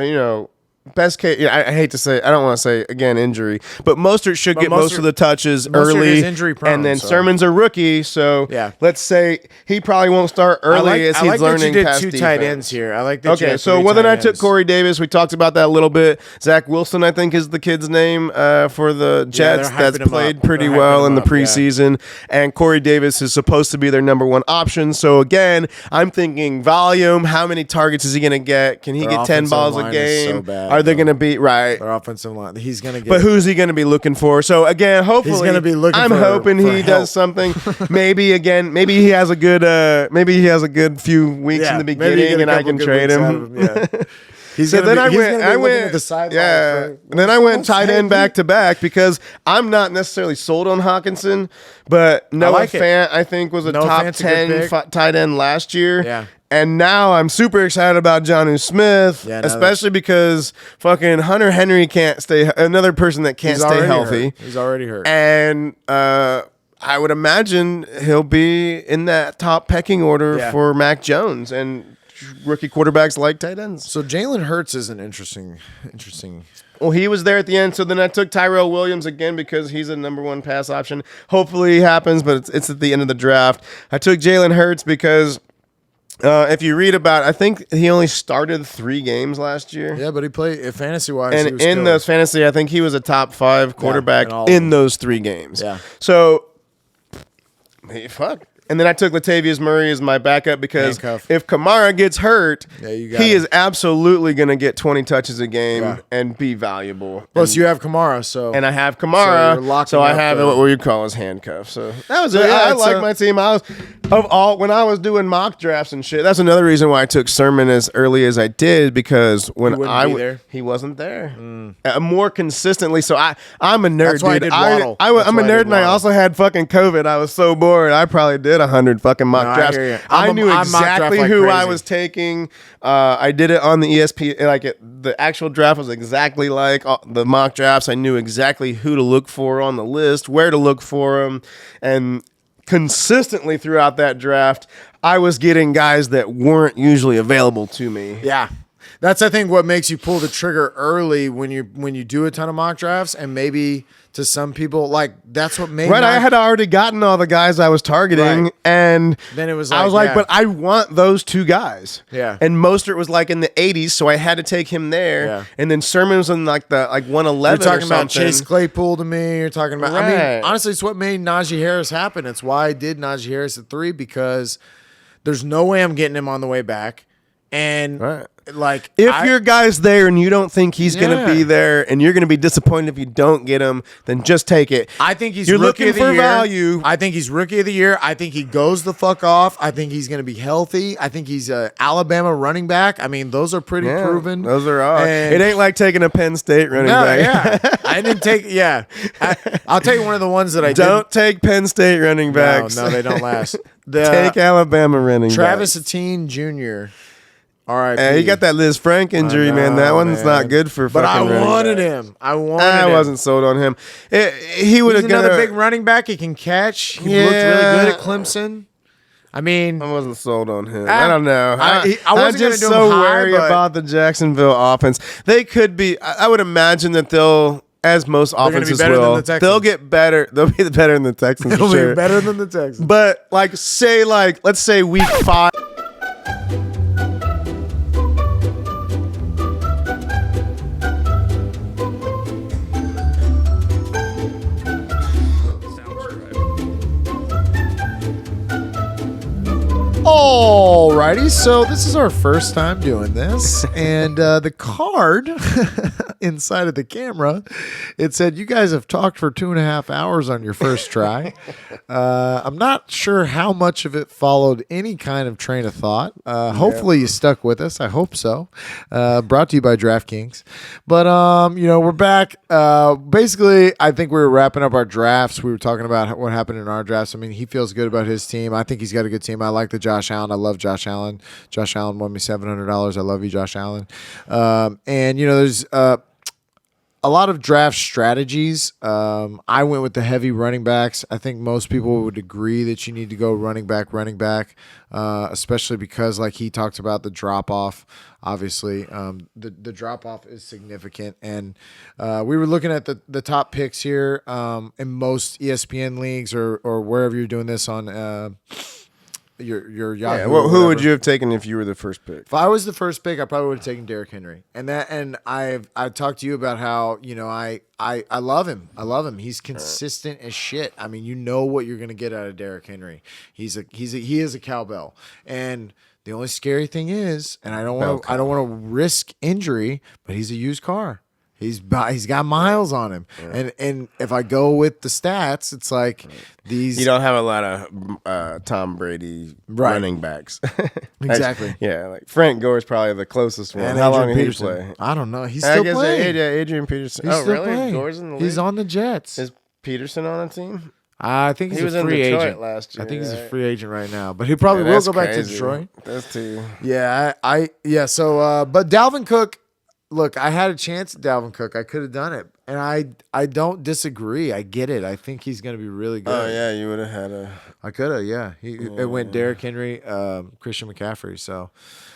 best case, I hate to say, I don't want to say again injury, but Mostert should get most of the touches Mostert early, is injury prone, and then so. Sermon's a rookie, so let's say he probably won't start early as he's learning. That you did past two defense. tight ends here. I like that. Okay, so then I took Corey Davis. We talked about that a little bit. Zack Wilson, I think, is the kid's name for the Jets. That's played pretty well in the preseason, and Corey Davis is supposed to be their number one option. So again, I'm thinking volume. How many targets is he going to get? Can he get 10 balls a game? Are they going to be right? Their offensive line. He's going to get. But who's he going to be looking for? So again, hopefully, he's going to be looking. I'm hoping he does something. Maybe he has a good few weeks in the beginning, and I can trade him. So then I went the sideline. And then I went tight end back to back because I'm not necessarily sold on Hawkinson, but Noah Fant I think was a top 10 tight end last year. Yeah. And now I'm super excited about Jonnu Smith, especially because fucking Hunter Henry can't stay. Another person that can't stay healthy. He's already hurt. And I would imagine he'll be in that top pecking order for Mac Jones and rookie quarterbacks like tight ends. So Jalen Hurts is an interesting. Well, he was there at the end, so then I took Tyrell Williams again because he's a number one pass option. Hopefully it happens, but it's at the end of the draft. I took Jalen Hurts because if you read about it, I think he only started 3 games last year. Yeah, but he played fantasy-wise. And in those fantasy, I think he was a top 5 quarterback in those 3 games. Yeah. So, hey, fuck. And then I took Latavius Murray as my backup because if Kamara gets hurt, he is absolutely going to get 20 touches a game and be valuable. Plus, you have Kamara, and I have Kamara, so I have what you call his handcuff. So that was it. I like my team. When I was doing mock drafts and shit. That's another reason why I took Sermon as early as I did because when he wasn't there more consistently. So I'm a nerd, dude. I'm a nerd, and I also had fucking COVID. I was so bored. I probably did 100 fucking mock drafts. I knew exactly who I was taking. I did it on the ESPN. The actual draft was exactly like the mock drafts. I knew exactly who to look for on the list, where to look for them, and consistently throughout that draft, I was getting guys that weren't usually available to me. Yeah. That's, I think, what makes you pull the trigger early when you do a ton of mock drafts, and maybe to some people, that's what made I had already gotten all the guys I was targeting, and then it was I was but I want those 2 guys. Yeah. And Mostert was in the 80s, so I had to take him there. Yeah. And then Sermon was in the 111. You're talking about Chase Claypool to me. You're talking about. I mean, honestly, it's what made Najee Harris happen. It's why I did Najee Harris at 3 because there's no way I'm getting him on the way back, and. If your guy's there and you don't think he's going to be there and you're going to be disappointed if you don't get him, then just take it. I think you're looking for value. I think he's rookie of the year. I think he goes the fuck off. I think he's going to be healthy. I think he's a Alabama running back. I mean, those are pretty proven. Those are all. It ain't like taking a Penn State running back. Yeah. I didn't take. Yeah. I'll tell you one of the ones that I don't take Penn State running backs. No, they don't last. Take Alabama running Travis backs. Etienne Jr. All right, he got that Liz Frank injury, man. That one's not good for fucking running But I wanted him. I wasn't sold on him. He would have got another big running back. He can catch. He looked really good at Clemson. I mean, I wasn't sold on him. I don't know. I'm just so wary about the Jacksonville offense. They could be. I would imagine that they'll. As most offenses will, they'll get better. They'll be better than the Texans. They'll be better than the Texans. But let's say week 5. Alrighty, so this is our first time doing this, and the card inside of the camera, it said you guys have talked for 2.5 hours on your first try. I'm not sure how much of it followed any kind of train of thought. Hopefully you stuck with us. I hope so. Brought to you by DraftKings. But we're back. Basically, I think we were wrapping up our drafts. We were talking about what happened in our drafts. I mean, he feels good about his team. I think he's got a good team. I like the Josh Allen. I love Josh Allen. Josh Allen won me $700. I love you, Josh Allen. And there's a lot of draft strategies. I went with the heavy running backs. I think most people would agree that you need to go running back, especially because, like he talked about, the drop off. Obviously, the drop off is significant, and we were looking at the top picks here in most ESPN leagues or wherever you're doing this on. Your Yahoo. Yeah, well, who would you have taken if you were the first pick? If I was the first pick, I probably would have taken Derrick Henry. And I've talked to you about how, I love him. I love him. He's consistent as shit. I mean, you know what you're going to get out of Derrick Henry. He is a cowbell. And the only scary thing is, and I don't want to risk injury, but he's a used car. He's got miles on him, and if I go with the stats, it's like these. You don't have a lot of Tom Brady running backs. Exactly. Yeah, like Frank Gore's probably the closest one. And How long did he Peterson. play? I don't know. He's still playing. Adrian Peterson. He's still really? playing. Gore's in the league? He's on the Jets. Is Peterson on a team? I think He he's was a in free Detroit agent last year. I think he's a right? free agent right now, but he probably will go back to crazy. Detroit. That's too. Yeah, So, but Dalvin Cook. Look, I had a chance at Dalvin Cook. I could have done it, and I don't disagree. I get it. I think he's going to be really good. Oh yeah, you would have had a. I could have. Yeah, it went Derrick Henry, Christian McCaffrey. So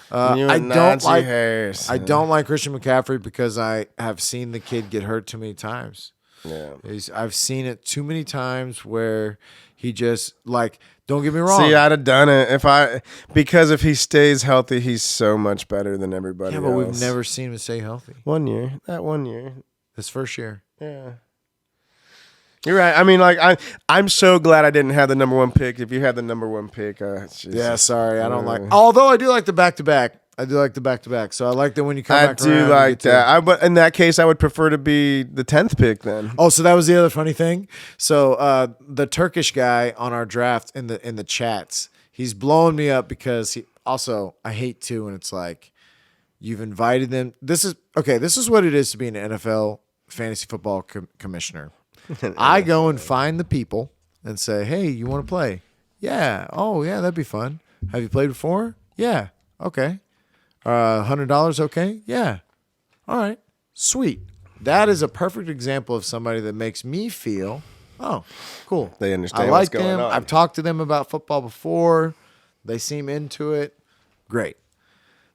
You I and don't Najee like. Harris. I don't like Christian McCaffrey because I have seen the kid get hurt too many times. Yeah. I've seen it too many times where he just like. Don't get me wrong. See, I'd have done it because if he stays healthy, he's so much better than everybody else. Yeah, but we've never seen him stay healthy. 1 year. That 1 year. His first year. Yeah. You're right. I mean, like I'm so glad I didn't have the number one pick. If you had the number one pick, it's just, yeah, sorry, I don't like. Although I do like the back to back. So I like that when you come back. I do like that. But in that case, I would prefer to be the 10th pick then. Oh, so that was the other funny thing. So the Turkish guy on our draft in the chats, he's blowing me up because I hate too, and it's like you've invited them. This is what it is to be an NFL fantasy football commissioner. I go and find the people and say, hey, you want to play? Yeah. Oh, yeah, that'd be fun. Have you played before? Yeah. Okay. $100, okay? Yeah. All right. Sweet. That is a perfect example of somebody that makes me feel, oh, cool. They understand I what's like going them. on. I've talked to them about football before. They seem into it. Great.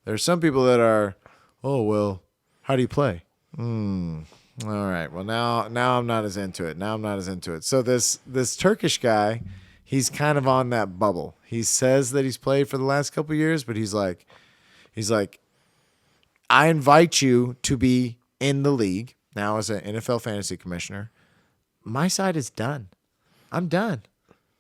There are some people that are, oh, well, how do you play? All right. Well, now I'm not as into it. So this Turkish guy, he's kind of on that bubble. He says that he's played for the last couple of years, but he's like, I invite you to be in the league now as an NFL fantasy commissioner. My side is done. I'm done.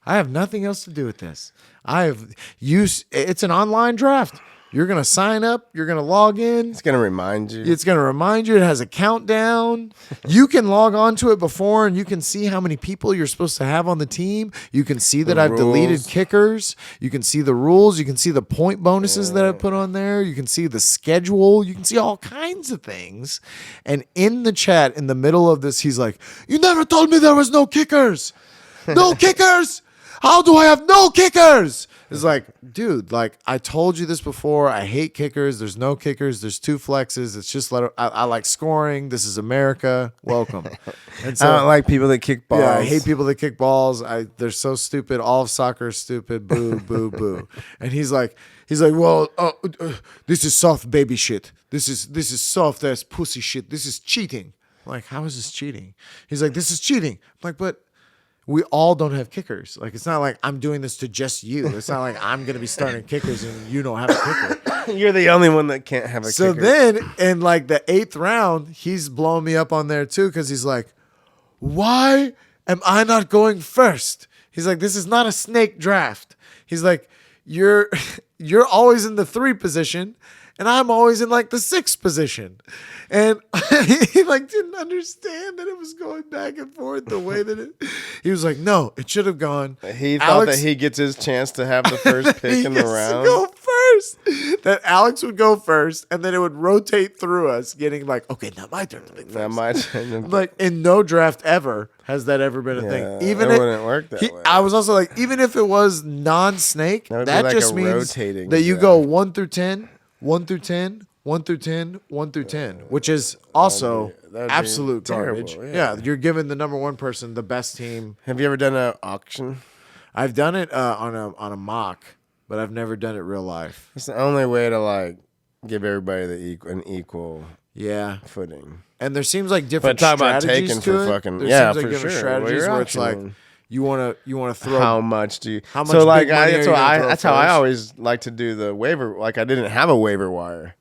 I have nothing else to do with this. It's an online draft. You're going to sign up. You're going to log in. It's going to remind you. It's going to remind you. It has a countdown. You can log on to it before, and you can see how many people you're supposed to have on the team. You can see that I've deleted kickers. You can see the rules. You can see the point bonuses that I put on there. You can see the schedule. You can see all kinds of things. And in the chat, in the middle of this, he's like, you never told me there was no kickers. No kickers. How do I have no kickers? It's like, dude, like I told you this before. I hate kickers. There's no kickers. There's two flexes. It's just I like scoring. This is America. Welcome. And so, I don't like people that kick balls. Yeah, I hate people that kick balls. They're so stupid. All of soccer is stupid. Boo, boo, boo. And he's like, well, this is soft baby shit. This is soft ass pussy shit. This is cheating. I'm like, how is this cheating? He's like, this is cheating. I'm like, but we all don't have kickers. Like, it's not like I'm doing this to just you. It's not like I'm going to be starting kickers and you don't have a kicker. You're the only one that can't have a kicker. So then in like the 8th round, he's blowing me up on there too because he's like, why am I not going first? He's like, this is not a snake draft. He's like, you're always in the 3 position and I'm always in like the 6th position. And he like didn't understand that it was going back and forth the way that he was like, no, it should have gone. He thought that he gets his chance to have the first pick in the round. He gets to go first. That Alex would go first, and then it would rotate through us, getting like, okay, now my turn to pick first. Now my turn. Like in no draft ever has that ever been a thing. Even it wouldn't work that way. I was also like, even if it was non-snake, That would that be like just a means rotating that you draft. go 1 through 10, 1 through 10, 1 through 10, 1 through 10, which is also that'd be absolute terrible, garbage. yeah. You're giving the number one person the best team. Have you ever done an auction? I've done it on a mock, but I've never done it real life. It's the only way to like give everybody an equal footing. And there seems like different But talk about strategies taking to for it. fucking There yeah, seems like for different sure. strategies Well, where it's like auctioning. you want to throw How much do you? How much So like big money are you gonna throw that's how I first? always like to do the waiver. Like I didn't have a waiver wire.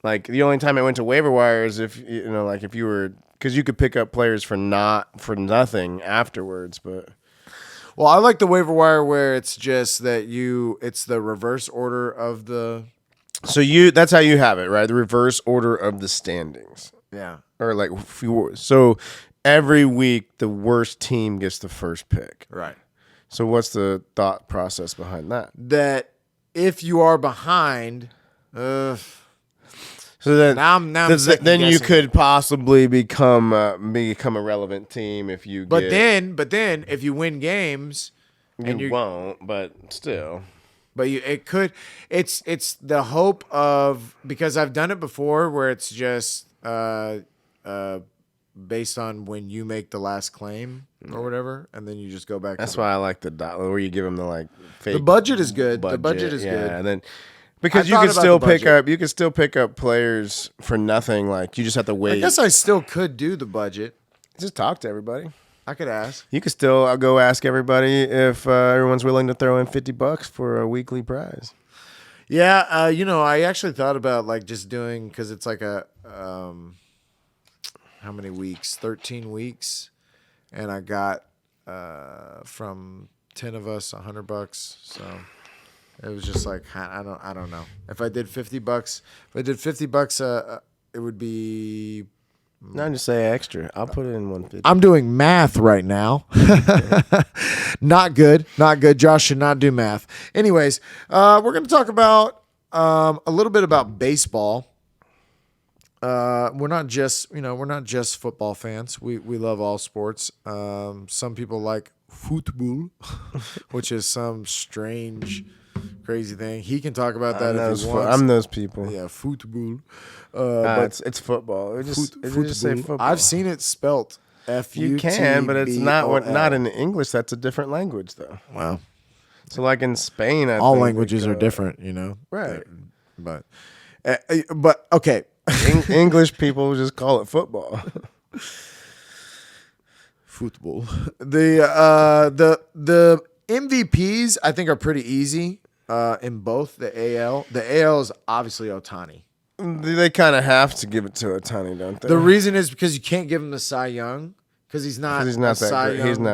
Like the only time I went to waiver wire is if like if you were because you could pick up players for nothing afterwards. But Well, I like the waiver wire where it's just that it's the reverse order of the so that's how you have it, right? The reverse order of the standings. Or like so every week the worst team gets the first pick. Right. So what's the thought process behind that? That if you are behind, So then, now I'm second then you guessing could possibly become a relevant team if you. But then if you win games, you won't. But still, it's the hope of because I've done it before where it's just based on when you make the last claim or whatever, and then you just go back. That's why I like the dot where you give them the like fake. The budget is good. The budget is good, and then. Because I you thought can about still the pick up players for nothing. Like you just have to wait. I guess I still could do the budget. Just talk to everybody. I could ask. You could still go ask everybody if everyone's willing to throw in $50 for a weekly prize. Yeah, I actually thought about like just doing because it's like a how many weeks? 13 weeks, and I got from 10 of us $100. So. It was just like I don't know. If I did $50, it would be. No, just say extra. I'll put it in 150. I'm doing math right now. Not good. Josh should not do math. Anyways, we're going to talk about a little bit about baseball. We're not just football fans. We love all sports. Some people like football, which is some strange. Crazy thing. He can talk about that if he wants. I'm those people. Yeah, football. But it's football. It just say football. I've seen it spelt F-U-T-B-O-L. You can, but it's not in English. That's a different language, though. Wow. So, like in Spain, all languages are different, Right. But okay. English people just call it football. Football. The MVPs I think are pretty easy in both the AL. The AL is obviously Ohtani. They kind of have to give it to Ohtani, don't they? The reason is because you can't give him the Cy Young because he's not a Cy Young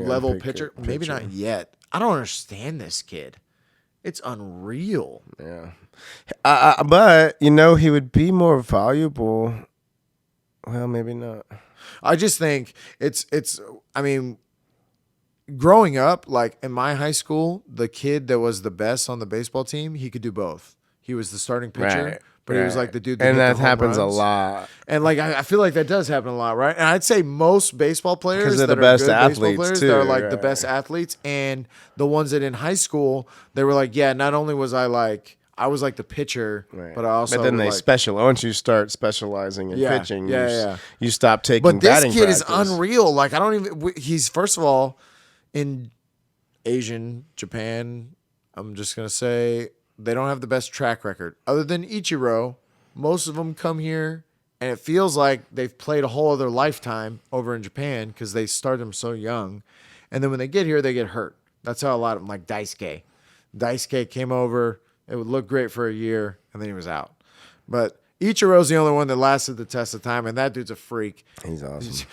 level pitcher. Maybe not yet. I don't understand this kid. It's unreal. Yeah. But, he would be more valuable. Well, maybe not. I just think growing up, like in my high school, the kid that was the best on the baseball team, he could do both. He was the starting pitcher, but he was like the dude that and hit that the home happens runs. a lot. And like I feel like that does happen a lot, right? And I'd say most baseball players they're that the are best good athletes, baseball players, too, they're like the right. best athletes, and the ones that in high school they were like, yeah, not only was I was like the pitcher, Right. but I also But then they like, once you start specializing in pitching, you stop taking But this batting kid practice. is unreal. Like I don't even. He's first of all in Asian Japan. I'm just gonna say they don't have the best track record other than Ichiro. Most of them come here, and it feels like they've played a whole other lifetime over in Japan because they start them so young, and then when they get here, they get hurt. That's how a lot of them, like Daisuke. Daisuke came over. It would look great for a year, and then he was out. But Ichiro's the only one that lasted the test of time, and that dude's a freak. He's awesome.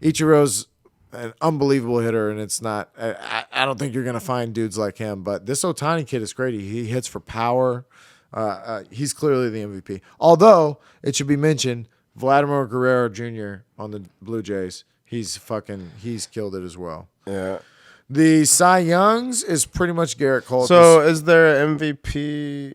Ichiro's an unbelievable hitter, and it's not. I don't think you're going to find dudes like him. But this Ohtani kid is great. He hits for power. He's clearly the MVP. Although it should be mentioned, Vladimir Guerrero Jr. on the Blue Jays, he's killed it as well. Yeah. The Cy Youngs is pretty much Garrett Cole. So is there an MVP?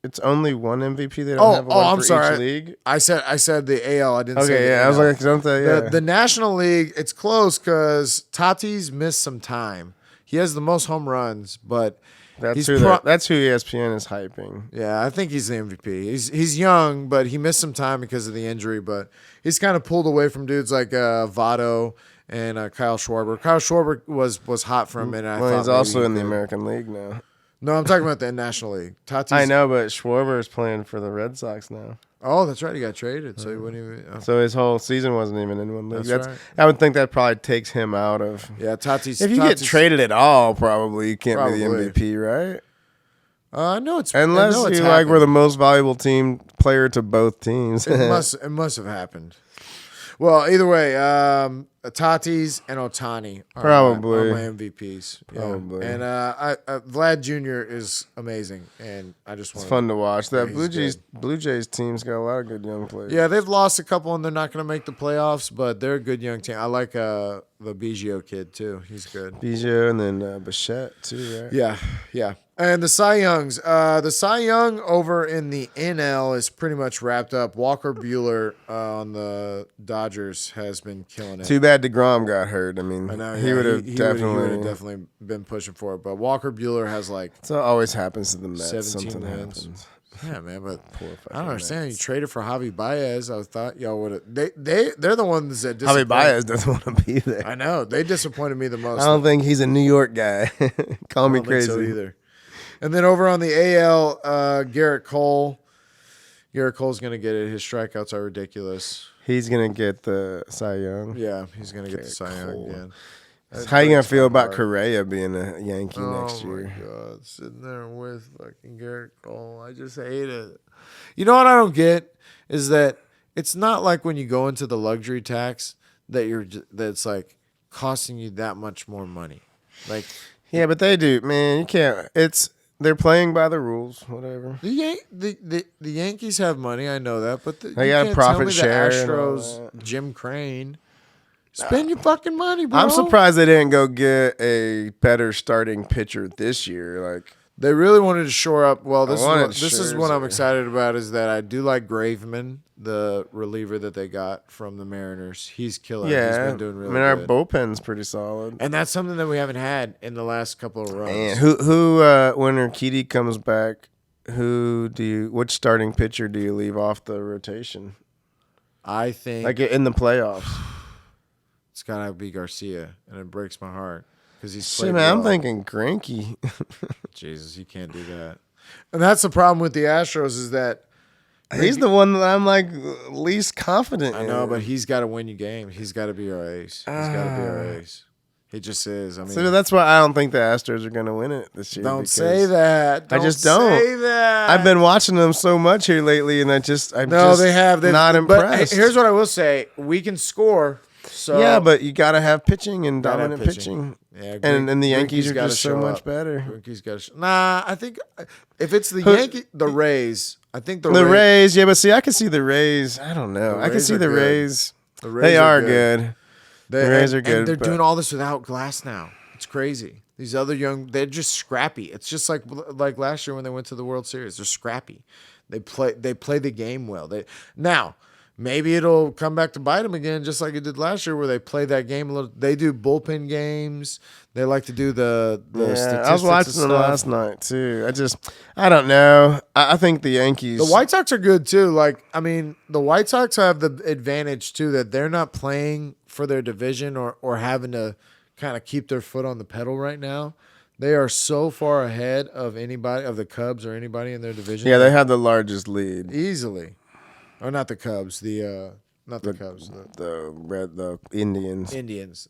It's only one MVP. They don't have one I'm for sorry. each league. I said the AL. I didn't say Okay, the yeah. NL. I was like, don't they? Yeah. The National League, it's close because Tatis missed some time. He has the most home runs, but That's he's who ESPN is hyping. Yeah, I think he's the MVP. He's young, but he missed some time because of the injury. But he's kind of pulled away from dudes like Votto and Kyle Schwarber. Kyle Schwarber was hot for a minute. He's also in the American League now. No, I'm talking about the National League. Tatis. I know, but Schwarber is playing for the Red Sox now. Oh, that's right. He got traded, so he wouldn't even. So his whole season wasn't even in one league. That's right. I would think that probably takes him out of. Yeah, Tatis. If you get traded at all, probably you can't be the MVP, right? No, it's unless you were the most valuable team player to both teams. It must have happened. Well, either way, Tatis and Ohtani are probably my MVPs. Probably. And Vlad Jr. is amazing, and I just want. It's fun to watch. That Blue Jays team's got a lot of good young players. Yeah, they've lost a couple, and they're not going to make the playoffs, but they're a good young team. I like the Biggio kid too. He's good. Biggio and then Bichette too, right? Yeah. And the Cy Youngs. The Cy Young over in the NL is pretty much wrapped up. Walker Buehler on the Dodgers has been killing it. Too bad DeGrom got hurt. I mean, he would have definitely definitely been pushing for it. But Walker Buehler has like so it always happens to the Mets. 17 Something wins. happens. Yeah, man, but I don't understand. Mets. You traded for Javi Baez. I thought y'all would have. They're the ones that Javi Baez doesn't want to be there. I know they disappointed me the most. I don't think he's a New York guy. Call me crazy. Think so either. And then over on the AL, Garrett Cole. Garrett Cole's going to get it. His strikeouts are ridiculous. He's going to get the Cy Young. Yeah, he's going to get the Cy Young again. How you going to feel about Correa being a Yankee next year? Oh, my God. Sitting there with fucking Garrett Cole. I just hate it. You know what I don't get is that it's not like when you go into the luxury tax that's like costing you that much more money. Like, yeah, but they do, man. You can't. They're playing by the rules, whatever. The Yankees have money, I know that, but they got a profit share. The Astros, Jim Crane, spend your fucking money, bro. I'm surprised they didn't go get a better starting pitcher this year. Like they really wanted to shore up. Well, this is what I'm Scherzer. excited about is that I do like Graveman, the reliever that they got from the Mariners. He's killing. Yeah, he's been doing really good. our bullpen's pretty solid. And that's something that we haven't had in the last couple of runs. Man, who when Urquidy comes back, which starting pitcher do you leave off the rotation? I think Like in the playoffs. it's gotta be Garcia, and it breaks my heart because he's Shit, played man, I'm well. thinking Greinke. Jesus, you can't do that. And that's the problem with the Astros is that He's the one that I'm like least confident in. I know, but he's got to win you games. He's got to be our ace. He's got to be our ace. He just is. I mean, So that's why I don't think the Astros are going to win it this year. don't because say that. I just don't. say that. I've been watching them so much here lately, and I'm just they have. not But impressed. here's what I will say: we can score. So yeah, but you got to have pitching and Gotta have dominant pitching. Yeah, And the Yankees Greinke's are gotta just so show much up. better. Greinke's got Nah, I think if it's the Rays, I think The Rays, yeah, but see, I can see the Rays. I don't know. The I can Rays see are the good. Rays. The Rays They are good. The Rays are good, And they're but- doing all this without Glass now. It's crazy. These other they're just scrappy. It's just like last year when they went to the World Series. They're scrappy. They play the game well. Now, maybe it'll come back to bite them again, just like it did last year, where they play that game a little. They do bullpen games. They like to do the statistics. I was watching them last night too. I don't know. I think the Yankees. The White Sox are good too. The White Sox have the advantage too that they're not playing for their division or having to kind of keep their foot on the pedal right now. They are so far ahead of anybody, of the Cubs or anybody in their division. Yeah, they have the largest lead. Easily. Or not the Cubs, not the Cubs. The Indians. Indians.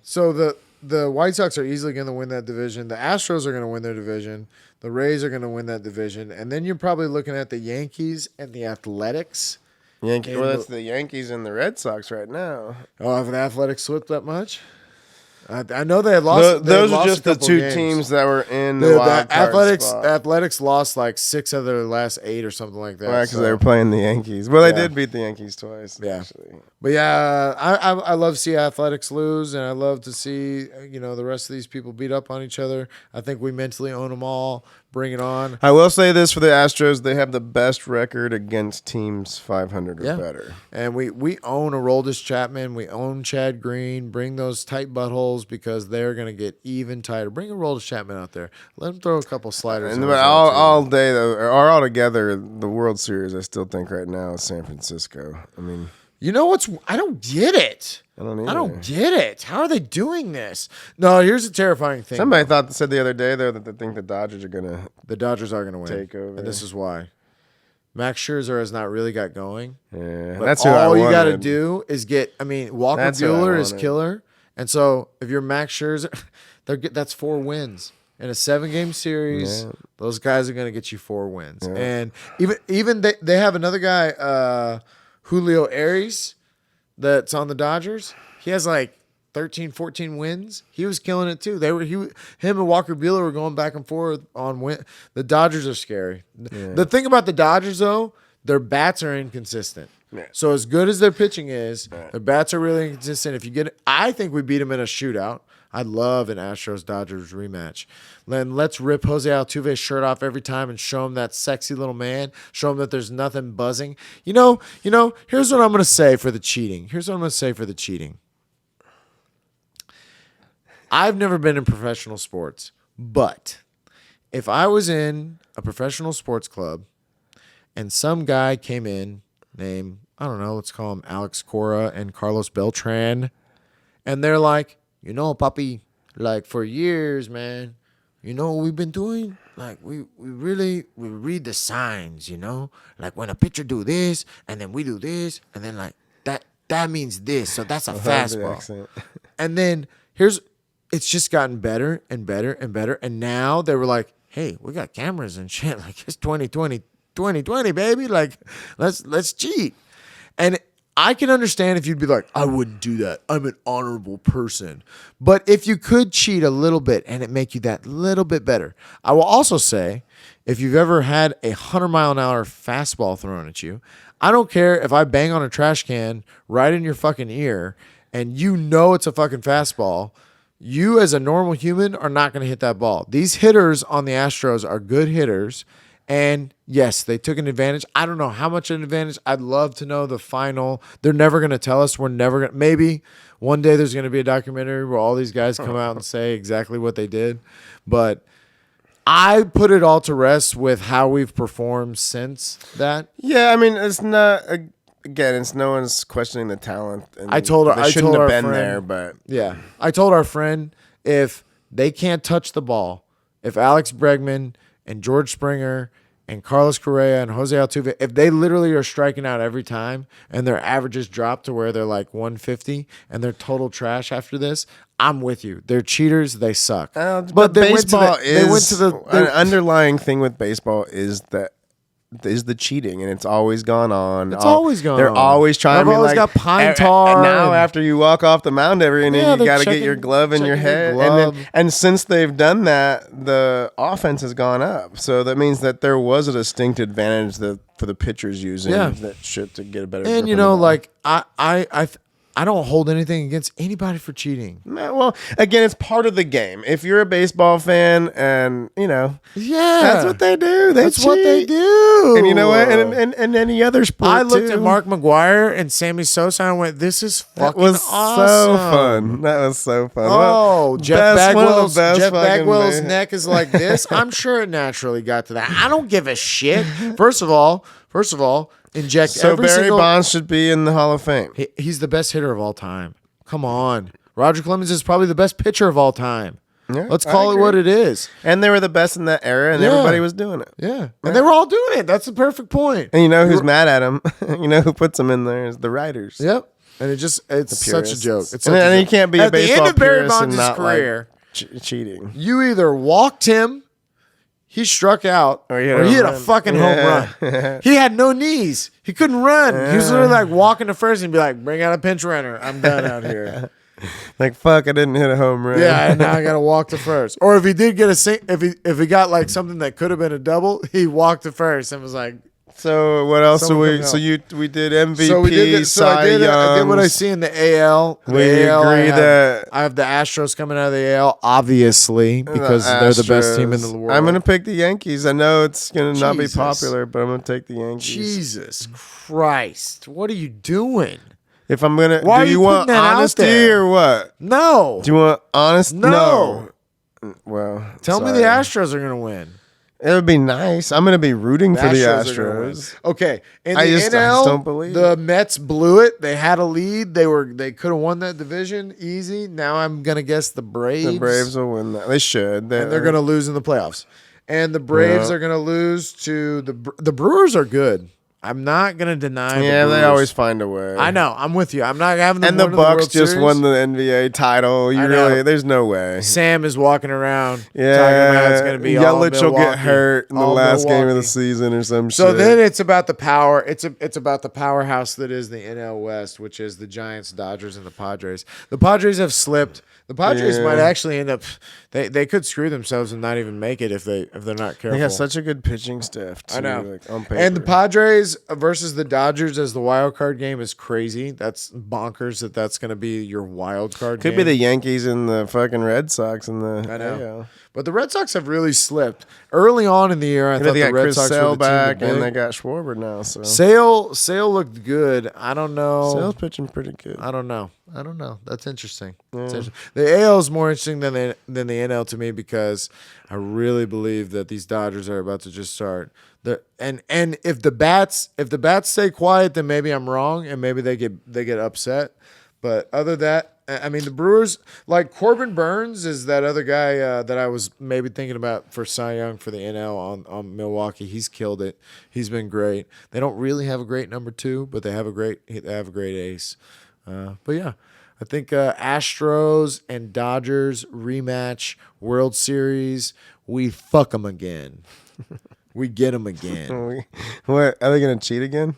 So the White Sox are easily going to win that division. The Astros are going to win their division. The Rays are going to win that division. And then you're probably looking at the Yankees and the Athletics. That's the Yankees and the Red Sox right now. Oh, have the Athletics slipped that much? I know they had lost. Those are just the two teams that were in the wild card spot. Athletics lost like 6 of their last 8 or something like that. Right, because they were playing the Yankees. Well, they did beat the Yankees twice. Yeah. Actually. But yeah, I love to see Athletics lose, and I love to see the rest of these people beat up on each other. I think we mentally own them all. Bring it on. I will say this for the Astros: they have the best record against teams 500 or better. And we own Aroldis Chapman. We own Chad Green. Bring those tight buttholes rolls because they're going to get even tighter. Bring a Roll to Chapman out there. Let him throw a couple sliders. And all day, though, or all together, the World Series, I still think right now is San Francisco. I mean, you know what's? I don't get it. I don't either. I don't get it. How are they doing this? No, here's a terrifying thing. Somebody said the other day, though, that they think the Dodgers are going to win. Take over. And this is why. Max Scherzer has not really got going. Yeah, but that's who I all you wanted. got to do is get. I mean, Walker Buehler is killer, and so if you're Max Scherzer, that's 4 wins in a 7-game series. Yeah. Those guys are going to get you 4 wins, and even they have another guy, Julio Arias, that's on the Dodgers. He has like 13, 14 wins. He was killing it too. Him and Walker Buehler were going back and forth on win. The Dodgers are scary. Yeah. The thing about the Dodgers though, their bats are inconsistent. Yeah. So as good as their pitching is, their bats are really inconsistent. I think we beat them in a shootout. I'd love an Astros-Dodgers rematch. Then let's rip Jose Altuve's shirt off every time and show him that sexy little man. Show him that there's nothing buzzing. You know. Here's what I'm going to say for the cheating. I've never been in professional sports, but if I was in a professional sports club and some guy came in named, I don't know, let's call him Alex Cora and Carlos Beltran, and they're like, puppy, like for years, man, you know what we've been doing? Like we read the signs, like when a pitcher do this and then we do this and then like that means this, so that's a fastball. And then it's just gotten better and better and better, and now they were like, hey, we got cameras and shit, like it's 2020, baby, like let's cheat. And I can understand if you'd be like, I wouldn't do that. I'm an honorable person. But if you could cheat a little bit and it make you that little bit better. I will also say, if you've ever had a 100-mile-an-hour fastball thrown at you, I don't care if I bang on a trash can right in your fucking ear and it's a fucking fastball, you as a normal human are not going to hit that ball. These hitters on the Astros are good hitters. And yes, they took an advantage. I don't know how much an advantage. I'd love to know the final. They're never going to tell us. We're never going to. Maybe one day there's going to be a documentary where all these guys come out and say exactly what they did. But I put it all to rest with how we've performed since that. Yeah, I mean, it's not. Again, it's no one's questioning the talent. And I told her they shouldn't have been friend, there, but yeah, I told our friend if they can't touch the ball, if Alex Bregman and George Springer and Carlos Correa and Jose Altuve, if they literally are striking out every time and their averages drop to where they're like 150 and they're total trash after this, I'm with you. They're cheaters. They suck. But baseball an underlying thing with baseball is the cheating, and it's always gone on. It's always gone on. They're always trying. They've always got pine tar. And now, after you walk off the mound every inning, you got to get your glove in your head. And since they've done that, the offense has gone up. So that means that there was a distinct advantage for the pitchers using that shit to get a better. And like I don't hold anything against anybody for cheating. Well, again, it's part of the game. If you're a baseball fan and, that's what they do. That's cheat. What they do. And you know what? And any other sport, I looked at Mark McGwire and Sammy Sosa and went, this is fucking awesome. So fun. That was so fun. Oh, Jeff Bagwell's neck is like this. I'm sure it naturally got to that. I don't give a shit. First of all, inject so Barry Bonds should be in the Hall of Fame. He's the best hitter of all time. Come on. Roger Clemens is probably the best pitcher of all time. Yeah, let's call it what it is. And they were the best in that era, and everybody was doing it. Yeah. And they were all doing it. That's the perfect point. And you know who's mad at him? You know who puts them in there is the writers. Yep. And it's such a joke. And you can't be a baseball purist and not career, like cheating. You either walked him, he struck out, or he hit a fucking home run. He had no knees. He couldn't run. He was literally like walking to first and be like, bring out a pinch runner. I'm done out here. Like, fuck, I didn't hit a home run. Yeah, and now I got to walk to first. Or if he did get if he got like something that could have been a double, he walked to first and was like, so what else do we? So we did MVP. So we did. I did what I see in the AL. We agree that I have the Astros coming out of the AL, obviously, because they're the best team in the world. I'm gonna pick the Yankees. I know it's gonna not be popular, but I'm gonna take the Yankees. Jesus Christ, what are you doing? If I'm gonna, Why are do you you want putting that out honesty there? or what? No. Do you want honest? No. Well, Tell me the Astros are going to win. It would be nice. I'm going to be rooting for the Astros are gonna win. Astros. Okay. In the I just NL, don't believe the it. Mets blew it. They had a lead. They could have won that division easy. Now I'm going to guess the Braves. The Braves will win that. They should. And they're going to lose in the playoffs. And the Braves are going to lose to the Brewers are good. I'm not going to deny Yeah, the they Brewers. always find a way. I know. I'm with you. I'm not having them And the win in Bucks World just Series. won the NBA title. I know. There's no way. Sam is walking around talking Yeah, about it's going to be all Yelich will Milwaukee, get hurt in the all last game of Milwaukee. the season or some So shit. then it's about the power. It's about the powerhouse that is the NL West, which is the Giants, Dodgers, and the Padres. The Padres have slipped. The Padres Yeah. might actually end up. They could screw themselves and not even make it if they're not careful. They got such a good pitching staff, too. I know. Like, on And the paper. Padres versus the Dodgers as the wild card game is crazy. That's bonkers that's going to be your wild card Could game. be the Yankees and the fucking Red Sox and the. I know. AL. But the Red Sox have really slipped. Early on in the year, I And thought they the got Red Chris Sox Sale were the team back, to and beat. they got Schwarber now. So Sale looked good. I don't know. Sale's pitching pretty good. I don't know. That's interesting. The AL is more interesting than the NL to me because I really believe that these Dodgers are about to just start. And if the bats stay quiet, then maybe I'm wrong and maybe they get upset. But other than that, I mean, the Brewers, like Corbin Burns is that other guy that I was maybe thinking about for Cy Young for the NL on Milwaukee. He's killed it. He's been great. They don't really have a great number 2, but they have a great ace. But yeah, I think Astros and Dodgers rematch World Series. We fuck them again. We get them again. What, are they going to cheat again?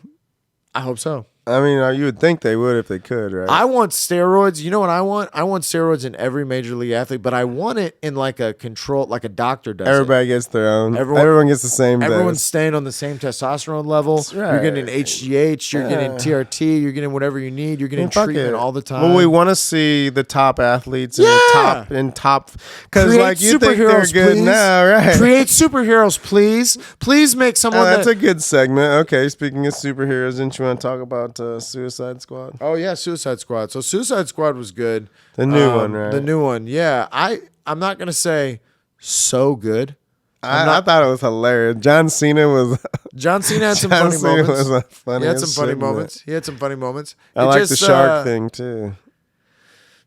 I hope so. I mean, you would think they would if they could, right? I want steroids. You know what I want? I want steroids in every major league athlete, but I want it in like a doctor does. Everybody gets their own. Everyone- Everyone gets the same Everyone's dose. staying on the same testosterone level. That's right. You're getting HGH. You're getting TRT. You're getting whatever you need. You're getting Fuck treatment it. all the time. Well, we want to see the top athletes in Yeah. the top because Create like you think they're superheroes, good please. now, right? Create superheroes, please. Please make someone That's that. a good segment. Okay, speaking of superheroes, didn't you want to talk about Suicide Squad? Oh yeah, Suicide Squad. So Suicide Squad was good. The new one, right? The new one, yeah. I'm not gonna say so good. I thought it was hilarious. John Cena John Cena had some John funny Cena moments. was a funny He had some as funny shit in moments. He had some funny moments. I It like just, the shark thing too.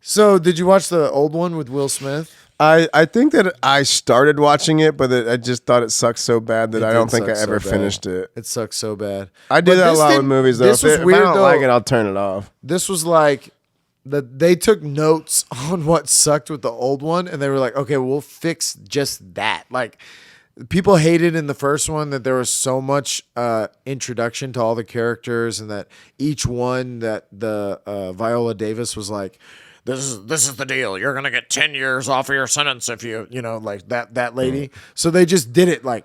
So did you watch the old one with Will Smith? I think that I started watching it, but I just thought it sucked so bad that It I don't did think I suck so ever bad. finished it. It sucks so bad. I do But that a this lot with didn't- movies though. This was If weird I don't though. like it, I'll turn it off. This was like that they took notes on what sucked with the old one, and they were like, okay, we'll fix just that. Like people hated in the first one that there was so much introduction to all the characters, and that each one that the Viola Davis was like, this is the deal. You're gonna get 10 years off of your sentence if you like that lady. So they just did it like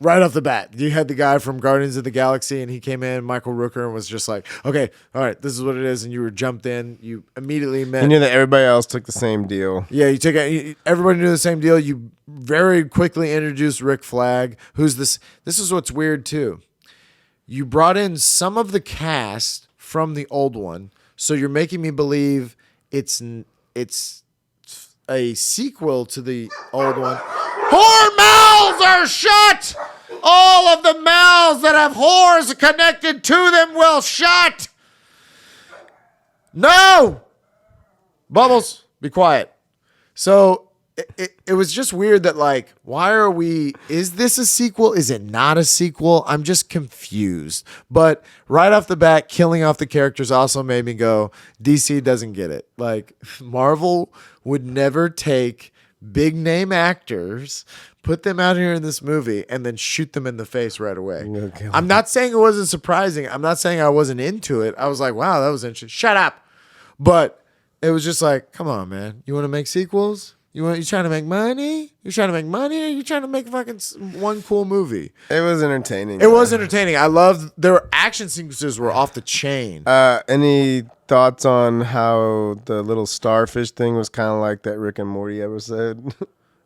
right off the bat. You had the guy from Guardians of the Galaxy, and he came in, Michael Rooker, and was just like, okay, all right, this is what it is. And you were jumped in. You immediately met. You knew that everybody else took the same deal. Yeah, everybody knew the same deal. You very quickly introduced Rick Flag, who's this. This is what's weird too. You brought in some of the cast from the old one, so you're making me believe it's a sequel to the old one. Whore mouths are shut. All of the mouths that have whores connected to them will shut. No, Bubbles, be quiet. So it was just weird that like, is this a sequel? Is it not a sequel? I'm just confused. But right off the bat, killing off the characters also made me go, DC doesn't get it. Like Marvel would never take big name actors, put them out here in this movie, and then shoot them in the face right away. Okay. I'm not saying it wasn't surprising. I'm not saying I wasn't into it. I was like, wow, that was interesting. Shut up. But it was just like, come on, man. You want to make sequels? You trying to make money? You trying to make money, or you trying to make fucking one cool movie? It was entertaining. It was entertaining. I loved their action sequences were off the chain. Any thoughts on how the little starfish thing was kind of like that Rick and Morty episode?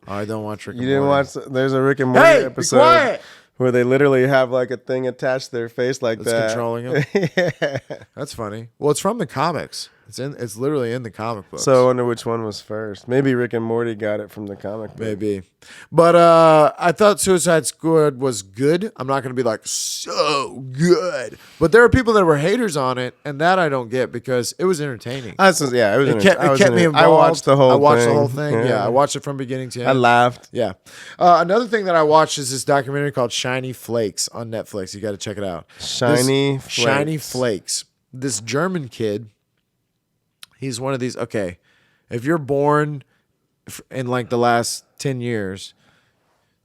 I don't watch Rick and You didn't Morty. watch? There's a Rick and Morty Hey, be episode quiet. where they literally have like a thing attached to their face like It's that. controlling him. Yeah. That's funny. Well, it's from the comics. It's literally in the comic books. So I wonder which one was first. Maybe Rick and Morty got it from the comic book. Maybe. But I thought Suicide Squad was good. I'm not going to be like, so good. But there are people that were haters on it, and that I don't get because it was entertaining. It was It kept me involved. I watched the whole thing. Yeah, I watched it from beginning to end. I laughed. Yeah. Another thing that I watched is this documentary called Shiny Flakes on Netflix. You got to check it out. Shiny Flakes. This German kid, he's one of these. Okay, if you're born in like the last 10 years,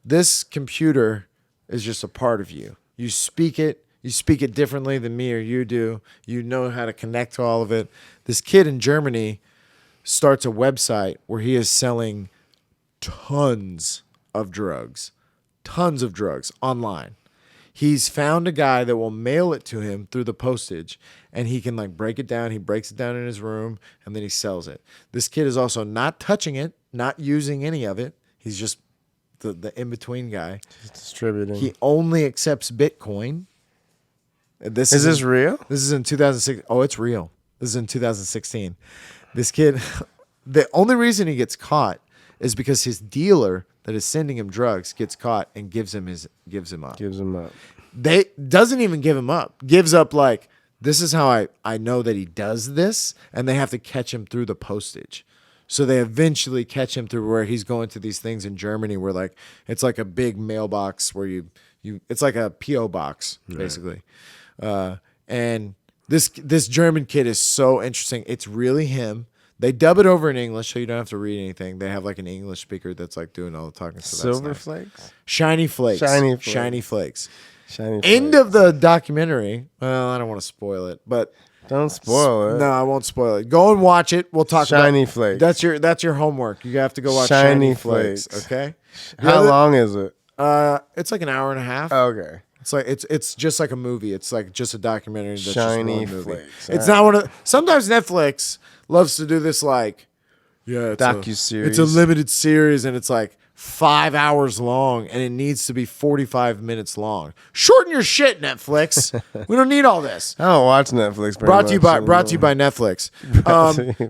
this computer is just a part of you. You speak it. You speak it differently than me or you do. You know how to connect to all of it. This kid in Germany starts a website where he is selling tons of drugs online. He's found a guy that will mail it to him through the postage, and he can like break it down. He breaks it down in his room, and then he sells it. This kid is also not touching it, not using any of it. He's just the in-between guy. Just distributing. He only accepts Bitcoin. Is this real? This is in 2006. Oh, it's real. This is in 2016. This kid, the only reason he gets caught is because his dealer that is sending him drugs gets caught and gives him up. They doesn't even give him up. Gives up like, this is how I know that he does this, and they have to catch him through the postage. So they eventually catch him through where he's going to these things in Germany where like it's like a big mailbox where you it's like a PO box basically. And this German kid is so interesting. It's really him. They dub it over in English so you don't have to read anything. They have like an English speaker that's like doing all the talking. So Silver Flakes? Shiny Flakes. Shiny Flakes. End of the documentary. Well, I don't want to spoil it, but don't spoil it. No, I won't spoil it. Go and watch it. We'll talk Shiny about Flakes. That's your homework. You have to go watch Shiny Flakes. Okay. How long is it? It's like an hour and a half. Okay. It's like it's just like a movie. It's like just a documentary. That's Shiny just one movie. Flakes. It's not one of. Sometimes Netflix loves to do this like, it's docuseries. It's a limited series and it's like 5 hours long and it needs to be 45 minutes long. Shorten your shit, Netflix. We don't need all this. I don't watch Netflix. Brought to you by Netflix.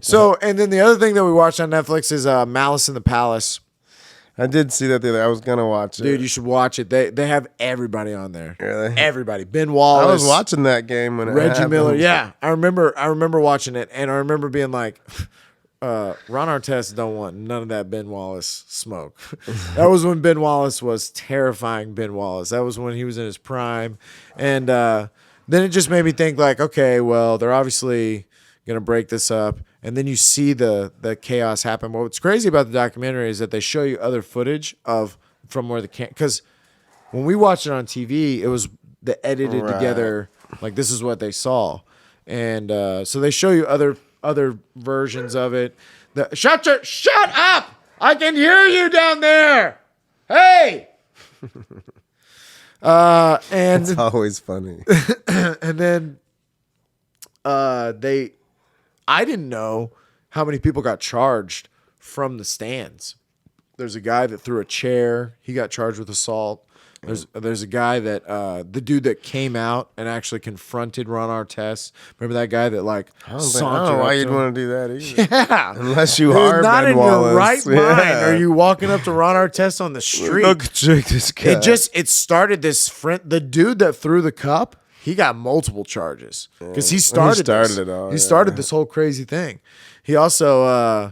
So and then the other thing that we watched on Netflix is Malice in the Palace. I did see that the other. I was gonna watch it. Dude, you should watch it. They have everybody on there. Really? Everybody. Ben Wallace. I was watching that game when Reggie Miller. Yeah, I remember watching it, and I remember being like, Ron Artest don't want none of that Ben Wallace smoke. That was when Ben Wallace was terrifying. Ben Wallace. That was when he was in his prime, and then it just made me think like, okay, well, they're obviously gonna break this up. And then you see the chaos happen. But what's crazy about the documentary is that they show you other footage from where because when we watched it on TV, it was the edited together, like this is what they saw. And so they show you other versions of it. Shut up! I can hear you down there. Hey! And it's always funny. And then I didn't know how many people got charged from the stands. There's a guy that threw a chair. He got charged with assault. There's a guy that the dude that came out and actually confronted Ron Artest. Remember that guy that like I don't know why you'd want to do that either. Yeah, unless you are not Ben in Wallace. your right mind. Are you walking up to Ron Artest on the street? Look, check this guy. It started this the dude that threw the cup. He got multiple charges because he started it all. He started this whole crazy thing. He also,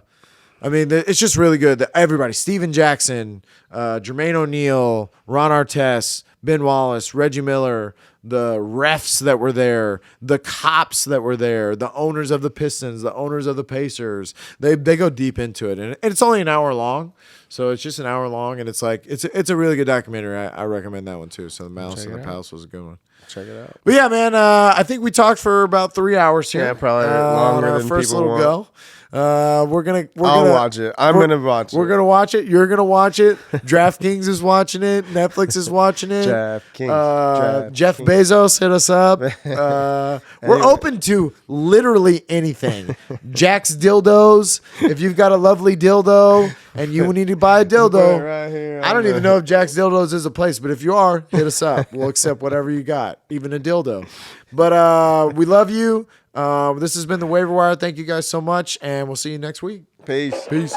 it's just really good that everybody, Steven Jackson, Jermaine O'Neal, Ron Artest, Ben Wallace, Reggie Miller, the refs that were there, the cops that were there, the owners of the Pistons, the owners of the Pacers. They go deep into it, and it's only an hour long. So it's just an hour long, and it's like it's a really good documentary. I recommend that one too. So the Malice in the Palace was a good one. Check it out. But yeah, man, I think we talked for about 3 hours here. Yeah, probably longer on our than first people little want. I'll watch it. I'm gonna watch it. We're gonna watch it. You're gonna watch it. DraftKings is watching it. Netflix is watching it. Jeff Bezos hit us up. We're open to literally anything. Jack's dildos. If you've got a lovely dildo and you need to buy a dildo, right here, I don't even know if Jack's dildos is a place, but if you are, hit us up. We'll accept whatever you got, even a dildo. But we love you. This has been the Waiver Wire. Thank you guys so much, and we'll see you next week. Peace. Peace.